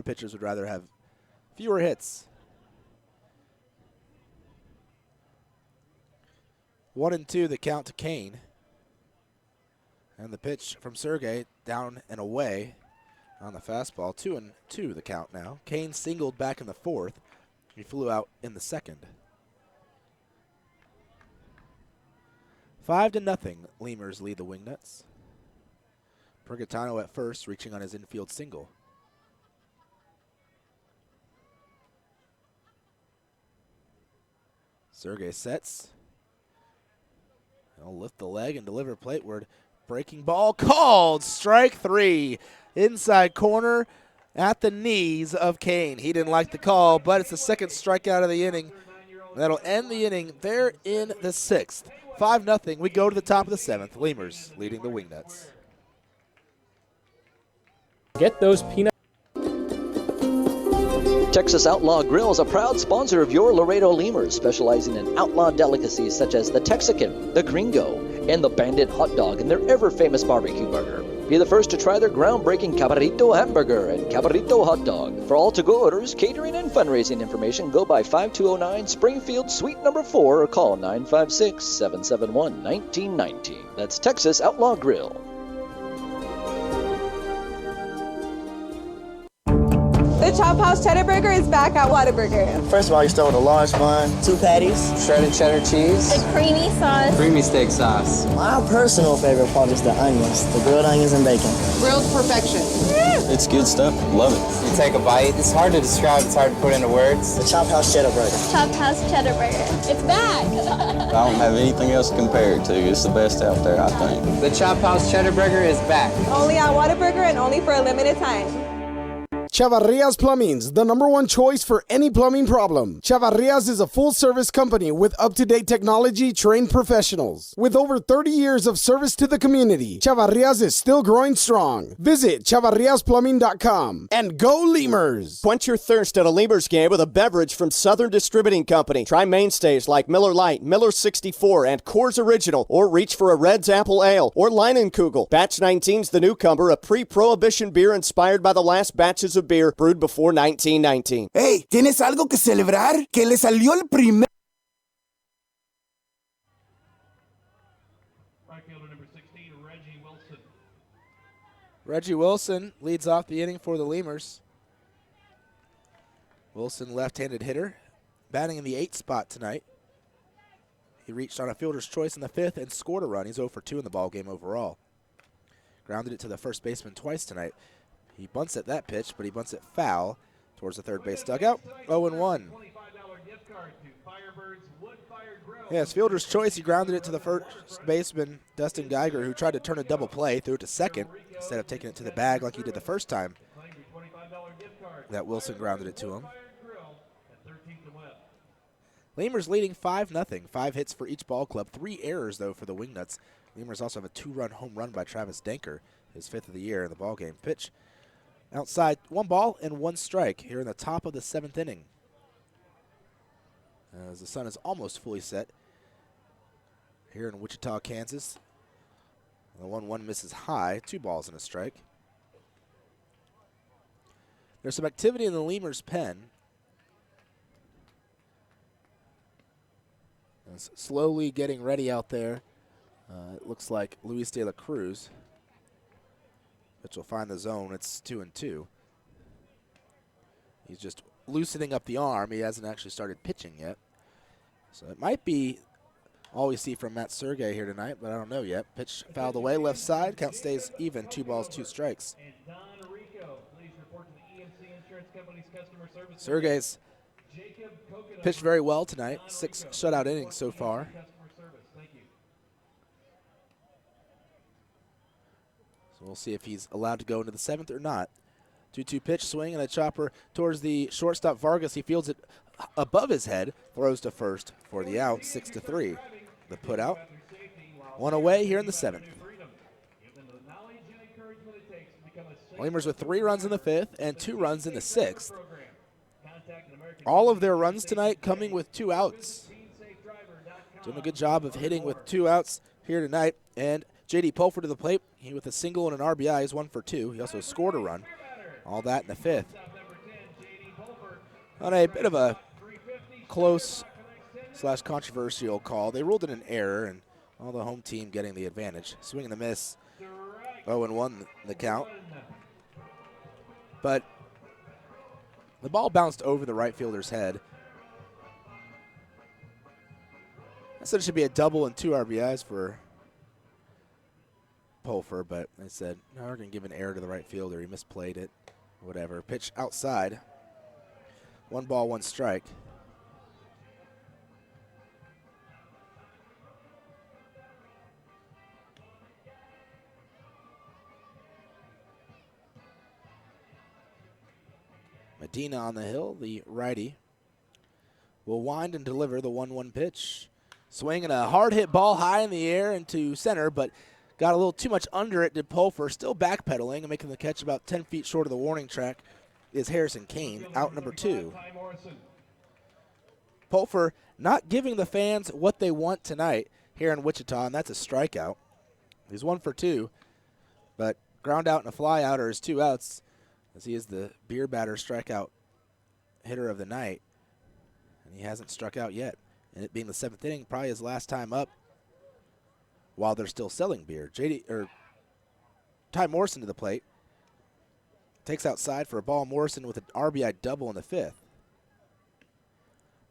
pitchers would rather have fewer hits. 1-2 the count to Kane. And the pitch from Sergey down and away on the fastball. 2-2 the count now. Kane singled back in the 4th. He flew out in the 2nd. 5-0. Lemurs lead the Wingnuts. Prigatano at first, reaching on his infield single. Sergey sets. He'll lift the leg and deliver plateward. Breaking ball called. Strike 3. Inside corner at the knees of Kane. He didn't like the call, but it's the 2nd strikeout of the inning. That'll end the inning there in the 6th. 5-0. We go to the top of the 7th. Lemurs leading the Wingnuts. Get those peanut. Texas Outlaw Grill is a proud sponsor of your Laredo Lemurs, specializing in outlaw delicacies such as the Texican, the Gringo, and the Bandit hot dog and their ever-famous barbecue burger. Be the first to try their groundbreaking Cabrito hamburger and Cabrito hot dog. For all to-go orders, catering, and fundraising information, go by 5209 Springfield Suite number 4 or call 956-771-1919. That's Texas Outlaw Grill. The Chop House Cheddar Burger is back at Whataburger. First of all, you start with a large bun, 2 patties, shredded cheddar cheese, The creamy sauce. Creamy steak sauce. My personal favorite part is the onions, the grilled onions and bacon. Grilled perfection. It's good stuff. Love it. You take a bite. It's hard to describe. It's hard to put into words. The Chop House Cheddar Burger. Chop House Cheddar Burger. It's back. I don't have anything else to compare it to. It's the best out there, I think. The Chop House Cheddar Burger is back. Only at Whataburger and only for a limited time. Chavarrias Plumbing's the #1 choice for any plumbing problem. Chavarrias is a full-service company with up-to-date technology, trained professionals. With over 30 years of service to the community, Chavarrias is still growing strong. Visit chavarriasplumbing.com and go Lemurs! Quench your thirst at a Lemurs game with a beverage from Southern Distributing Company. Try mainstays like Miller Lite, Miller 64, and Coors Original, or reach for a Red's Apple Ale or Leinenkugel. Batch 19's the newcomer, a pre-prohibition beer inspired by the last batches of beer brewed before 1919. Hey, ¿tienes algo que celebrar? Que le salió el primer... Right fielder number 16, Reggie Wilson. Reggie Wilson leads off the inning for the Lemurs. Wilson, left-handed hitter, batting in the 8th spot tonight. He reached on a fielder's choice in the 5th and scored a run. He's 0 for 2 in the ballgame overall. Grounded it to the first baseman twice tonight. He bunts at that pitch, but he bunts it foul towards the third base dugout. 0-1. Yes, fielder's choice. He grounded it to the first baseman, Dustin Geiger, who tried to turn a double play, threw it to second instead of taking it to the bag like he did the first time that Wilson grounded it to him. Lemurs leading 5-0. 5 hits for each ball club. 3 errors, though, for the Wingnuts. Lemurs also have a 2-run home run by Travis Denker, his 5th of the year in the ballgame. Pitch outside, 1 ball and 1 strike here in the top of the 7th inning. As the sun is almost fully set here in Wichita, Kansas. The 1-1 misses high, 2 balls and a strike. There's some activity in the Lemurs pen. Slowly getting ready out there. It looks like Luis de la Cruz, which will find the zone. It's 2-2. He's just loosening up the arm. He hasn't actually started pitching yet. So it might be all we see from Matt Sergey here tonight, but I don't know yet. Pitch fouled away, left side. Count stays even, 2 balls, 2 strikes. Sergey's pitched very well tonight. 6 shutout innings so far. So we'll see if he's allowed to go into the 7th or not. 2-2 pitch, swing, and a chopper towards the shortstop Vargas. He fields it above his head, throws to first for the out, 6-3. The put out. 1 away here in the 7th. Lemurs with 3 runs in the 5th and 2 runs in the 6th. All of their runs tonight coming with 2 outs. Doing a good job of hitting with 2 outs here tonight. And J.D. Pulford to the plate. He with a single and an RBI is 1 for 2. He also scored a run. All that in the 5th. On a bit of a close / controversial call, they ruled it an error, and all the home team getting the advantage. Swing and a miss. 0-1 the count. But the ball bounced over the right fielder's head. I said it should be a double and 2 RBIs for Pulfer, but they said, no, we're going to give an error to the right fielder. He misplayed it. Whatever. Pitch outside. 1 ball, 1 strike. Medina on the hill, the righty, will wind and deliver the 1-1 pitch. Swinging a hard hit ball high in the air into center, but got a little too much under it. Did Pulfer, still backpedaling and making the catch about 10 feet short of the warning track is Harrison Kane, out number 2. Pulfer not giving the fans what they want tonight here in Wichita, and that's a strikeout. He's 1 for 2, but ground out and a fly out are his 2 outs, as he is the beer batter strikeout hitter of the night, and he hasn't struck out yet. And it being the 7th inning, probably his last time up while they're still selling beer. Ty Morrison to the plate. Takes outside for a ball. Morrison with an RBI double in the 5th.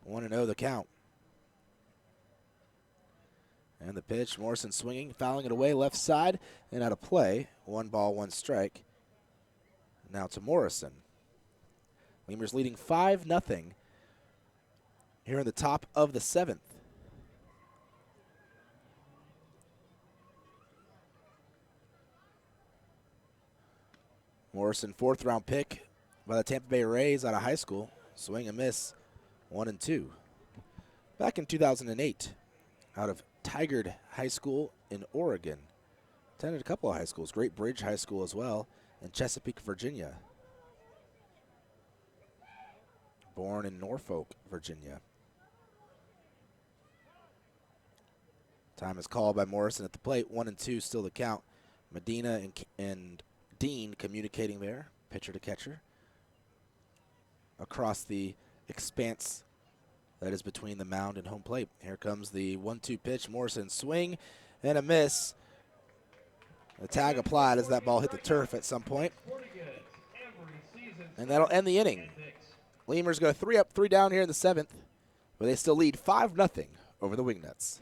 1-0 the count. And the pitch, Morrison swinging, fouling it away left side and out of play. 1 ball, 1 strike. Now to Morrison. Lemurs leading 5-0 here in the top of the 7th. Morrison, 4th round pick by the Tampa Bay Rays out of high school. Swing and miss, 1-2. Back in 2008, out of Tigard High School in Oregon. Attended a couple of high schools, Great Bridge High School as well, in Chesapeake, Virginia. Born in Norfolk, Virginia. Time is called by Morrison at the plate. 1-2 still the count. Medina and Dean communicating there, pitcher to catcher, across the expanse that is between the mound and home plate. Here comes the 1-2 pitch. Morrison swing and a miss. The tag applied as that ball hit the turf at some point. And that'll end the inning. Lemurs go 3 up, 3 down here in the 7th, but they still lead 5-0 over the Wingnuts.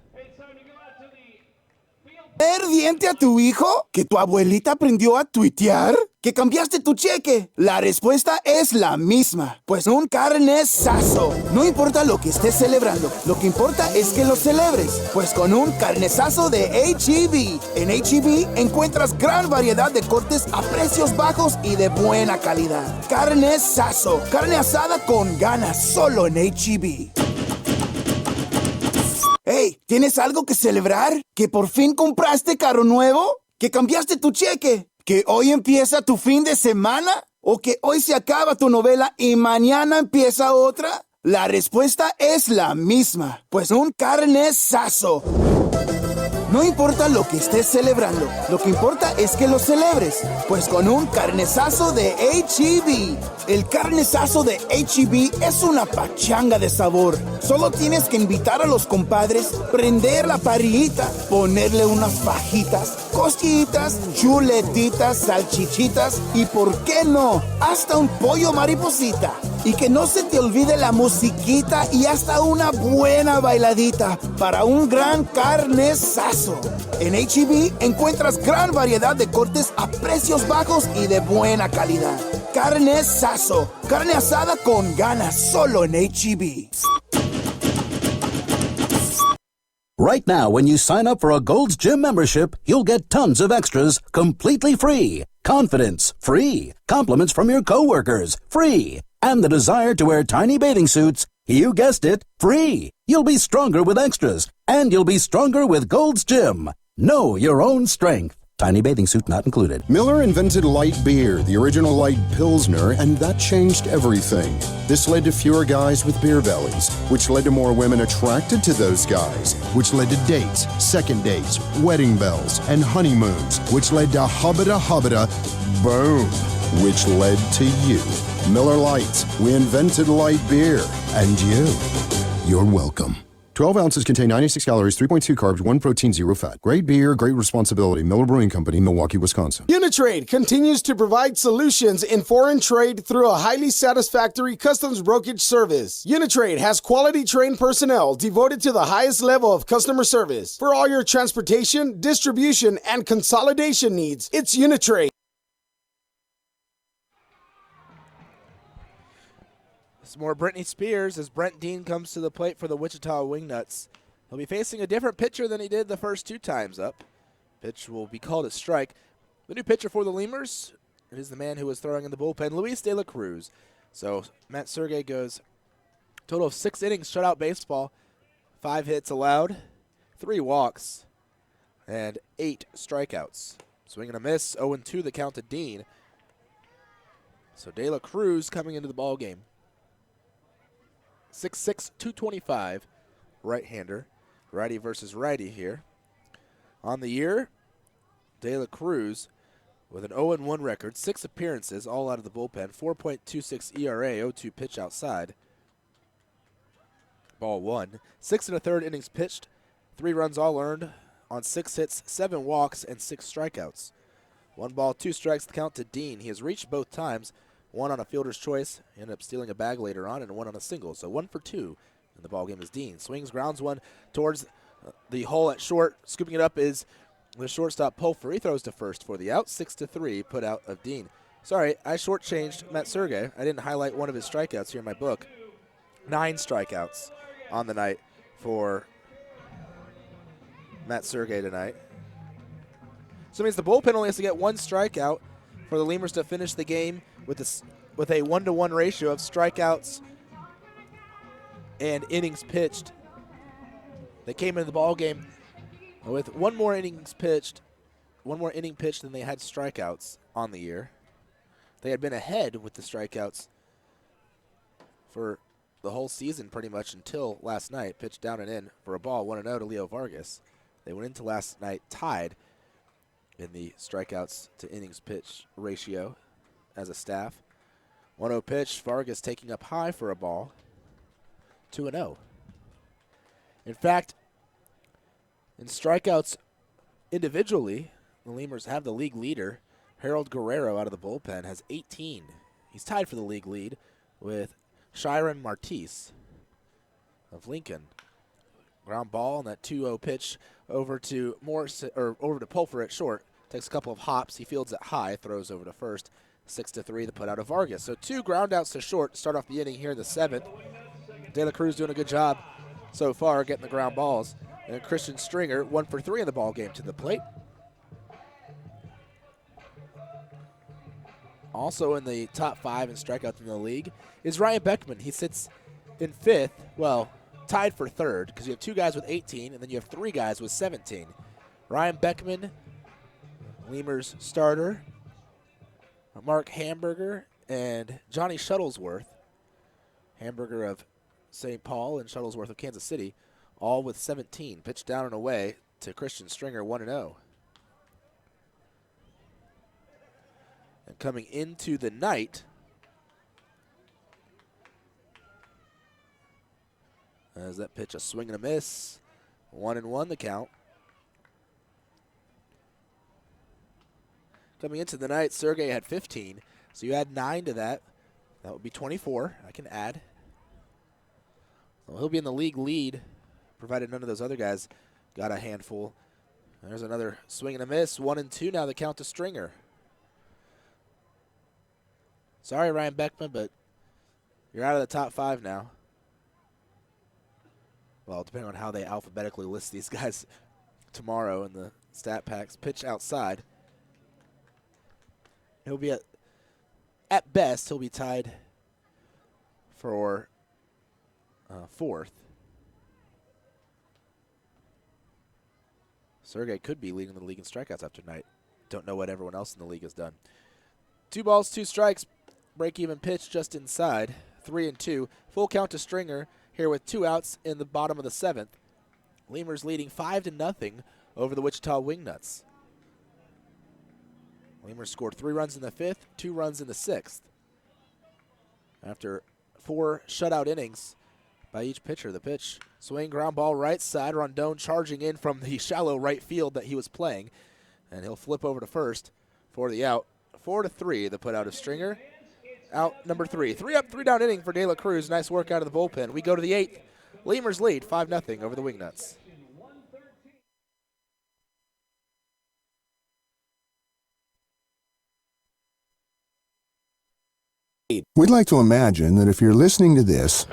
¿Diente a tu hijo? ¿Que tu abuelita aprendió a tuitear? ¿Que cambiaste tu cheque? La respuesta es la misma, pues un carnesazo. No importa lo que estés celebrando, lo que importa es que lo celebres, pues con un carnesazo de H-E-B. En H-E-B encuentras gran variedad de cortes a precios bajos y de buena calidad. Carnesazo, carne asada con ganas, solo en H-E-B. Hey, ¿tienes algo que celebrar? ¿Que por fin compraste carro nuevo? ¿Que cambiaste tu cheque? ¿Que hoy empieza tu fin de semana? ¿O que hoy se acaba tu novela y mañana empieza otra? La respuesta es la misma, pues un carnesazo. No importa lo que estés celebrando, lo que importa es que lo celebres, pues con un carnezazo de H-E-B. El carnezazo de H-E-B es una pachanga de sabor. Solo tienes que invitar a los compadres, prender la parrillita, ponerle unas fajitas, costillitas, chuletitas, salchichitas y, ¿por qué no?, hasta un pollo mariposita. Y que no se te olvide la musiquita y hasta una buena bailadita para un gran carnezazo. En H-E-B encuentras gran variedad de cortes a precios bajos y de buena calidad. Carnezazo, carne asada con ganas, solo en H-E-B. Right now, when you sign up for a Gold's Gym membership, you'll get tons of extras completely free. Confidence, free. Compliments from your coworkers, free. And the desire to wear tiny bathing suits, you guessed it, free. You'll be stronger with extras, and you'll be stronger with Gold's Gym. Know your own strength. Tiny bathing suit not included. Miller invented light beer, the original light Pilsner, and that changed everything. This led to fewer guys with beer bellies, which led to more women attracted to those guys, which led to dates, second dates, wedding bells, and honeymoons, which led to hubbada, boom, which led to you. Miller Lights, we invented light beer, and you're welcome. 12 ounces contain 96 calories, 3.2 carbs, 1 protein, 0 fat. Great beer, great responsibility. Miller Brewing Company, Milwaukee, Wisconsin. Uni-Trade continues to provide solutions in foreign trade through a highly satisfactory customs brokerage service. Uni-Trade has quality trained personnel devoted to the highest level of customer service. For all your transportation, distribution, and consolidation needs, it's Uni-Trade. Some more Brittany Spears as Brent Dean comes to the plate for the Wichita Wingnuts. He'll be facing a different pitcher than he did the first two times up. Pitch will be called a strike. The new pitcher for the Lemurs is the man who was throwing in the bullpen, Luis De La Cruz. So Matt Sergey goes total of 6 innings, shutout baseball, 5 hits allowed, 3 walks, and 8 strikeouts. Swing and a miss, 0-2 the count to Dean. So De La Cruz coming into the ball game. 6'6", 225, right-hander. Righty versus righty here. On the year, De La Cruz with an 0-1 record, 6 appearances, all out of the bullpen, 4.26 ERA, 0-2 pitch outside. Ball 1. 6 1/3 innings pitched, 3 runs all earned on 6 hits, 7 walks, and 6 strikeouts. 1 ball, 2 strikes, the count to Dean. He has reached both times. 1 on a fielder's choice, ended up stealing a bag later on, and 1 on a single. So 1 for 2 in the ballgame is Dean. Swings, grounds one towards the hole at short. Scooping it up is the shortstop Pulfer. He throws to first for the out. 6-3 put out of Dean. Sorry, I shortchanged Matt Sergey. I didn't highlight one of his strikeouts here in my book. 9 strikeouts on the night for Matt Sergey tonight. So it means the bullpen only has to get 1 strikeout for the Lemurs to finish the game with a 1-to-1 ratio of strikeouts and innings pitched. They came into the ball game with 1 more inning pitched than they had strikeouts on the year. They had been ahead with the strikeouts for the whole season pretty much until last night. Pitched down and in for a ball, 1-0 to Leo Vargas. They went into last night tied in the strikeouts to innings pitch ratio as a staff. 1-0 pitch, Vargas taking up high for a ball, 2-0. In fact, in strikeouts individually, the Lemurs have the league leader. Harold Guerrero out of the bullpen has 18. He's tied for the league lead with Shiron Martis of Lincoln. Ground ball and that 2-0 pitch over to Pulfer at short. Takes a couple of hops. He fields it high, throws over to first. 6-3 to put out of Vargas. So 2 ground outs to short to start off the inning here in the 7th. De La Cruz doing a good job so far getting the ground balls. And Christian Stringer 1 for 3 in the ball game to the plate. Also in the top 5 in strikeouts in the league is Ryan Beckman. He sits in 5th, well, tied for 3rd, because you have 2 guys with 18 and then you have 3 guys with 17. Ryan Beckman, Lemurs starter, Mark Hamburger, and Johnny Shuttlesworth. Hamburger of St. Paul and Shuttlesworth of Kansas City, all with 17. Pitch down and away. to Christian Stringer, 1-0. And coming into the night, as that pitch, a swing and a miss, 1-1 the count. Coming into the night, Sergey had 15, so you add 9 to that. That would be 24. I can add. Well, he'll be in the league lead, provided none of those other guys got a handful. There's another swing and a miss, 1-2 now the count to Stringer. Sorry, Ryan Beckman, but you're out of the top 5 now. Well, depending on how they alphabetically list these guys tomorrow in the stat packs. Pitch outside. He'll be at best, he'll be tied for 4th. Sergey could be leading the league in strikeouts after tonight. Don't know what everyone else in the league has done. 2 balls, 2 strikes. Break-even pitch just inside. 3-2. Full count to Stringer here with 2 outs in the bottom of the 7th. Lemurs leading 5-0 over the Wichita Wingnuts. Lemurs scored 3 runs in the 5th, 2 runs in the 6th. After 4 shutout innings by each pitcher, the pitch, swing, ground ball, right side. Rondon charging in from the shallow right field that he was playing. And he'll flip over to first for the out. 4-3, the put out of Stringer. Out number 3. 3 up, 3 down inning for De La Cruz. Nice work out of the bullpen. We go to the 8th. Lemurs lead 5-0 over the Wingnuts. We'd like to imagine that if you're listening to this,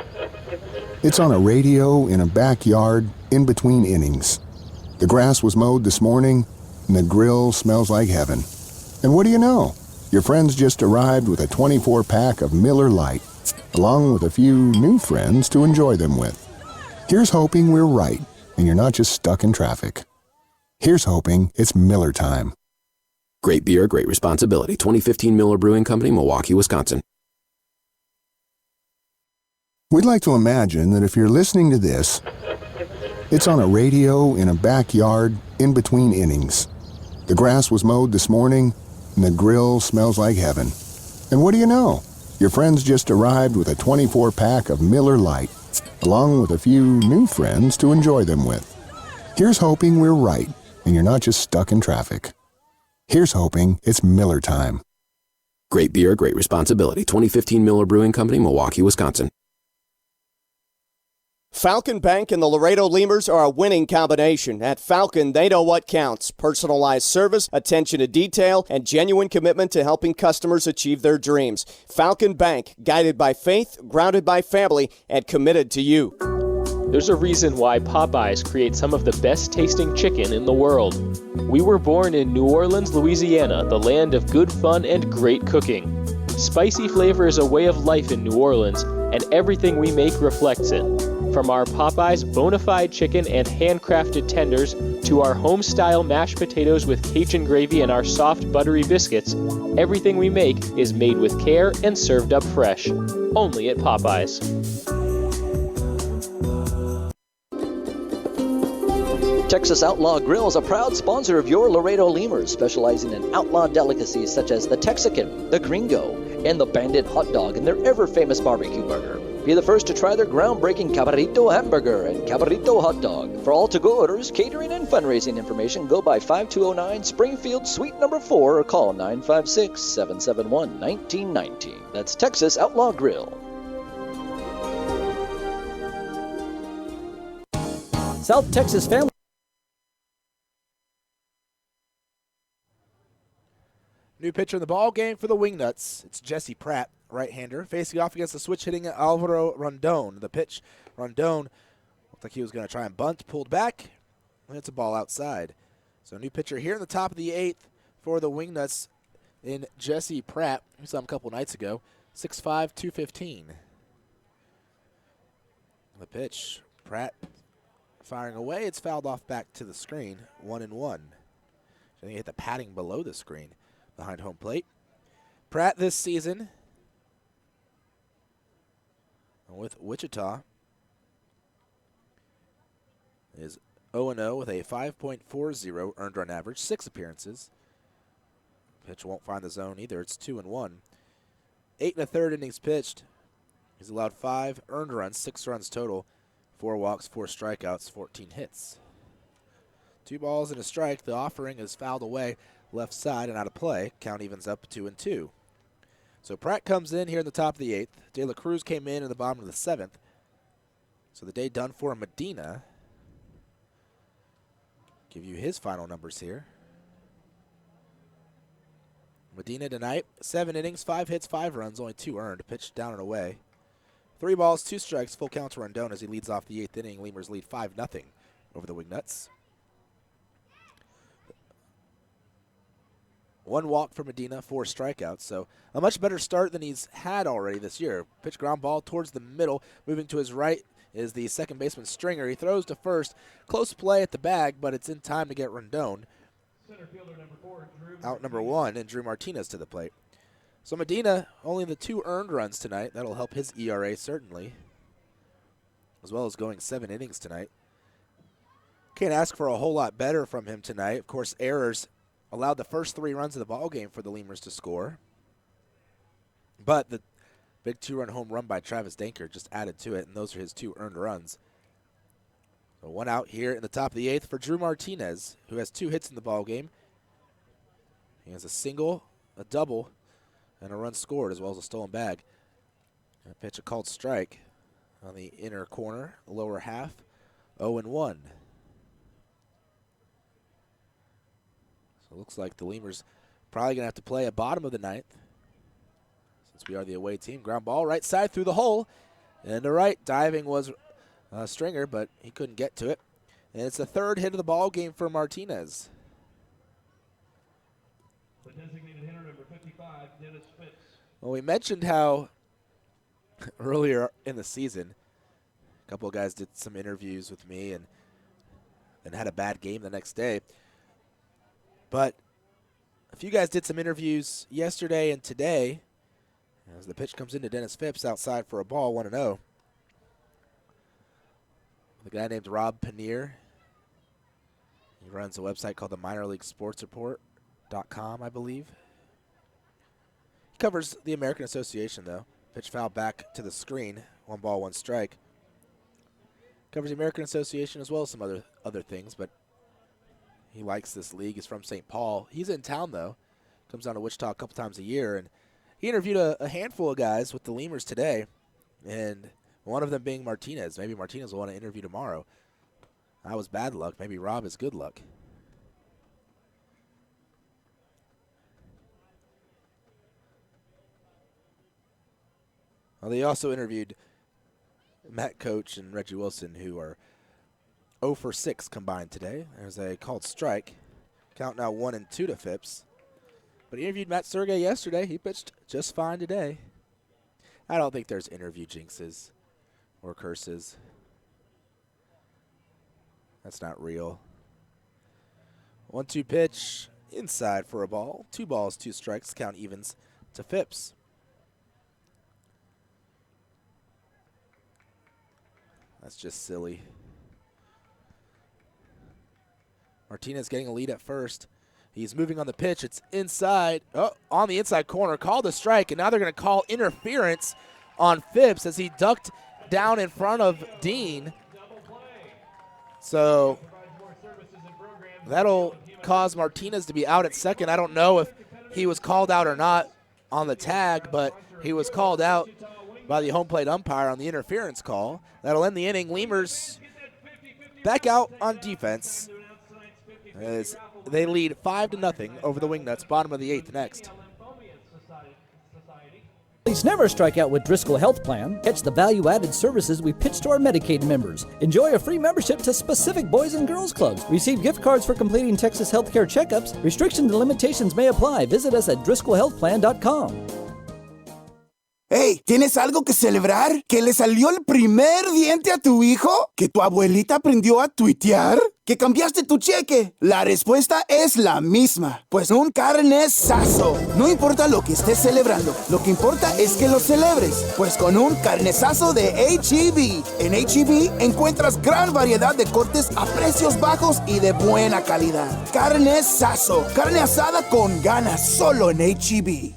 it's on a radio in a backyard in between innings. The grass was mowed this morning, and the grill smells like heaven. And what do you know? Your friends just arrived with a 24-pack of Miller Lite, along with a few new friends to enjoy them with. Here's hoping we're right, and you're not just stuck in traffic. Here's hoping it's Miller time. Great beer, great responsibility. 2015 Miller Brewing Company, Milwaukee, Wisconsin. We'd like to imagine that if you're listening to this, it's on a radio in a backyard in between innings. The grass was mowed this morning, and the grill smells like heaven. And what do you know? Your friends just arrived with a 24-pack of Miller Lite, along with a few new friends to enjoy them with. Here's hoping we're right, and you're not just stuck in traffic. Here's hoping it's Miller time. Great beer, great responsibility. 2015 Miller Brewing Company, Milwaukee, Wisconsin. Falcon Bank and the Laredo Lemurs are a winning combination. At Falcon, they know what counts. Personalized service, attention to detail, and genuine commitment to helping customers achieve their dreams. Falcon Bank, guided by faith, grounded by family, and committed to you. There's a reason why Popeyes create some of the best tasting chicken in the world. We were born in New Orleans, Louisiana, the land of good fun and great cooking. Spicy flavor is a way of life in New Orleans, and everything we make reflects it. From our Popeyes bona fide chicken and handcrafted tenders to our home-style mashed potatoes with Cajun gravy and our soft buttery biscuits, everything we make is made with care and served up fresh. Only at Popeyes. Texas Outlaw Grill is a proud sponsor of your Laredo Lemurs, specializing in outlaw delicacies such as the Texican, the Gringo, and the Bandit hot dog and their ever-famous barbecue burger. Be the first to try their groundbreaking Cabrito hamburger and Cabrito hot dog. For all to-go orders, catering, and fundraising information, go by 5209 Springfield Suite number 4 or call 956-771-1919. That's Texas Outlaw Grill. South Texas family. New pitcher in the ball game for the Wingnuts. It's Jesse Pratt, right-hander, facing off against the switch-hitting Alvaro Rondon. The pitch, Rondon looked like he was going to try and bunt, pulled back, and it's a ball outside. So new pitcher here in the top of the 8th for the Wingnuts in Jesse Pratt. We saw him a couple nights ago, 6'5", 215. The pitch, Pratt firing away. It's fouled off back to the screen, 1-1. I think he hit the padding below the screen behind home plate. Pratt this season with Wichita is 0-0 with a 5.40 earned run average, 6 appearances. Pitch won't find the zone either. It's 2-1. 8 1/3 innings pitched. He's allowed 5 earned runs, 6 runs total, 4 walks, 4 strikeouts, 14 hits. 2 balls and a strike. The offering is fouled away left side and out of play. Count evens up 2-2. So Pratt comes in here in the top of the 8th. De La Cruz came in the bottom of the 7th. So the day done for Medina. Give you his final numbers here. Medina tonight, 7 innings, 5 hits, 5 runs, only 2 earned. Pitched down and away. 3 balls, 2 strikes, full count to Rondon as he leads off the 8th inning. Lemurs lead 5-0 over the Wingnuts. 1 walk for Medina, 4 strikeouts. So a much better start than he's had already this year. Pitch ground ball towards the middle. Moving to his right is the second baseman Stringer. He throws to first. Close play at the bag, but it's in time to get Rondon. Center fielder number 4, Drew Out number 1, and Drew Martinez to the plate. So Medina, only the 2 earned runs tonight. That'll help his ERA certainly, as well as going 7 innings tonight. Can't ask for a whole lot better from him tonight. Of course, errors allowed the first 3 runs of the ball game for the Lemurs to score. But the big 2-run home run by Travis Danker just added to it, and those are his 2 earned runs. So 1 out here in the top of the 8th for Drew Martinez, who has 2 hits in the ball game. He has a single, a double, and a run scored, as well as a stolen bag. A pitch, a called strike on the inner corner, lower half, 0-1. So it looks like the Lemurs probably going to have to play a bottom of the 9th, since we are the away team. Ground ball right side through the hole, and to right, diving was Stringer, but he couldn't get to it. And it's the 3rd hit of the ball game for Martinez. The designated hitter number 55, Dennis Phipps. Well, we mentioned how earlier in the season, a couple of guys did some interviews with me and had a bad game the next day. But a few guys did some interviews yesterday and today as the pitch comes into Dennis Phipps outside for a ball, 1-0. The guy named Rob Paneer. He runs a website called the Minor League Sports Report.com, I believe. He covers the American Association, though. Pitch foul back to the screen. 1 ball, 1 strike. Covers the American Association as well as some other things, but he likes this league. He's from St. Paul. He's in town, though. Comes down to Wichita a couple times a year, and he interviewed a handful of guys with the Lemurs today, and one of them being Martinez. Maybe Martinez will want to interview tomorrow. That was bad luck. Maybe Rob is good luck. Well, they also interviewed Matt Coach and Reggie Wilson, who are 0 for 6 combined today. There's a called strike. Count now 1-2 to Phipps. But he interviewed Matt Sergey yesterday. He pitched just fine today. I don't think there's interview jinxes or curses. That's not real. 1-2 pitch inside for a ball. 2 balls, 2 strikes. Count evens to Phipps. That's just silly. Martinez getting a lead at first. He's moving on the pitch. It's inside. Oh, on the inside corner. Called a strike, and now they're going to call interference on Phipps as he ducked down in front of Dean. So that'll cause Martinez to be out at second. I don't know if he was called out or not on the tag, but he was called out by the home plate umpire on the interference call. That'll end the inning. Lemurs back out on defense as they lead 5-0 over the Wingnuts. Bottom of the 8th next. Please never strike out with Driscoll Health Plan. Catch the value-added services we pitch to our Medicaid members. Enjoy a free membership to specific boys and girls clubs. Receive gift cards for completing Texas healthcare checkups. Restrictions and limitations may apply. Visit us at DriscollHealthPlan.com. Hey, ¿tienes algo que celebrar? ¿Que le salió el primer diente a tu hijo? ¿Que tu abuelita aprendió a tuitear? ¿Que cambiaste tu cheque? La respuesta es la misma. Pues un carnesazo. No importa lo que estés celebrando, lo que importa es que lo celebres. Pues con un carnesazo de H-E-B. En H-E-B encuentras gran variedad de cortes a precios bajos y de buena calidad. Carnesazo. Carne asada con ganas solo en H-E-B.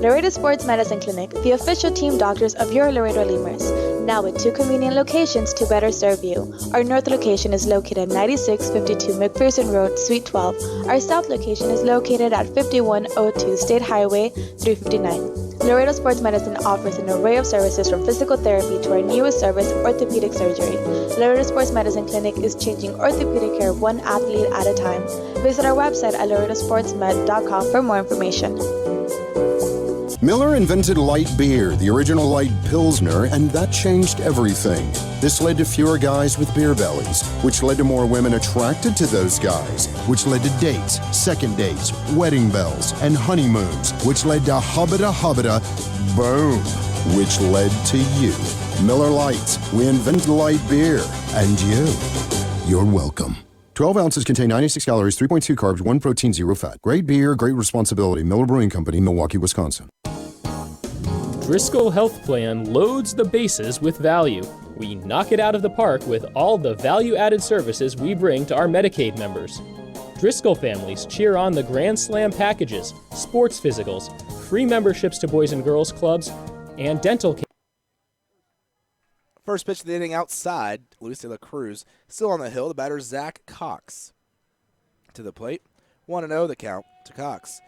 Laredo Sports Medicine Clinic, the official team doctors of your Laredo Lemurs. Now with 2 convenient locations to better serve you. Our north location is located at 9652 McPherson Road, Suite 12. Our south location is located at 5102 State Highway 359. Laredo Sports Medicine offers an array of services from physical therapy to our newest service, orthopedic surgery. Laredo Sports Medicine Clinic is changing orthopedic care one athlete at a time. Visit our website at laredosportsmed.com for more information. Miller invented light beer, the original light Pilsner, and that changed everything. This led to fewer guys with beer bellies, which led to more women attracted to those guys, which led to dates, second dates, wedding bells, and honeymoons, which led to hubba-da, boom, which led to you. Miller Lights, we invented light beer, and you're welcome. 12 ounces contain 96 calories, 3.2 carbs, 1 protein, 0 fat. Great beer, great responsibility. Miller Brewing Company, Milwaukee, Wisconsin. Driscoll Health Plan loads the bases with value. We knock it out of the park with all the value-added services we bring to our Medicaid members. Driscoll families cheer on the Grand Slam packages, sports physicals, free memberships to Boys and Girls Clubs, and dental care. First pitch of the inning outside. Luis de la Cruz still on the hill. The batter, Zach Cox. To the plate. 1-0 the count to Cox.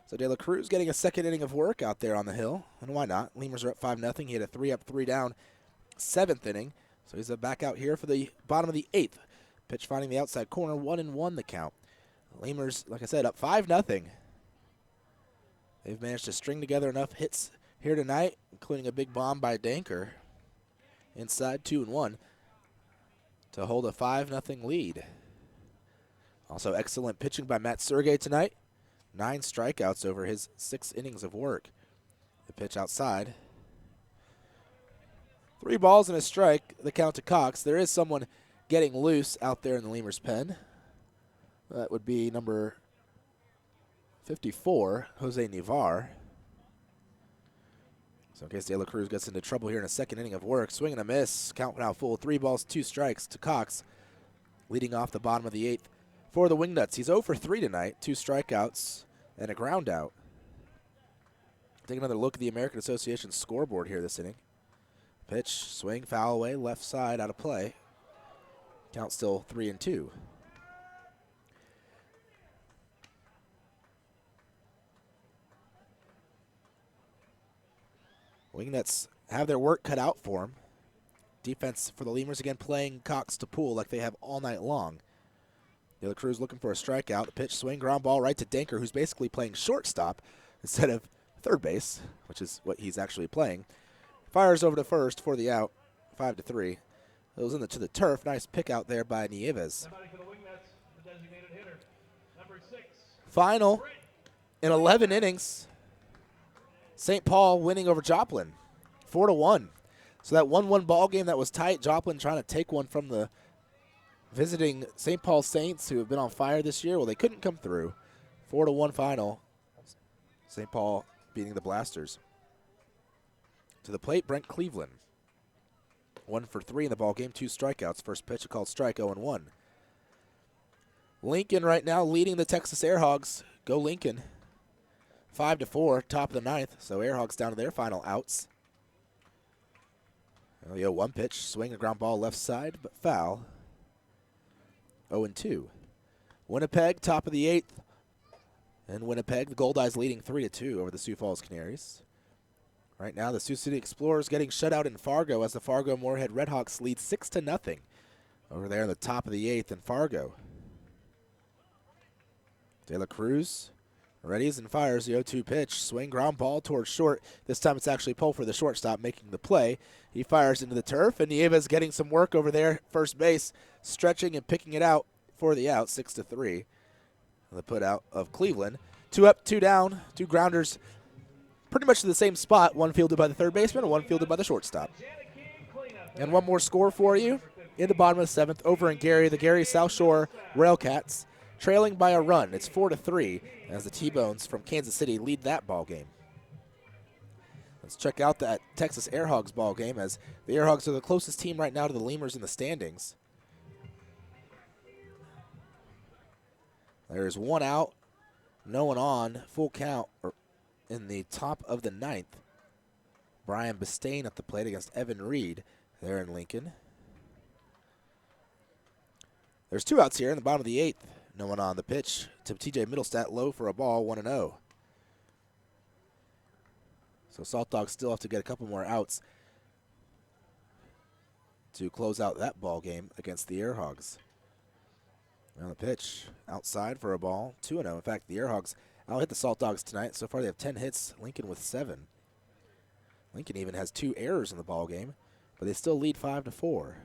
So De La Cruz getting a second inning of work out there on the hill. And why not? Lemurs are up 5-0. He had a 3-up, 3-down 7th inning. So he's back out here for the bottom of the 8th. Pitch finding the outside corner. 1-1 the count. Lemurs, like I said, up 5-0. They've managed to string together enough hits here tonight, including a big bomb by Danker. Inside 2-1 to hold a 5-0 lead. Also excellent pitching by Matt Sergey tonight. 9 strikeouts over his 6 innings of work. The pitch outside. 3 balls and a strike, the count to Cox. There is someone getting loose out there in the Lemurs pen. That would be number 54, Jose Nivar. So in case De La Cruz gets into trouble here in a second inning of work, swing and a miss. Count now full. 3 balls, 2 strikes to Cox, leading off the bottom of the 8th for the Wingnuts. He's 0 for 3 tonight, 2 strikeouts and a ground out. Take another look at the American Association scoreboard here this inning. Pitch, swing, foul away, left side, out of play. Count still 3-2. Wingnuts have their work cut out for them. Defense for the Lemurs again playing Cox to pull like they have all night long. De La Cruz looking for a strikeout. A pitch, swing, ground ball right to Danker, who's basically playing shortstop instead of third base, which is what he's actually playing. Fires over to first for the out, 5-3. It was to the turf. Nice pick out there by Nieves. Final in 11 innings. St. Paul winning over Joplin, 4-1. So that 1-1 ball game that was tight, Joplin trying to take one from the visiting St. Paul Saints, who have been on fire this year. Well, they couldn't come through. 4-1 final. St. Paul beating the Blasters. To the plate, Brent Cleveland. 1 for 3 in the ball game, 2 strikeouts. First pitch, a called strike, 0-1. Lincoln right now leading the Texas Airhogs. Go Lincoln. 5-4, top of the 9th. So Airhogs down to their final outs. Oh, yeah, 1 pitch, swing, a ground ball left side, but foul. 0-2. Winnipeg, top of the 8th. And Winnipeg, the Goldeyes leading 3-2 over the Sioux Falls Canaries. Right now, the Sioux City Explorers getting shut out in Fargo as the Fargo-Moorhead Redhawks lead 6-0 over there in the top of the 8th in Fargo. De La Cruz readies and fires the 0-2 pitch. Swing, ground ball towards short. This time it's actually pulled for the shortstop making the play. He fires into the turf, and Nieves getting some work over there, first base, stretching and picking it out for the out, 6-3. The put out of Cleveland. 2 up, 2 down, 2 grounders pretty much to the same spot, one fielded by the third baseman and one fielded by the shortstop. And one more score for you. In the bottom of the 7th, over in Gary, the Gary South Shore Railcats trailing by a run. It's 4-3 as the T-Bones from Kansas City lead that ball game. Let's check out that Texas Airhogs ball game, as the Airhogs are the closest team right now to the Lemurs in the standings. There's one out, no one on, full count in the top of the 9th. Brian Bistain at the plate against Evan Reed there in Lincoln. There's 2 outs here in the bottom of the 8th. No one on. The pitch to TJ Middlestat, low for a ball, 1-0. So Salt Dogs still have to get a couple more outs to close out that ball game against the Airhogs. Now the pitch outside for a ball, 2-0. In fact, the Airhogs out-hit the Salt Dogs tonight. So far they have 10 hits, Lincoln with 7. Lincoln even has 2 errors in the ball game, but they still lead 5-4.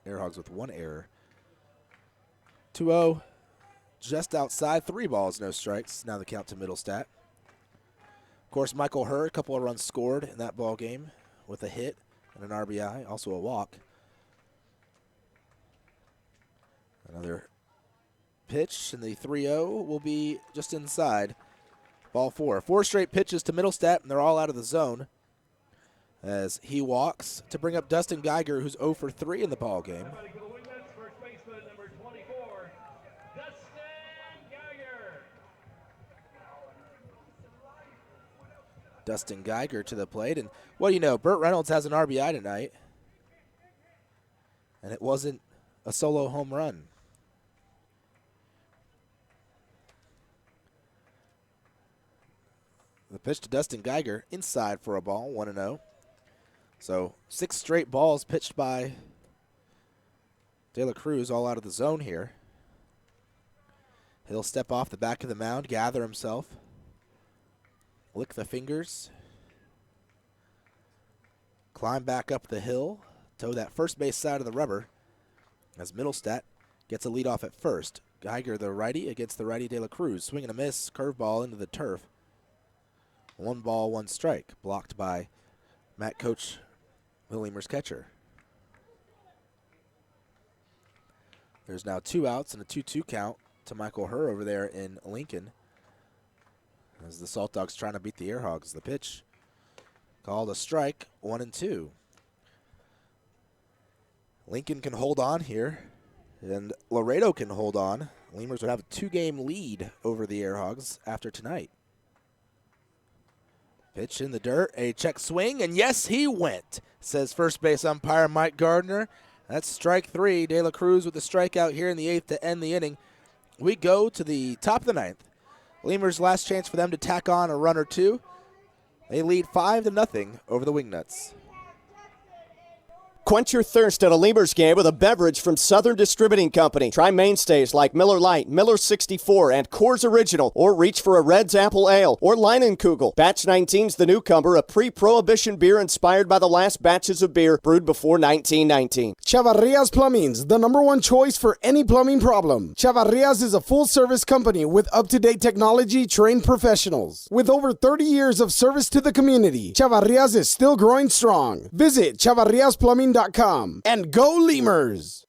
Airhogs with 1 error. 2-0, just outside, 3 balls, no strikes. Now the count to Middlestat. Of course, Michael Herr, a couple of runs scored in that ball game with a hit and an RBI, also a walk. Another pitch, and the 3-0 will be just inside. Ball 4. 4 straight pitches to Middlestat, and they're all out of the zone as he walks to bring up Dustin Geiger, who's 0 for 3 in the ball game. Dustin Geiger to the plate, and well, you know, Burt Reynolds has an RBI tonight, and it wasn't a solo home run. The pitch to Dustin Geiger, inside for a ball, 1-0. So 6 straight balls pitched by De La Cruz, all out of the zone here. He'll step off the back of the mound, gather himself, lick the fingers, climb back up the hill, toe that first base side of the rubber as Middlestat gets a lead off at first. Geiger, the righty, against the righty De La Cruz. Swing and a miss, curveball into the turf. 1 ball, 1 strike, blocked by Matt Coach, the Lemurs catcher. There's now 2 outs and a 2-2 count to Michael Herr over there in Lincoln, as the Salt Dogs trying to beat the Airhogs. The pitch called a strike, 1-2. Lincoln can hold on here, and Laredo can hold on. Lemurs would have a 2-game lead over the Airhogs after tonight. Pitch in the dirt, a check swing, and yes, he went, says first base umpire Mike Gardner. That's strike 3. De La Cruz with the strikeout here in the 8th to end the inning. We go to the top of the 9th. Lemurs' last chance for them to tack on a run or 2. They lead 5-0 over the Wingnuts. Quench your thirst at a Lemurs game with a beverage from Southern Distributing Company. Try mainstays like Miller Lite, Miller 64, and Coors Original, or reach for a Red's Apple Ale or Leinenkugel. Batch 19's the newcomer, a pre-prohibition beer inspired by the last batches of beer brewed before 1919. Chavarria's Plumbing's the #1 choice for any plumbing problem. Chavarria's is a full-service company with up-to-date technology, trained professionals. With over 30 years of service to the community, Chavarria's is still growing strong. Visit chavarriasplumbing.com and go Lemurs!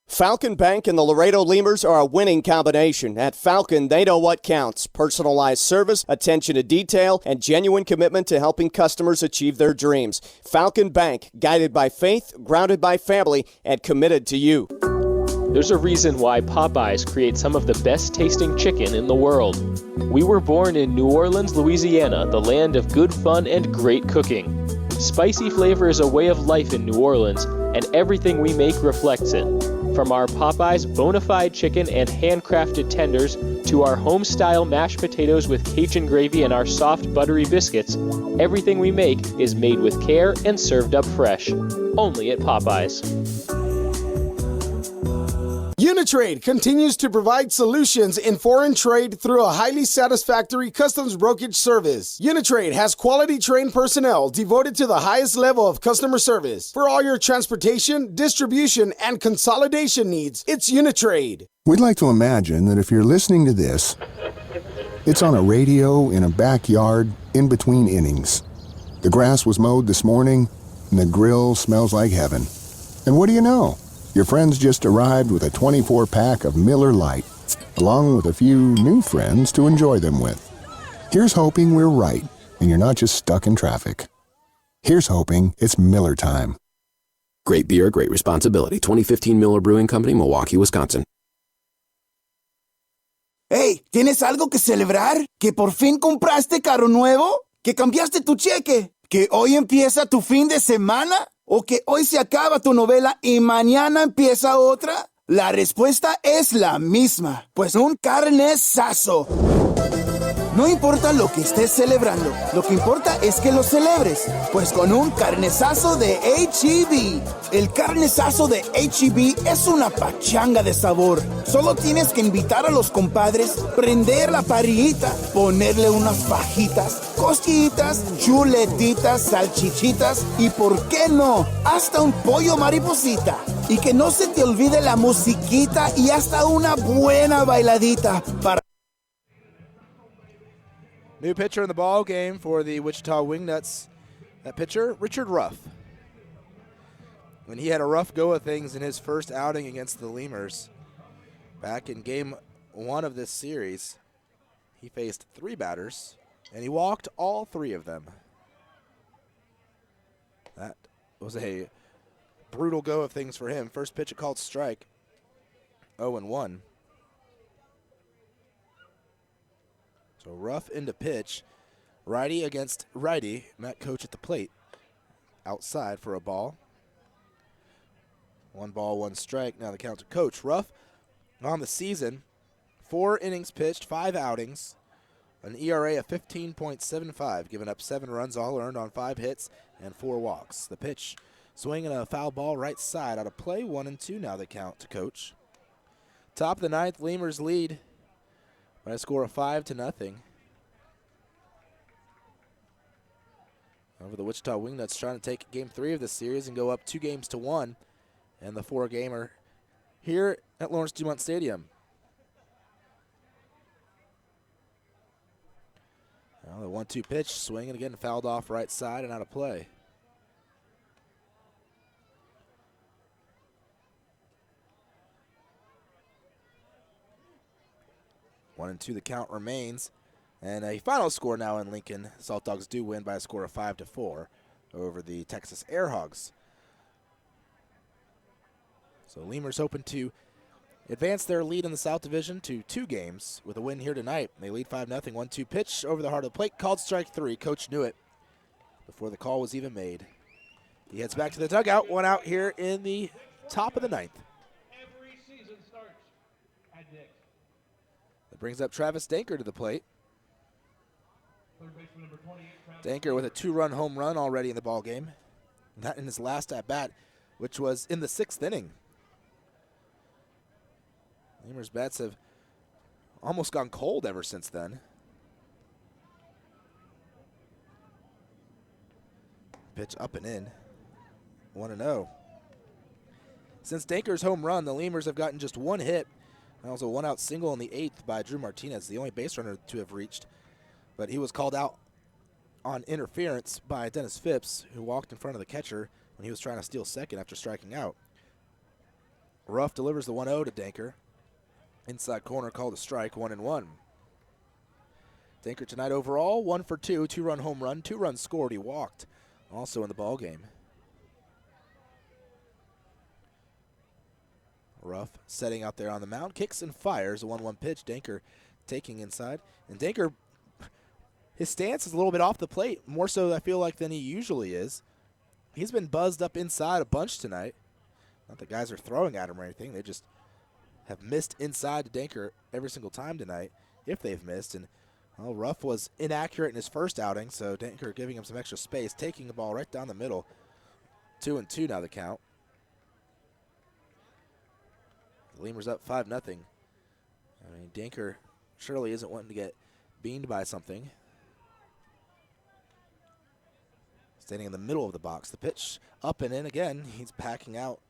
Falcon Bank and the Laredo Lemurs are a winning combination. At Falcon, they know what counts: personalized service, attention to detail, and genuine commitment to helping customers achieve their dreams. Falcon Bank, guided by faith, grounded by family, and committed to you. There's a reason why Popeyes create some of the best tasting chicken in the world. We were born in New Orleans, Louisiana, the land of good fun and great cooking. Spicy flavor is a way of life in New Orleans, and everything we make reflects it. From our Popeyes bona fide chicken and handcrafted tenders to our home-style mashed potatoes with Cajun gravy and our soft buttery biscuits, everything we make is made with care and served up fresh. Only at Popeyes. Uni-Trade continues to provide solutions in foreign trade through a highly satisfactory customs brokerage service. Uni-Trade has quality trained personnel devoted to the highest level of customer service. For all your transportation, distribution, and consolidation needs, it's Uni-Trade. We'd like to imagine that if you're listening to this It's on a radio in a backyard in between innings. The grass was mowed this morning, and the grill smells like heaven. And what do you know? Your friends just arrived with a 24-pack of Miller Lite, along with a few new friends to enjoy them with. Here's hoping we're right, and you're not just stuck in traffic. Here's hoping it's Miller time. Great beer, great responsibility. 2015 Miller Brewing Company, Milwaukee, Wisconsin. Hey, ¿tienes algo que celebrar? ¿Que por fin compraste carro nuevo? ¿Que cambiaste tu cheque? ¿Que hoy empieza tu fin de semana? ¿O que hoy se acaba tu novela y mañana empieza otra? La respuesta es la misma, pues un carnesazo. No importa lo que estés celebrando, lo que importa es que lo celebres, pues con un carnesazo de H-E-B. El carnesazo de H-E-B es una pachanga de sabor. Solo tienes que invitar a los compadres, prender la parrillita, ponerle unas fajitas, costillitas, chuletitas, salchichitas y, ¿por qué no?, hasta un pollo mariposita. Y que no se te olvide la musiquita y hasta una buena bailadita para... New pitcher in the ball game for the Wichita Wingnuts. That pitcher, Richard Ruff. When he had a rough go of things in his first outing against the Lemurs, back in game 1 of this series, he faced 3 batters, and he walked all 3 of them. That was a brutal go of things for him. First pitch, a called strike, 0-1. So Ruff into pitch. Righty against righty. Matt Coach at the plate. Outside for a ball. 1 ball, 1 strike. Now the count to Coach. Ruff on the season. 4 innings pitched, 5 outings. An ERA of 15.75. Giving up 7 runs, all earned on 5 hits and 4 walks. The pitch, swinging a foul ball right side out of play. 1-2 now the count to Coach. Top of the 9th, Lemurs lead by a score of 5-0. Over the Wichita Wingnuts trying to take game 3 of this series and go up 2-1 and the 4-gamer here at Lawrence Dumont Stadium. Now the 1-2 pitch, swinging again, fouled off right side and out of play. One and 2 the count remains. And a final score now in Lincoln. Salt Dogs do win by a score of 5-4 over the Texas Airhogs. So Lemurs hoping to advance their lead in the South Division to 2 games with a win here tonight. They lead 5-0. 1-2 pitch over the heart of the plate. Called strike 3. Coach knew it before the call was even made. He heads back to the dugout. 1 out here in the top of the 9th. That brings up Travis Danker to the plate. Danker with a 2-run home run already in the ball game. That in his last at-bat, which was in the 6th inning. Lemurs bats have almost gone cold ever since then. Pitch up and in. 1-0. Since Danker's home run, the Lemurs have gotten just 1 hit. That was a 1-out single in the 8th by Drew Martinez, the only base runner to have reached. But he was called out on interference by Dennis Phipps, who walked in front of the catcher when he was trying to steal second after striking out. Ruff delivers the 1-0 to Danker. Inside corner called a strike, 1-1. Danker tonight overall, 1 for 2, 2-run home run, 2 runs scored. He walked also in the ball game. Ruff setting out there on the mound, kicks and fires a 1-1 pitch. Danker taking inside, and Danker, his stance is a little bit off the plate, more so I feel like than he usually is. He's been buzzed up inside a bunch tonight. Not that guys are throwing at him or anything, they just have missed inside to Danker every single time tonight, if they've missed. And well, Ruff was inaccurate in his first outing, so Danker giving him some extra space, taking the ball right down the middle. 2-2 now the count. The Lemurs up 5-0. I mean, Danker surely isn't wanting to get beamed by something. Standing in the middle of the box. The pitch up and in again. He's packing out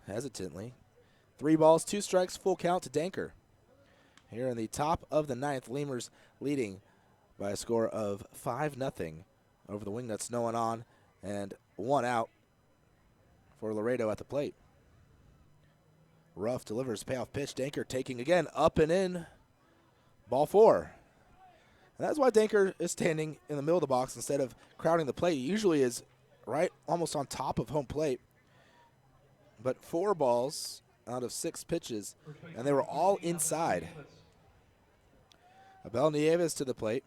hesitantly. 3 balls, 2 strikes, full count to Danker. Here in the top of the ninth, Lemurs leading by a score of 5-0 over the Wingnuts. No one on and one out for Laredo at the plate. Ruff delivers payoff pitch. Danker taking again, up and in. Ball 4. And that's why Danker is standing in the middle of the box instead of crowding the plate. He usually is right almost on top of home plate. But 4 balls out of 6 pitches, and they were all inside. Abel Nieves to the plate.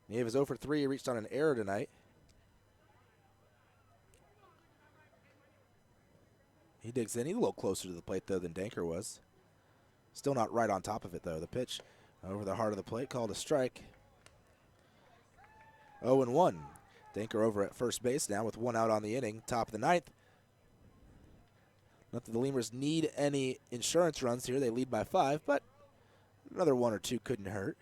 Nieves 0 for 3. He reached on an error tonight. He digs in. He's a little closer to the plate, though, than Danker was. Still not right on top of it, though. The pitch over the heart of the plate, called a strike. 0-1. Danker over at first base now with 1 out on the inning. Top of the ninth. Not that the Lemurs need any insurance runs here. They lead by 5, but another 1 or 2 couldn't hurt.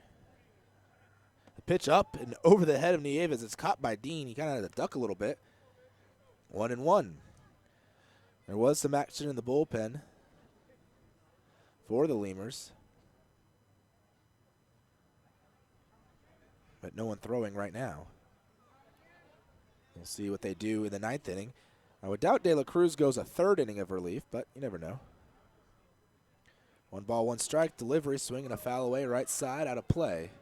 The pitch up and over the head of Nieves. It's caught by Dean. He kind of had to duck a little bit. 1-1. There was some action in the bullpen for the Lemurs, but no one throwing right now. We'll see what they do in the 9th inning. I would doubt De La Cruz goes a 3rd inning of relief, but you never know. 1 ball, 1 strike. Delivery, swinging a foul away, right side, out of play.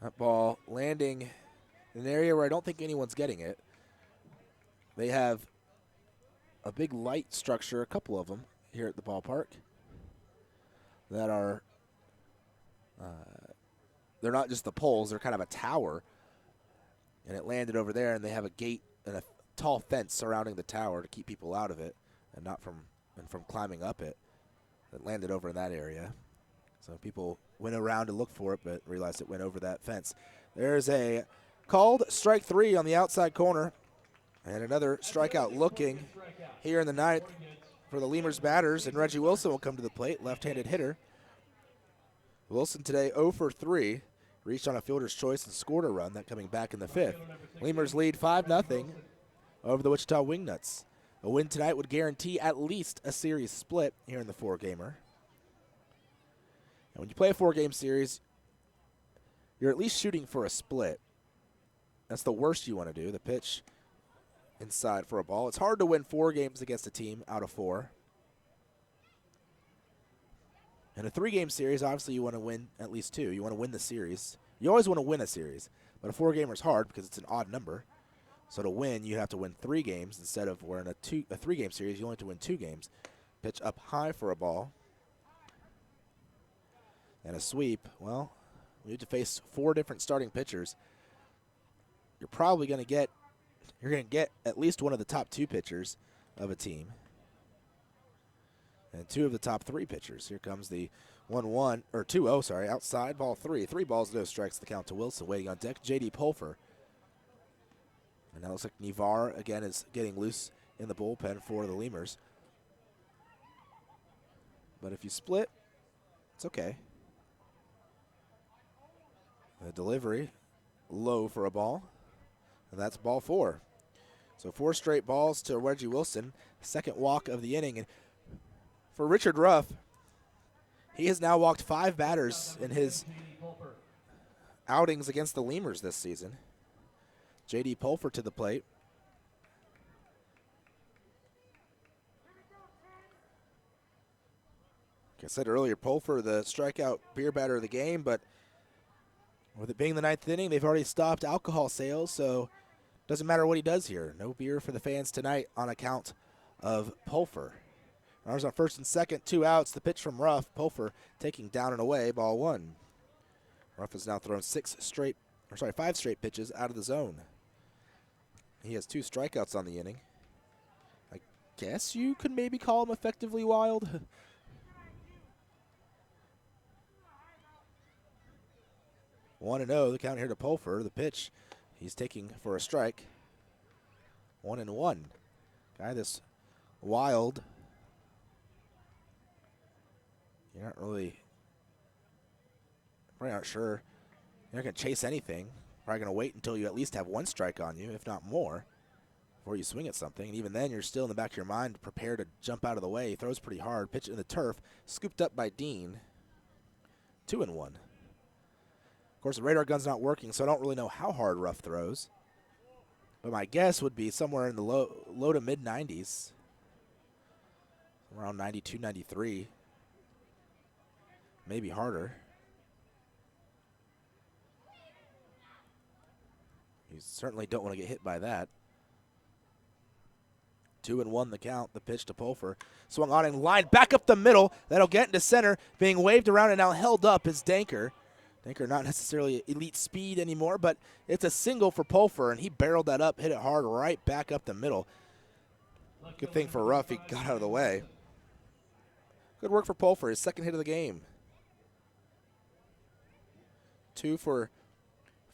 That ball landing in an area where I don't think anyone's getting it. They have a big light structure, a couple of them, here at the ballpark that are, they're not just the poles, they're kind of a tower. And it landed over there, and they have a gate and a tall fence surrounding the tower to keep people out of it and not from climbing up it. It landed over in that area. So people went around to look for it, but realized it went over that fence. There's a called strike 3 on the outside corner. And another strikeout looking here in the 9th for the Lemurs batters, and Reggie Wilson will come to the plate, left-handed hitter. Wilson today 0 for 3, reached on a fielder's choice and scored a run, that coming back in the 5th. Lemurs lead 5-0 over the Wichita Wingnuts. A win tonight would guarantee at least a series split here in the 4-gamer. And when you play a 4-game series, you're at least shooting for a split. That's the worst you want to do. The pitch inside for a ball. It's hard to win 4 games against a team out of 4. In a 3-game series, obviously you want to win at least 2. You want to win the series. You always want to win a series, but a 4-gamer is hard because it's an odd number. So to win, you have to win 3 games instead of where in a 3-game series, you only have to win 2 games. Pitch up high for a ball. And a sweep. Well, we need to face 4 different starting pitchers. You're probably going to get at least one of the top 2 pitchers of a team. And 2 of the top 3 pitchers. Here comes the 1-1, or 2-0, sorry, outside, ball 3. 3 balls, no strikes, the count to Wilson. Waiting on deck, J.D. Pulfer. And now it looks like Nivar, again, is getting loose in the bullpen for the Lemurs. But if you split, it's okay. The delivery, low for a ball. And that's ball 4. So 4 straight balls to Reggie Wilson. Second walk of the inning. And for Richard Ruff, he has now walked 5 batters in his outings against the Lemurs this season. J.D. Pulfer to the plate. Like I said earlier, Pulfer, the strikeout beer batter of the game, but with it being the 9th inning, they've already stopped alcohol sales, so doesn't matter what he does here. No beer for the fans tonight on account of Pulfer. Runners on first and second, 2 outs. The pitch from Ruff. Pulfer taking down and away, ball 1. Ruff has now thrown 5 straight pitches out of the zone. He has 2 strikeouts on the inning. I guess you could maybe call him effectively wild. 1-0, the count here to Pulfer. The pitch, he's taking for a strike. 1-1. Guy this wild. You're not really, probably not sure. You're not going to chase anything. Probably going to wait until you at least have 1 strike on you, if not more. before you swing at something. And even then, you're still in the back of your mind, prepared to jump out of the way. He throws pretty hard. Pitch in the turf. Scooped up by Dean. 2-1. Of course, the radar gun's not working, so I don't really know how hard Ruff throws. But my guess would be somewhere in the low to mid 90s. Around 92, 93. Maybe harder. You certainly don't want to get hit by that. 2-1 the count. The pitch to Pulfer. Swung on and lined back up the middle. That'll get into center. Being waved around and now held up is Danker. Danker not necessarily elite speed anymore, but it's a single for Pulfer, and he barreled that up, hit it hard right back up the middle. Good thing for Ruff, he got out of the way. Good work for Pulfer, his second hit of the game. 2 for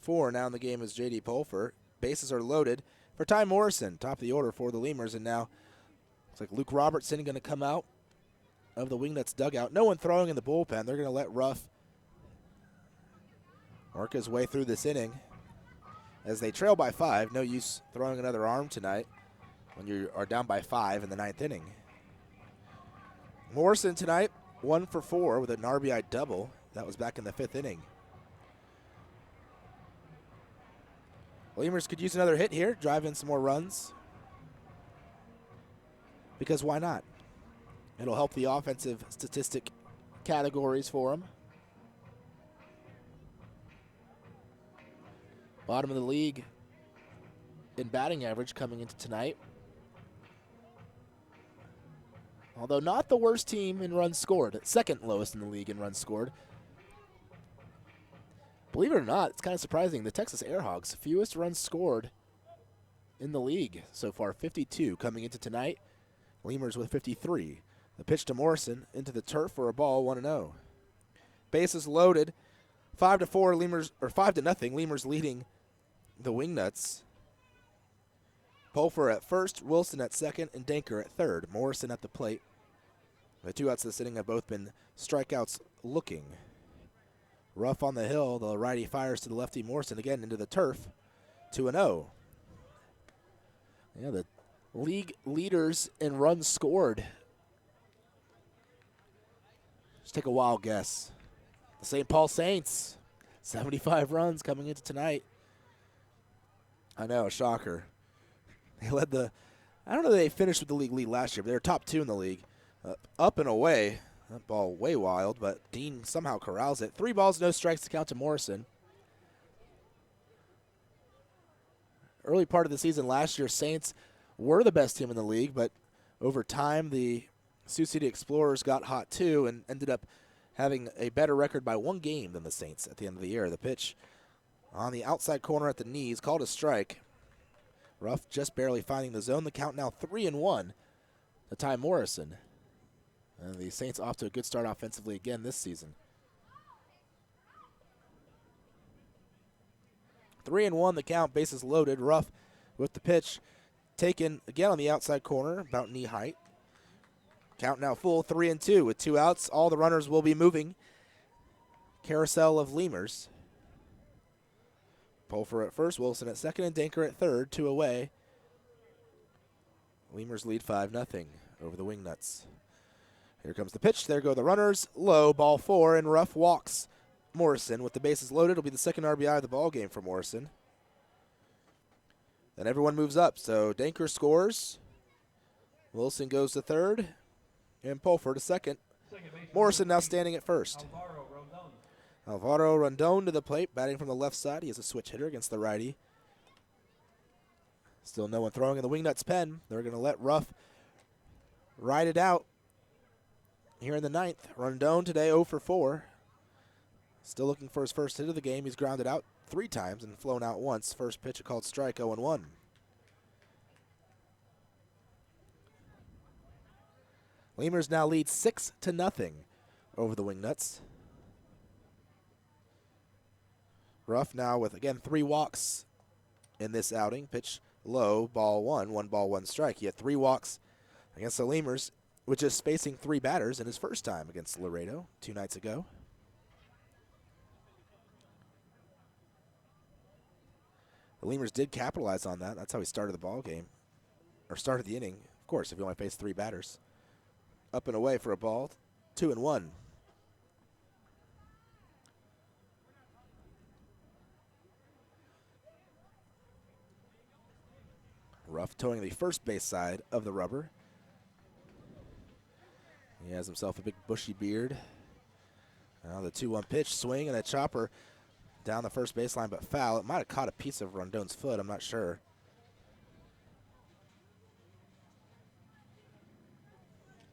4 now in the game is J.D. Pulfer. Bases are loaded for Ty Morrison, top of the order for the Lemurs, and now looks like Luke Robertson going to come out of the Wingnuts dugout. No one throwing in the bullpen. They're going to let Ruff work his way through this inning as they trail by 5. No use throwing another arm tonight when you are down by 5 in the 9th inning. Morrison tonight, 1 for 4 with an RBI double. That was back in the 5th inning. Lemurs could use another hit here, drive in some more runs. Because why not? It'll help the offensive statistic categories for them. Bottom of the league in batting average coming into tonight. Although not the worst team in runs scored. Second lowest in the league in runs scored. Believe it or not, it's kind of surprising. The Texas Airhogs, fewest runs scored in the league so far. 52 coming into tonight. Lemurs with 53. The pitch to Morrison into the turf for a ball, 1-0. Bases loaded. 5-4 Lemurs, or 5-0 Lemurs leading the Wingnuts. Pulfer at first, Wilson at second, and Danker at third. Morrison at the plate. The 2 outs this inning have both been strikeouts looking. Ruff on the hill. The righty fires to the lefty. Morrison again into the turf. 2-0. Yeah, the league leaders in runs scored. Just take a wild guess. The St. Paul Saints. 75 runs coming into tonight. I know, a shocker. They led the, I don't know if they finished with the league lead last year, but they were top 2 in the league. Up and away. That ball way wild, but Dean somehow corrals it. 3 balls, no strikes to count to Morrison. Early part of the season last year, Saints were the best team in the league, but over time the Sioux City Explorers got hot too and ended up having a better record by 1 game than the Saints at the end of the year. The pitch on the outside corner at the knees, called a strike. Ruff just barely finding the zone. The count now 3-1 to Ty Morrison. And the Saints off to a good start offensively again this season. 3-1 the count, bases loaded. Ruff with the pitch taken again on the outside corner, about knee height. Count now full, 3-2 with 2 outs. All the runners will be moving. Carousel of Lemurs. Pulfer at first, Wilson at second, and Danker at third, 2 away. Lemurs lead 5-0 over the Wingnuts. Here comes the pitch. There go the runners. Low, ball 4, and Ruff walks Morrison. With the bases loaded, it'll be the second RBI of the ball game for Morrison. Then everyone moves up. So Danker scores. Wilson goes to third, and Pulfer to second. Morrison now standing at first. Alvaro Rondon to the plate, batting from the left side. He is a switch hitter against the righty. Still no one throwing in the Wingnuts pen. They're going to let Ruff ride it out here in the 9th. Rondon today 0 for 4. Still looking for his first hit of the game. He's grounded out 3 times and flown out once. First pitch, a called strike, 0-1. Lemurs now lead 6-0 over the Wingnuts. Ruff now with, again, 3 walks in this outing. Pitch low, ball 1, 1 ball, 1 strike. He had 3 walks against the Lemurs, which is facing 3 batters in his first time against Laredo 2 nights ago. The Lemurs did capitalize on that. That's how he started the ball game. or started the inning. Of course, if you only face 3 batters. Up and away for a ball. 2-1. Ruff towing the first base side of the rubber. He has himself a big bushy beard. Now the 2-1 pitch, swing, and a chopper down the first baseline, but foul. It might have caught a piece of Rondon's foot, I'm not sure.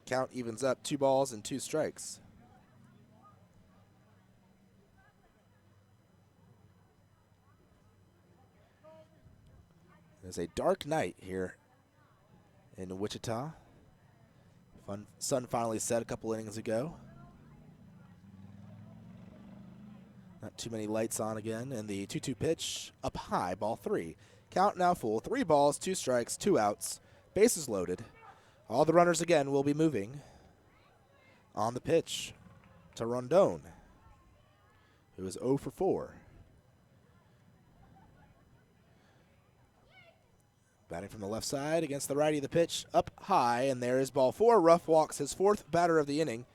Count evens up, 2 balls and 2 strikes. It's a dark night here in Wichita. Sun finally set a couple innings ago. Not too many lights on again, and the 2-2 pitch up high, ball 3. Count now full, 3 balls, 2 strikes, 2 outs, bases loaded. All the runners again will be moving on the pitch to Rondon, who is 0 for 4. Batting from the left side against the righty, the pitch up high, and there is ball 4. Ruff walks his 4th batter of the inning,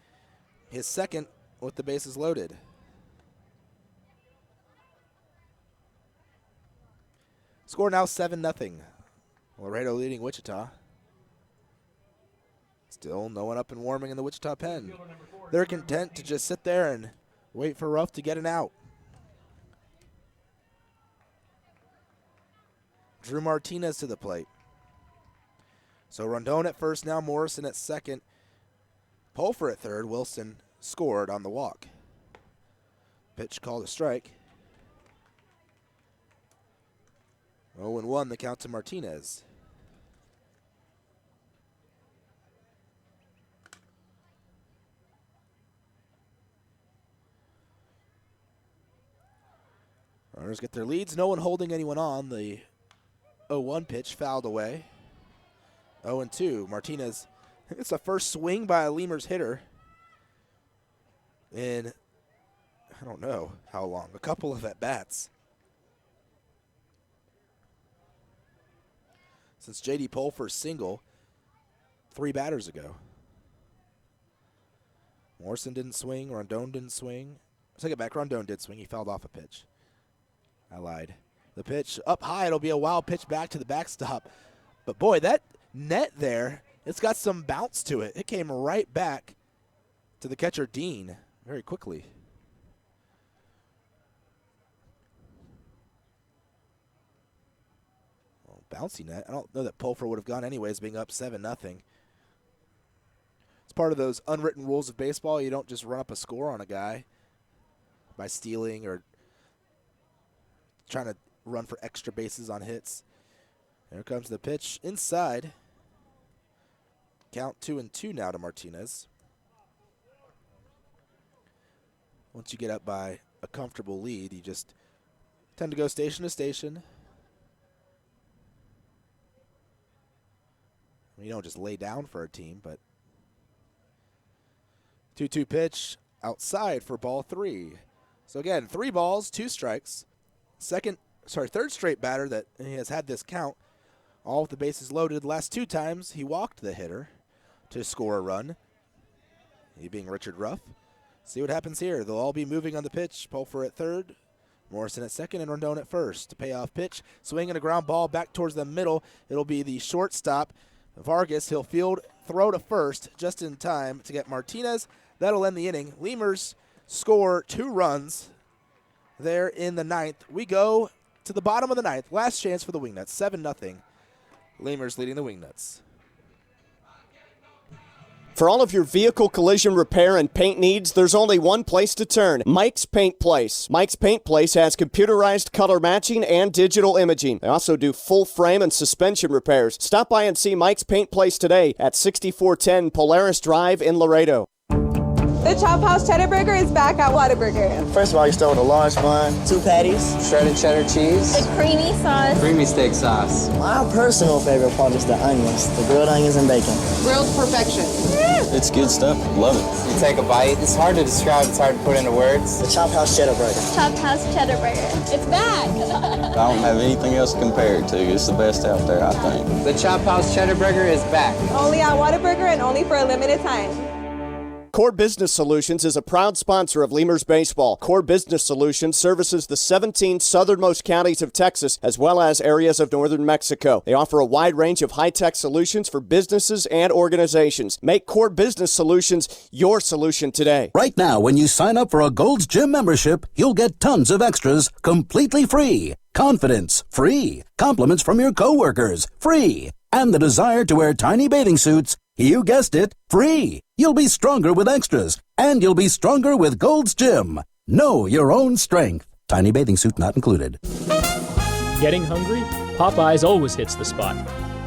his 2nd with the bases loaded. Score now 7-0. Laredo leading Wichita. Still no one up and warming in the Wichita pen. They're content to just sit there and wait for Ruff to get an out. Drew Martinez to the plate. So Rondon at first, now Morrison at second. Pulfer at third. Wilson scored on the walk. Pitch called a strike. 0-1 the count to Martinez. Runners get their leads. No one holding anyone on. The 0-1 pitch fouled away. 0-2. Martinez, it's the first swing by a Lemurs hitter in, I don't know how long, a couple of at-bats. Since J.D. Pulfer's single 3 batters ago. Morrison didn't swing. Rondon didn't swing. Take it back. Rondon did swing. He fouled off a pitch. I lied. The pitch up high. It'll be a wild pitch back to the backstop. But, boy, that net there, it's got some bounce to it. It came right back to the catcher, Dean, very quickly. Well, bouncy net. I don't know that Pulfer would have gone anyways, being up 7-0. It's part of those unwritten rules of baseball. You don't just run up a score on a guy by stealing or trying to run for extra bases on hits. Here comes the pitch inside. Count 2-2 now to Martinez. Once you get up by a comfortable lead, you just tend to go station to station. You don't just lay down for a team, but 2-2 pitch outside for ball 3. So again, 3 balls, 2 strikes. Third straight batter that he has had this count. All with the bases loaded. Last 2 times he walked the hitter to score a run. He being Richard Ruff. See what happens here. They'll all be moving on the pitch. Pulfer at third, Morrison at second, and Rondon at first. To payoff pitch, swing and a ground ball back towards the middle. It'll be the shortstop, Vargas. He'll field, throw to first just in time to get Martinez. That'll end the inning. Lemurs score 2 runs there in the 9th. We go to the bottom of the 9th. Last chance for the Wingnuts. 7-0. Lemurs leading the Wingnuts. For all of your vehicle collision repair and paint needs, there's only one place to turn, Mike's Paint Place. Mike's Paint Place has computerized color matching and digital imaging. They also do full frame and suspension repairs. Stop by and see Mike's Paint Place today at 6410 Polaris Drive in Laredo. The Chop House Cheddar Burger is back at Whataburger. First of all, you start with a large bun, 2 patties, Shredded cheddar cheese. The creamy sauce. Creamy steak sauce. My personal favorite part is the onions, the grilled onions and bacon. Grilled perfection. It's good stuff. Love it. You take a bite. It's hard to describe. It's hard to put into words. The Chop House Cheddar Burger. Chop House Cheddar Burger. It's back. I don't have anything else to compare it to. It's the best out there, I think. The Chop House Cheddar Burger is back. Only at Whataburger and only for a limited time. Core Business Solutions is a proud sponsor of Lemurs Baseball. Core Business Solutions services the 17 southernmost counties of Texas as well as areas of northern Mexico. They offer a wide range of high-tech solutions for businesses and organizations. Make Core Business Solutions your solution today. Right now, when you sign up for a Gold's Gym membership, you'll get tons of extras completely free. Confidence, free. Compliments from your coworkers, free. And the desire to wear tiny bathing suits, you guessed it, free. You'll be stronger with extras, and you'll be stronger with Gold's Gym. Know your own strength. Tiny bathing suit not included. Getting hungry? Popeyes always hits the spot.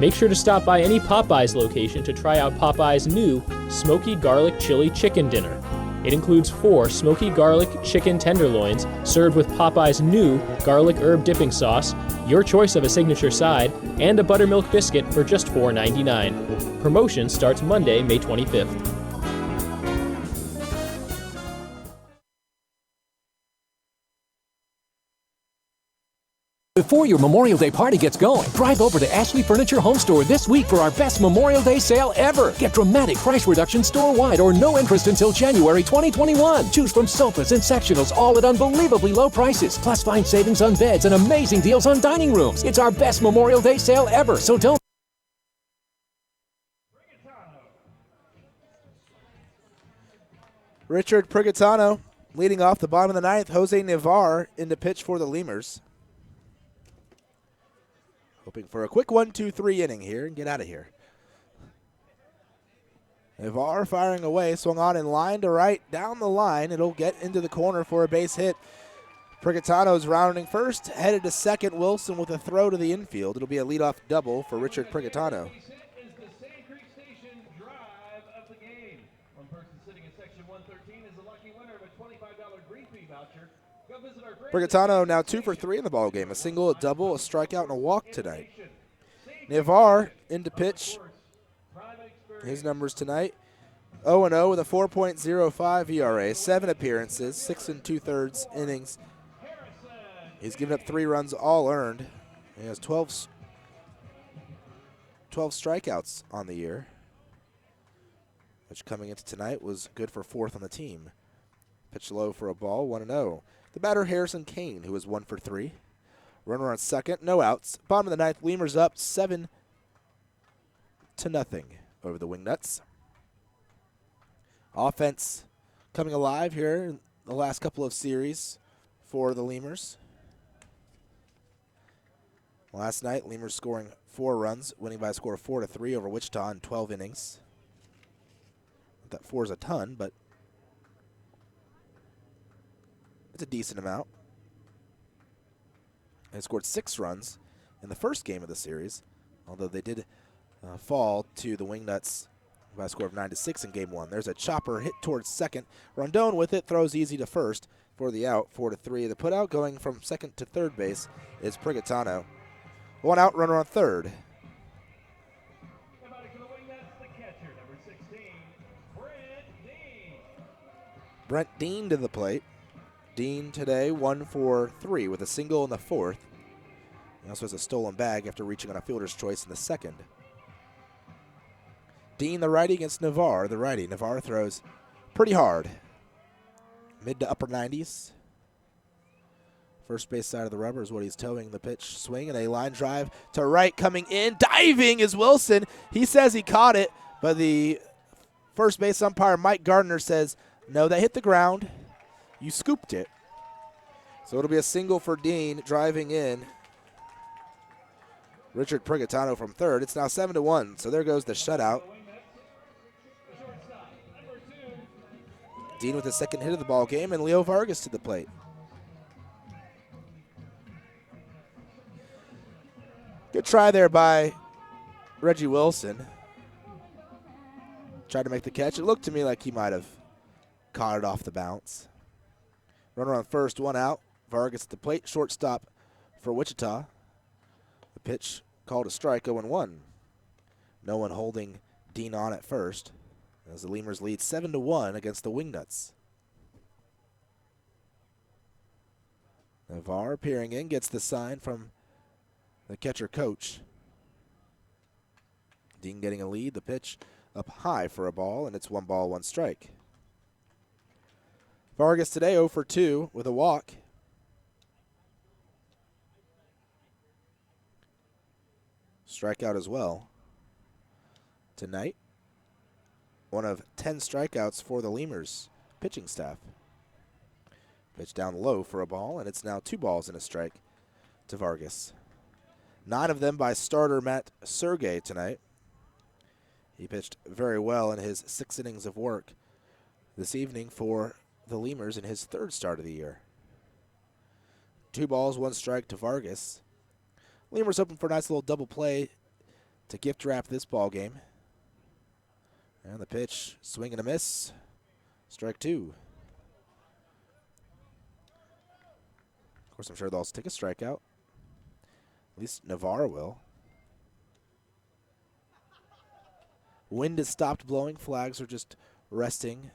Make sure to stop by any Popeyes location to try out Popeyes' new Smoky Garlic Chili Chicken Dinner. It includes 4 smoky garlic chicken tenderloins served with Popeye's new garlic herb dipping sauce, your choice of a signature side, and a buttermilk biscuit for just $4.99. Promotion starts Monday, May 25th. Before your Memorial Day party gets going, drive over to Ashley Furniture Home Store this week for our best Memorial Day sale ever. Get dramatic price reduction store-wide or no interest until January 2021. Choose from sofas and sectionals, all at unbelievably low prices. Plus, find savings on beds and amazing deals on dining rooms. It's our best Memorial Day sale ever, so don't. Richard Prigatano leading off the bottom of the 9th. Jose Navar in the pitch for the Lemurs. Hoping for a quick 1-2-3 inning here and get out of here. Navar firing away, swung on in line to right, down the line. It'll get into the corner for a base hit. Prigatano's rounding first, headed to second. Wilson with a throw to the infield. It'll be a leadoff double for Richard Prigatano. Prigatano now 2 for 3 in the ball game. A single, a double, a strikeout, and a walk tonight. Navar into pitch. His numbers tonight: 0-0 with a 4.05 ERA, 7 appearances, 6 2/3 innings. He's given up 3 runs, all earned. He has 12 strikeouts on the year, which coming into tonight was good for 4th on the team. Pitch low for a ball, 1-0. The batter, Harrison Kane, who is 1 for 3. Runner on second, no outs. Bottom of the 9th, Lemurs up 7-0 over the Wingnuts. Offense coming alive here in the last couple of series for the Lemurs. Last night, Lemurs scoring 4 runs, winning by a score of 4-3 over Wichita in 12 innings. That 4 is a ton, but it's a decent amount. They scored 6 runs in the first game of the series, although they did fall to the Wingnuts by a score of 9-6 in game 1. There's a chopper hit towards second. Rondon with it, throws easy to first for the out, 4-3. The putout going from second to third base is Prigatano. 1 out, runner on third. Brent Dean to the plate. Dean today 1 for 3 with a single in the 4th. He also has a stolen bag after reaching on a fielder's choice in the 2nd. Dean, the righty, against Navar, the righty. Navar throws pretty hard. Mid to upper 90s. First base side of the rubber is what he's towing the pitch. Swing and a line drive to right, coming in. Diving is Wilson. He says he caught it, but the first base umpire, Mike Gardner, says, no, that hit the ground. You scooped it. So it'll be a single for Dean driving in. Richard Prigatano from third. It's now 7-1, so there goes the shutout. Dean with the second hit of the ball game, and Leo Vargas to the plate. Good try there by Reggie Wilson. Tried to make the catch. It looked to me like he might have caught it off the bounce. Runner on first, one out. Vargas at the plate, shortstop for Wichita. The pitch called a strike, 0-1. No one holding Dean on at first as the Lemurs lead 7-1 against the Wingnuts. Navarre appearing in, gets the sign from the catcher coach. Dean getting a lead, the pitch up high for a ball, and it's 1 ball, 1 strike. Vargas today 0 for 2 with a walk. Strikeout as well tonight. One of 10 strikeouts for the Lemurs pitching staff. Pitch down low for a ball, and it's now 2 balls and a strike to Vargas. 9 of them by starter Matt Sergey tonight. He pitched very well in his 6 innings of work this evening for the Lemurs in his 3rd start of the year. 2 balls, 1 strike to Vargas. Lemurs hoping for a nice little double play to gift wrap this ball game. And the pitch, swing and a miss. Strike 2. Of course, I'm sure they'll also take a strikeout. At least Navarre will. Wind has stopped blowing. Flags are just resting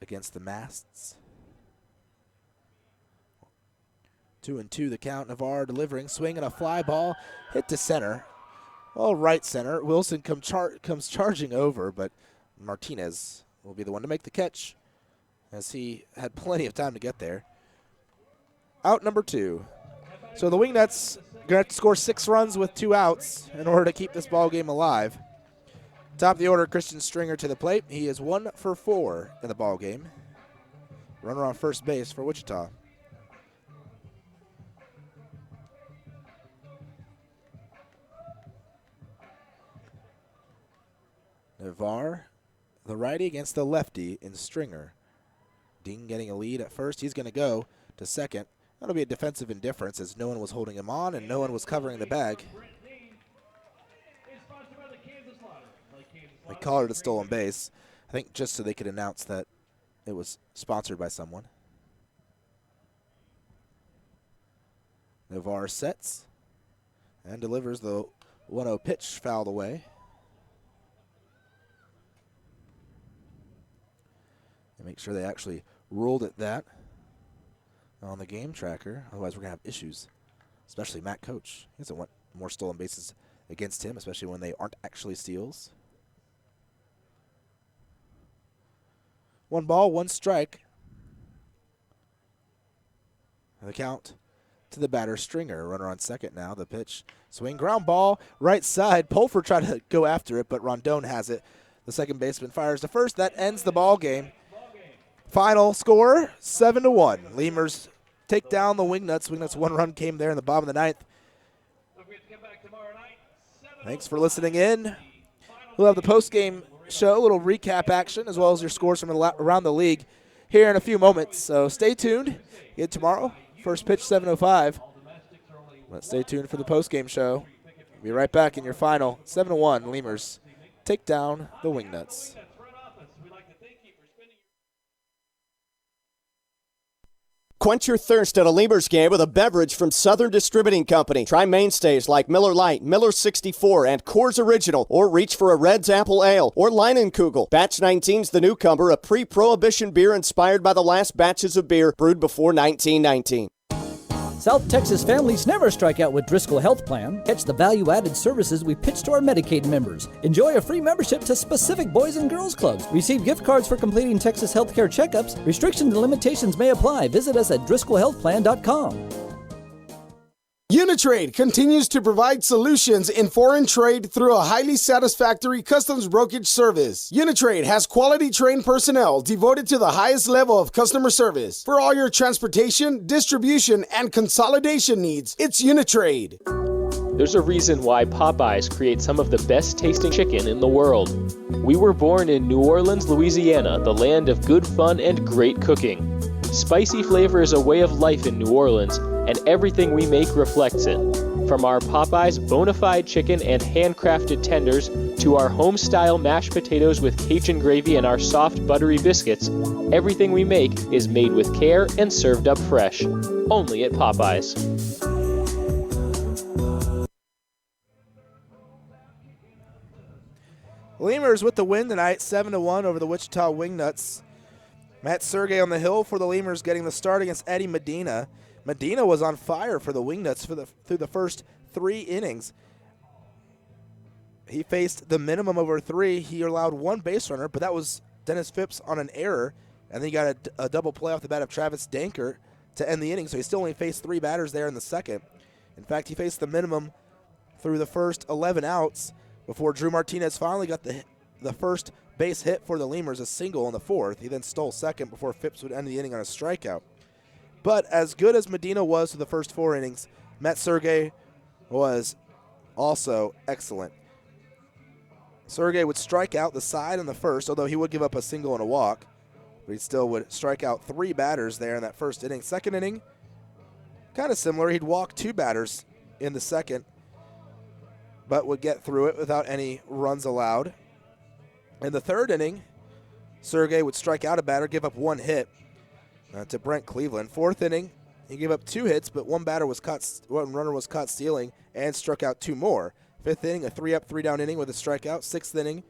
against the masts. 2-2 the count. Navarre delivering, swing and a fly ball hit to center. Well, right center. Wilson comes charging over, but Martinez will be the one to make the catch as he had plenty of time to get there. Out number 2. So the Wingnuts going to have to score 6 runs with 2 outs in order to keep this ball game alive. Top of the order, Christian Stringer to the plate. He is 1 for 4 in the ball game. Runner on first base for Wichita. Navarre, the righty against the lefty in Stringer. Dean getting a lead at first. He's going to go to second. That'll be a defensive indifference as no one was holding him on and no one was covering the bag. They called it a stolen base, I think just so they could announce that it was sponsored by someone. Navarre sets and delivers the 1-0 pitch fouled away. And make sure they actually ruled it that on the game tracker. Otherwise, we're going to have issues, especially Matt Coach. He doesn't want more stolen bases against him, especially when they aren't actually steals. 1 ball, 1 strike. The count to the batter, Stringer. Runner on second now. The pitch, swing, ground ball, right side. Pulfer tried to go after it, but Rondon has it. The second baseman fires to first. That ends the ball game. Final score, 7-1. Lemurs take down the Wingnuts. Wingnuts 1 run came there in the bottom of the 9th. Thanks for listening in. We'll have the post-game show, a little recap action, as well as your scores from around the league here in a few moments. So stay tuned. Again tomorrow, first pitch 7:05. Let's stay tuned for the post-game show. We'll be right back in your final 7-1. Lemurs take down the Wingnuts. Quench your thirst at a Lemurs game with a beverage from Southern Distributing Company. Try mainstays like Miller Lite, Miller 64, and Coors Original, or reach for a Red's Apple Ale or Leinenkugel. Batch 19's the newcomer, a pre-prohibition beer inspired by the last batches of beer brewed before 1919. South Texas families never strike out with Driscoll Health Plan. Catch the value-added services we pitch to our Medicaid members. Enjoy a free membership to specific boys and girls clubs. Receive gift cards for completing Texas healthcare checkups. Restrictions and limitations may apply. Visit us at DriscollHealthPlan.com. Uni-Trade continues to provide solutions in foreign trade through a highly satisfactory customs brokerage service. Uni-Trade has quality trained personnel devoted to the highest level of customer service. For all your transportation, distribution, and consolidation needs, it's Uni-Trade. There's a reason why Popeyes creates some of the best tasting chicken in the world. We were born in New Orleans, Louisiana, the land of good fun and great cooking. Spicy flavor is a way of life in New Orleans, and everything we make reflects it. From our Popeyes bona fide chicken and handcrafted tenders to our home-style mashed potatoes with Cajun gravy and our soft, buttery biscuits, everything we make is made with care and served up fresh. Only at Popeyes. Lemurs with the win tonight, 7-1 over the Wichita Wingnuts. Matt Sergey on the hill for the Lemurs, getting the start against Eddie Medina. Medina was on fire for the Wingnuts through the first 3 innings. He faced the minimum over 3. He allowed 1 base runner, but that was Dennis Phipps on an error. And then he got a double play off the bat of Travis Danker to end the inning, so he still only faced 3 batters there in the second. In fact, he faced the minimum through the first 11 outs before Drew Martinez finally got the first base hit for the Lemurs, a single in the 4th. He then stole second before Phipps would end the inning on a strikeout. But as good as Medina was through the first 4 innings, Matt Sergey was also excellent. Sergey would strike out the side in the first, although he would give up a single and a walk. But he still would strike out 3 batters there in that first inning. Second inning, kind of similar. He'd walk 2 batters in the second, but would get through it without any runs allowed. In the third inning, Sergey would strike out a batter, give up 1 hit to Brent Cleveland. Fourth inning, he gave up 2 hits, but one runner was caught stealing and struck out 2 more. Fifth inning, a 3-up, 3-down inning with a strikeout. Sixth inning,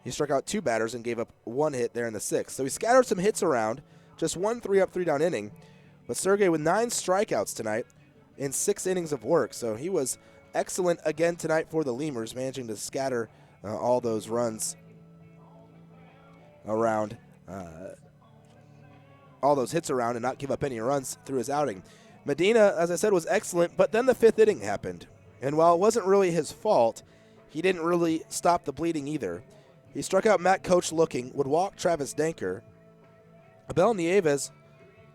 he struck out 2 batters and gave up 1 hit there in the 6th. So he scattered some hits around, just 1 3-up, 3-down inning. But Sergey with 9 strikeouts tonight in 6 innings of work. So he was excellent again tonight for the Lemurs, managing to scatter all those runs around, all those hits around and not give up any runs through his outing. Medina, as I said, was excellent, but then the 5th inning happened. And while it wasn't really his fault, he didn't really stop the bleeding either. He struck out Matt Coach looking, would walk Travis Danker. Abel Nieves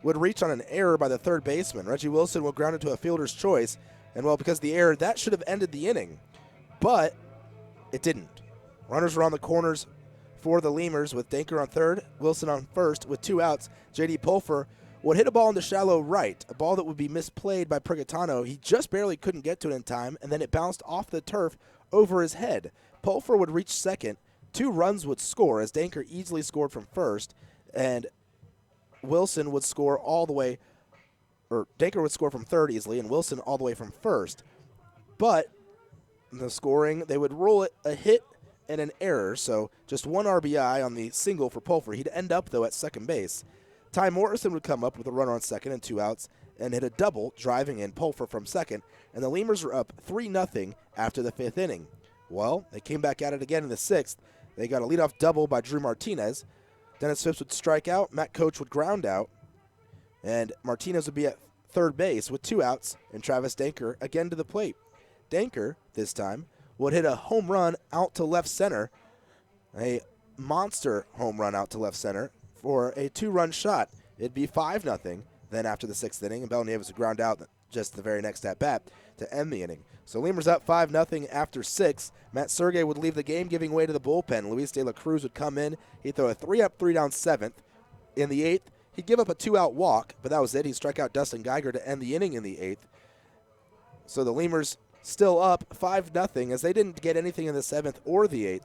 would reach on an error by the third baseman. Reggie Wilson would ground into a fielder's choice. And, well, because of the error, that should have ended the inning. But it didn't. Runners were on the corners for the Lemurs with Danker on third, Wilson on first with 2 outs. J.D. Pulfer would hit a ball into shallow right, a ball that would be misplayed by Prigatano. He just barely couldn't get to it in time, and then it bounced off the turf over his head. Pulfer would reach second. 2 runs would score as Danker easily scored from first, and Wilson would score all the way, or Danker would score from third easily, and Wilson all the way from first. But the scoring, they would rule it a hit and an error, so just 1 RBI on the single for Pulfer. He'd end up, though, at second base. Ty Morrison would come up with a runner on second and 2 outs and hit a double, driving in Pulfer from second, and the Lemurs were up 3-0 after the 5th inning. Well, they came back at it again in the 6th. They got a leadoff double by Drew Martinez. Dennis Phipps would strike out, Matt Coach would ground out, and Martinez would be at third base with 2 outs, and Travis Danker again to the plate. Danker, this time, would hit a home run out to left center, a monster home run out to left center for a 2-run shot. It'd be 5-0 then after the 6th inning, and Bell Nieves would ground out just the very next at-bat to end the inning. So Lemurs up 5-0 after 6. Matt Sergey would leave the game, giving way to the bullpen. Luis De La Cruz would come in. He'd throw a 3-up, 3-down 7th. In the 8th, he'd give up a 2-out walk, but that was it. He'd strike out Dustin Geiger to end the inning in the 8th. So the Lemurs still up 5-0 as they didn't get anything in the 7th or the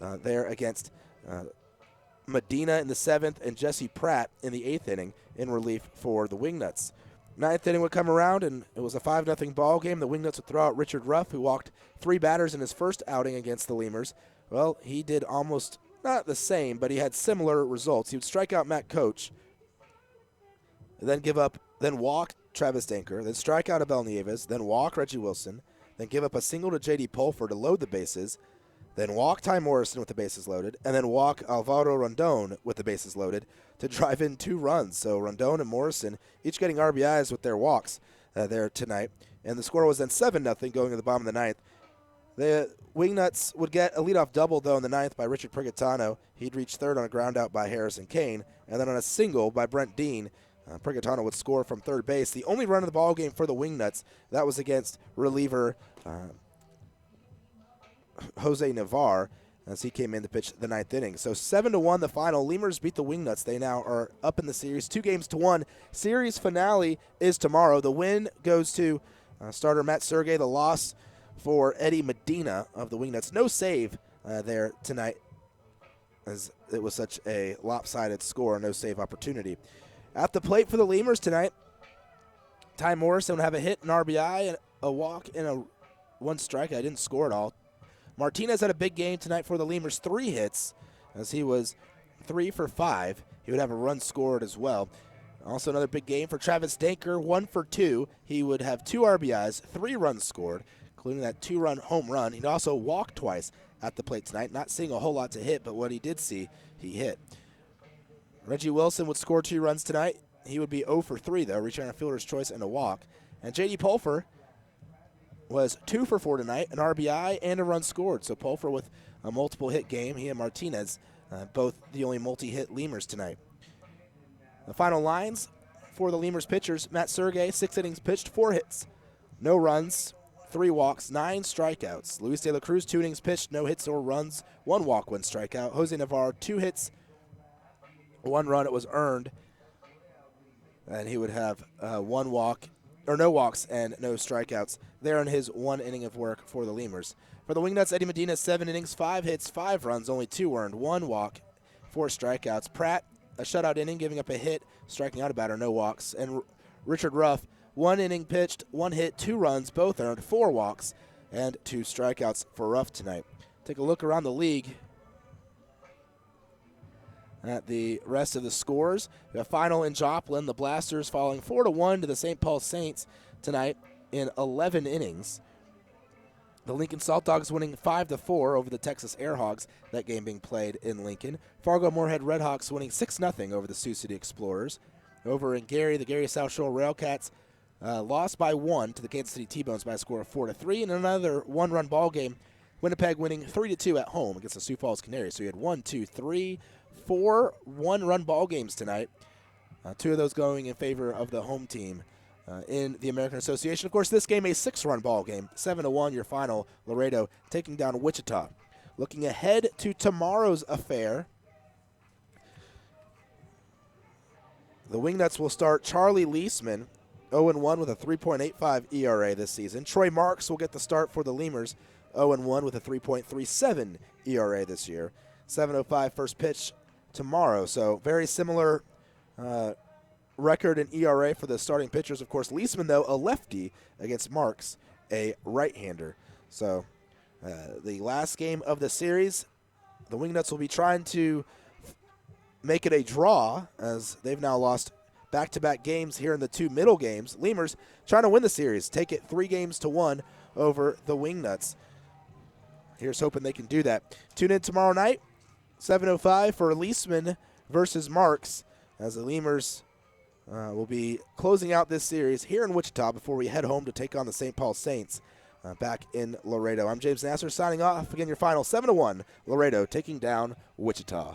8th there against Medina in the 7th and Jesse Pratt in the 8th inning in relief for the Wingnuts. 9th inning would come around, and it was a 5-0 ball game. The Wingnuts would throw out Richard Ruff, who walked 3 batters in his first outing against the Lemurs. Well, he did almost not the same, but he had similar results. He would strike out Matt Coach, then walk Travis Danker, then strike out Abel Nieves, then walk Reggie Wilson, then give up a single to J.D. Pulfer to load the bases, then walk Ty Morrison with the bases loaded, and then walk Alvaro Rondon with the bases loaded to drive in 2 runs. So Rondon and Morrison each getting RBIs with their walks there tonight. And the score was then 7-0 going to the bottom of the 9th. The Wingnuts would get a leadoff double, though, in the 9th by Richard Prigatano. He'd reach third on a ground out by Harrison Kane. And then on a single by Brent Dean, Prigatano would score from third base. The only run of the ball game for the Wingnuts, that was against reliever Jose Navarre, as he came in to pitch the 9th inning. So 7-1 the final. Lemurs beat the Wingnuts. They now are up in the series 2-1. Series finale is tomorrow. The win goes to Starter Matt Sergey, the loss for Eddie Medina of the Wingnuts. No save there tonight, as it was such a lopsided score, no save opportunity. At the plate for the Lemurs tonight, Ty Morrison would have a hit, an RBI, and a walk, and one strikeout. Didn't score at all. Martinez had a big game tonight for the Lemurs, 3 hits, as he was 3 for 5. He would have a run scored as well. Also another big game for Travis Danker, 1 for 2. He would have 2 RBIs, 3 runs scored, including that 2-run home run. He'd also walk twice at the plate tonight, not seeing a whole lot to hit, but what he did see, he hit. Reggie Wilson would score 2 runs tonight. He would be 0 for 3, though, reaching on a fielder's choice and a walk. And J.D. Pulfer was 2 for 4 tonight, an RBI and a run scored. So Pulfer with a multiple hit game. He and Martinez, both the only multi-hit Lemurs tonight. The final lines for the Lemurs pitchers: Matt Sergey, 6 innings pitched, 4 hits, no runs, 3 walks, 9 strikeouts. Luis De La Cruz, 2 innings pitched, no hits or runs, 1 walk, 1 strikeout. Jose Navarro, 2 hits, 1 run. It was earned, and he would have 1 walk, or no walks and no strikeouts there in his 1 inning of work for the Lemurs. For the Wingnuts, Eddie Medina, 7 innings, 5 hits, 5 runs, only 2 earned, 1 walk, 4 strikeouts. Pratt, a shutout inning, giving up a hit, striking out a batter, no walks. And Richard Ruff, 1 inning pitched, 1 hit, 2 runs, both earned, 4 walks, and 2 strikeouts for Ruff tonight. Take a look around the league at the rest of the scores. The final in Joplin, the Blasters falling 4-1 to the St. Paul Saints tonight in 11 innings. The Lincoln Salt Dogs winning 5-4 over the Texas Air Hogs, that game being played in Lincoln. Fargo Moorhead Redhawks winning 6-0 over the Sioux City Explorers. Over in Gary, the Gary South Shore Railcats lost by 1 to the Kansas City T-Bones by a score of 4-3. And another 1-run ball game, Winnipeg winning 3-2 at home against the Sioux Falls Canaries. So you had 1, 2, 3, 4 1-run ball games tonight. 2 of those going in favor of the home team in the American Association. Of course, this game a 6-run ball game, 7-1 your final. Laredo taking down Wichita. Looking ahead to tomorrow's affair, the Wingnuts will start Charlie Leisman, 0-1 with a 3.85 ERA this season. Troy Marks will get the start for the Lemurs, 0-1 with a 3.37 ERA this year. 7:05 first pitch tomorrow. So very similar record in ERA for the starting pitchers. Of course, Leisman, though, a lefty against Marks, a right-hander. So the last game of the series, the Wingnuts will be trying to make it a draw, as they've now lost back-to-back games here in the 2 middle games. Lemurs trying to win the series, take it 3-1 over the Wingnuts. Here's hoping they can do that. Tune in tomorrow night, 7:05 for Leisman versus Marks, as the Lemurs will be closing out this series here in Wichita before we head home to take on the St. Paul Saints back in Laredo. I'm James Nasser signing off. Again, your final 7-1, Laredo taking down Wichita.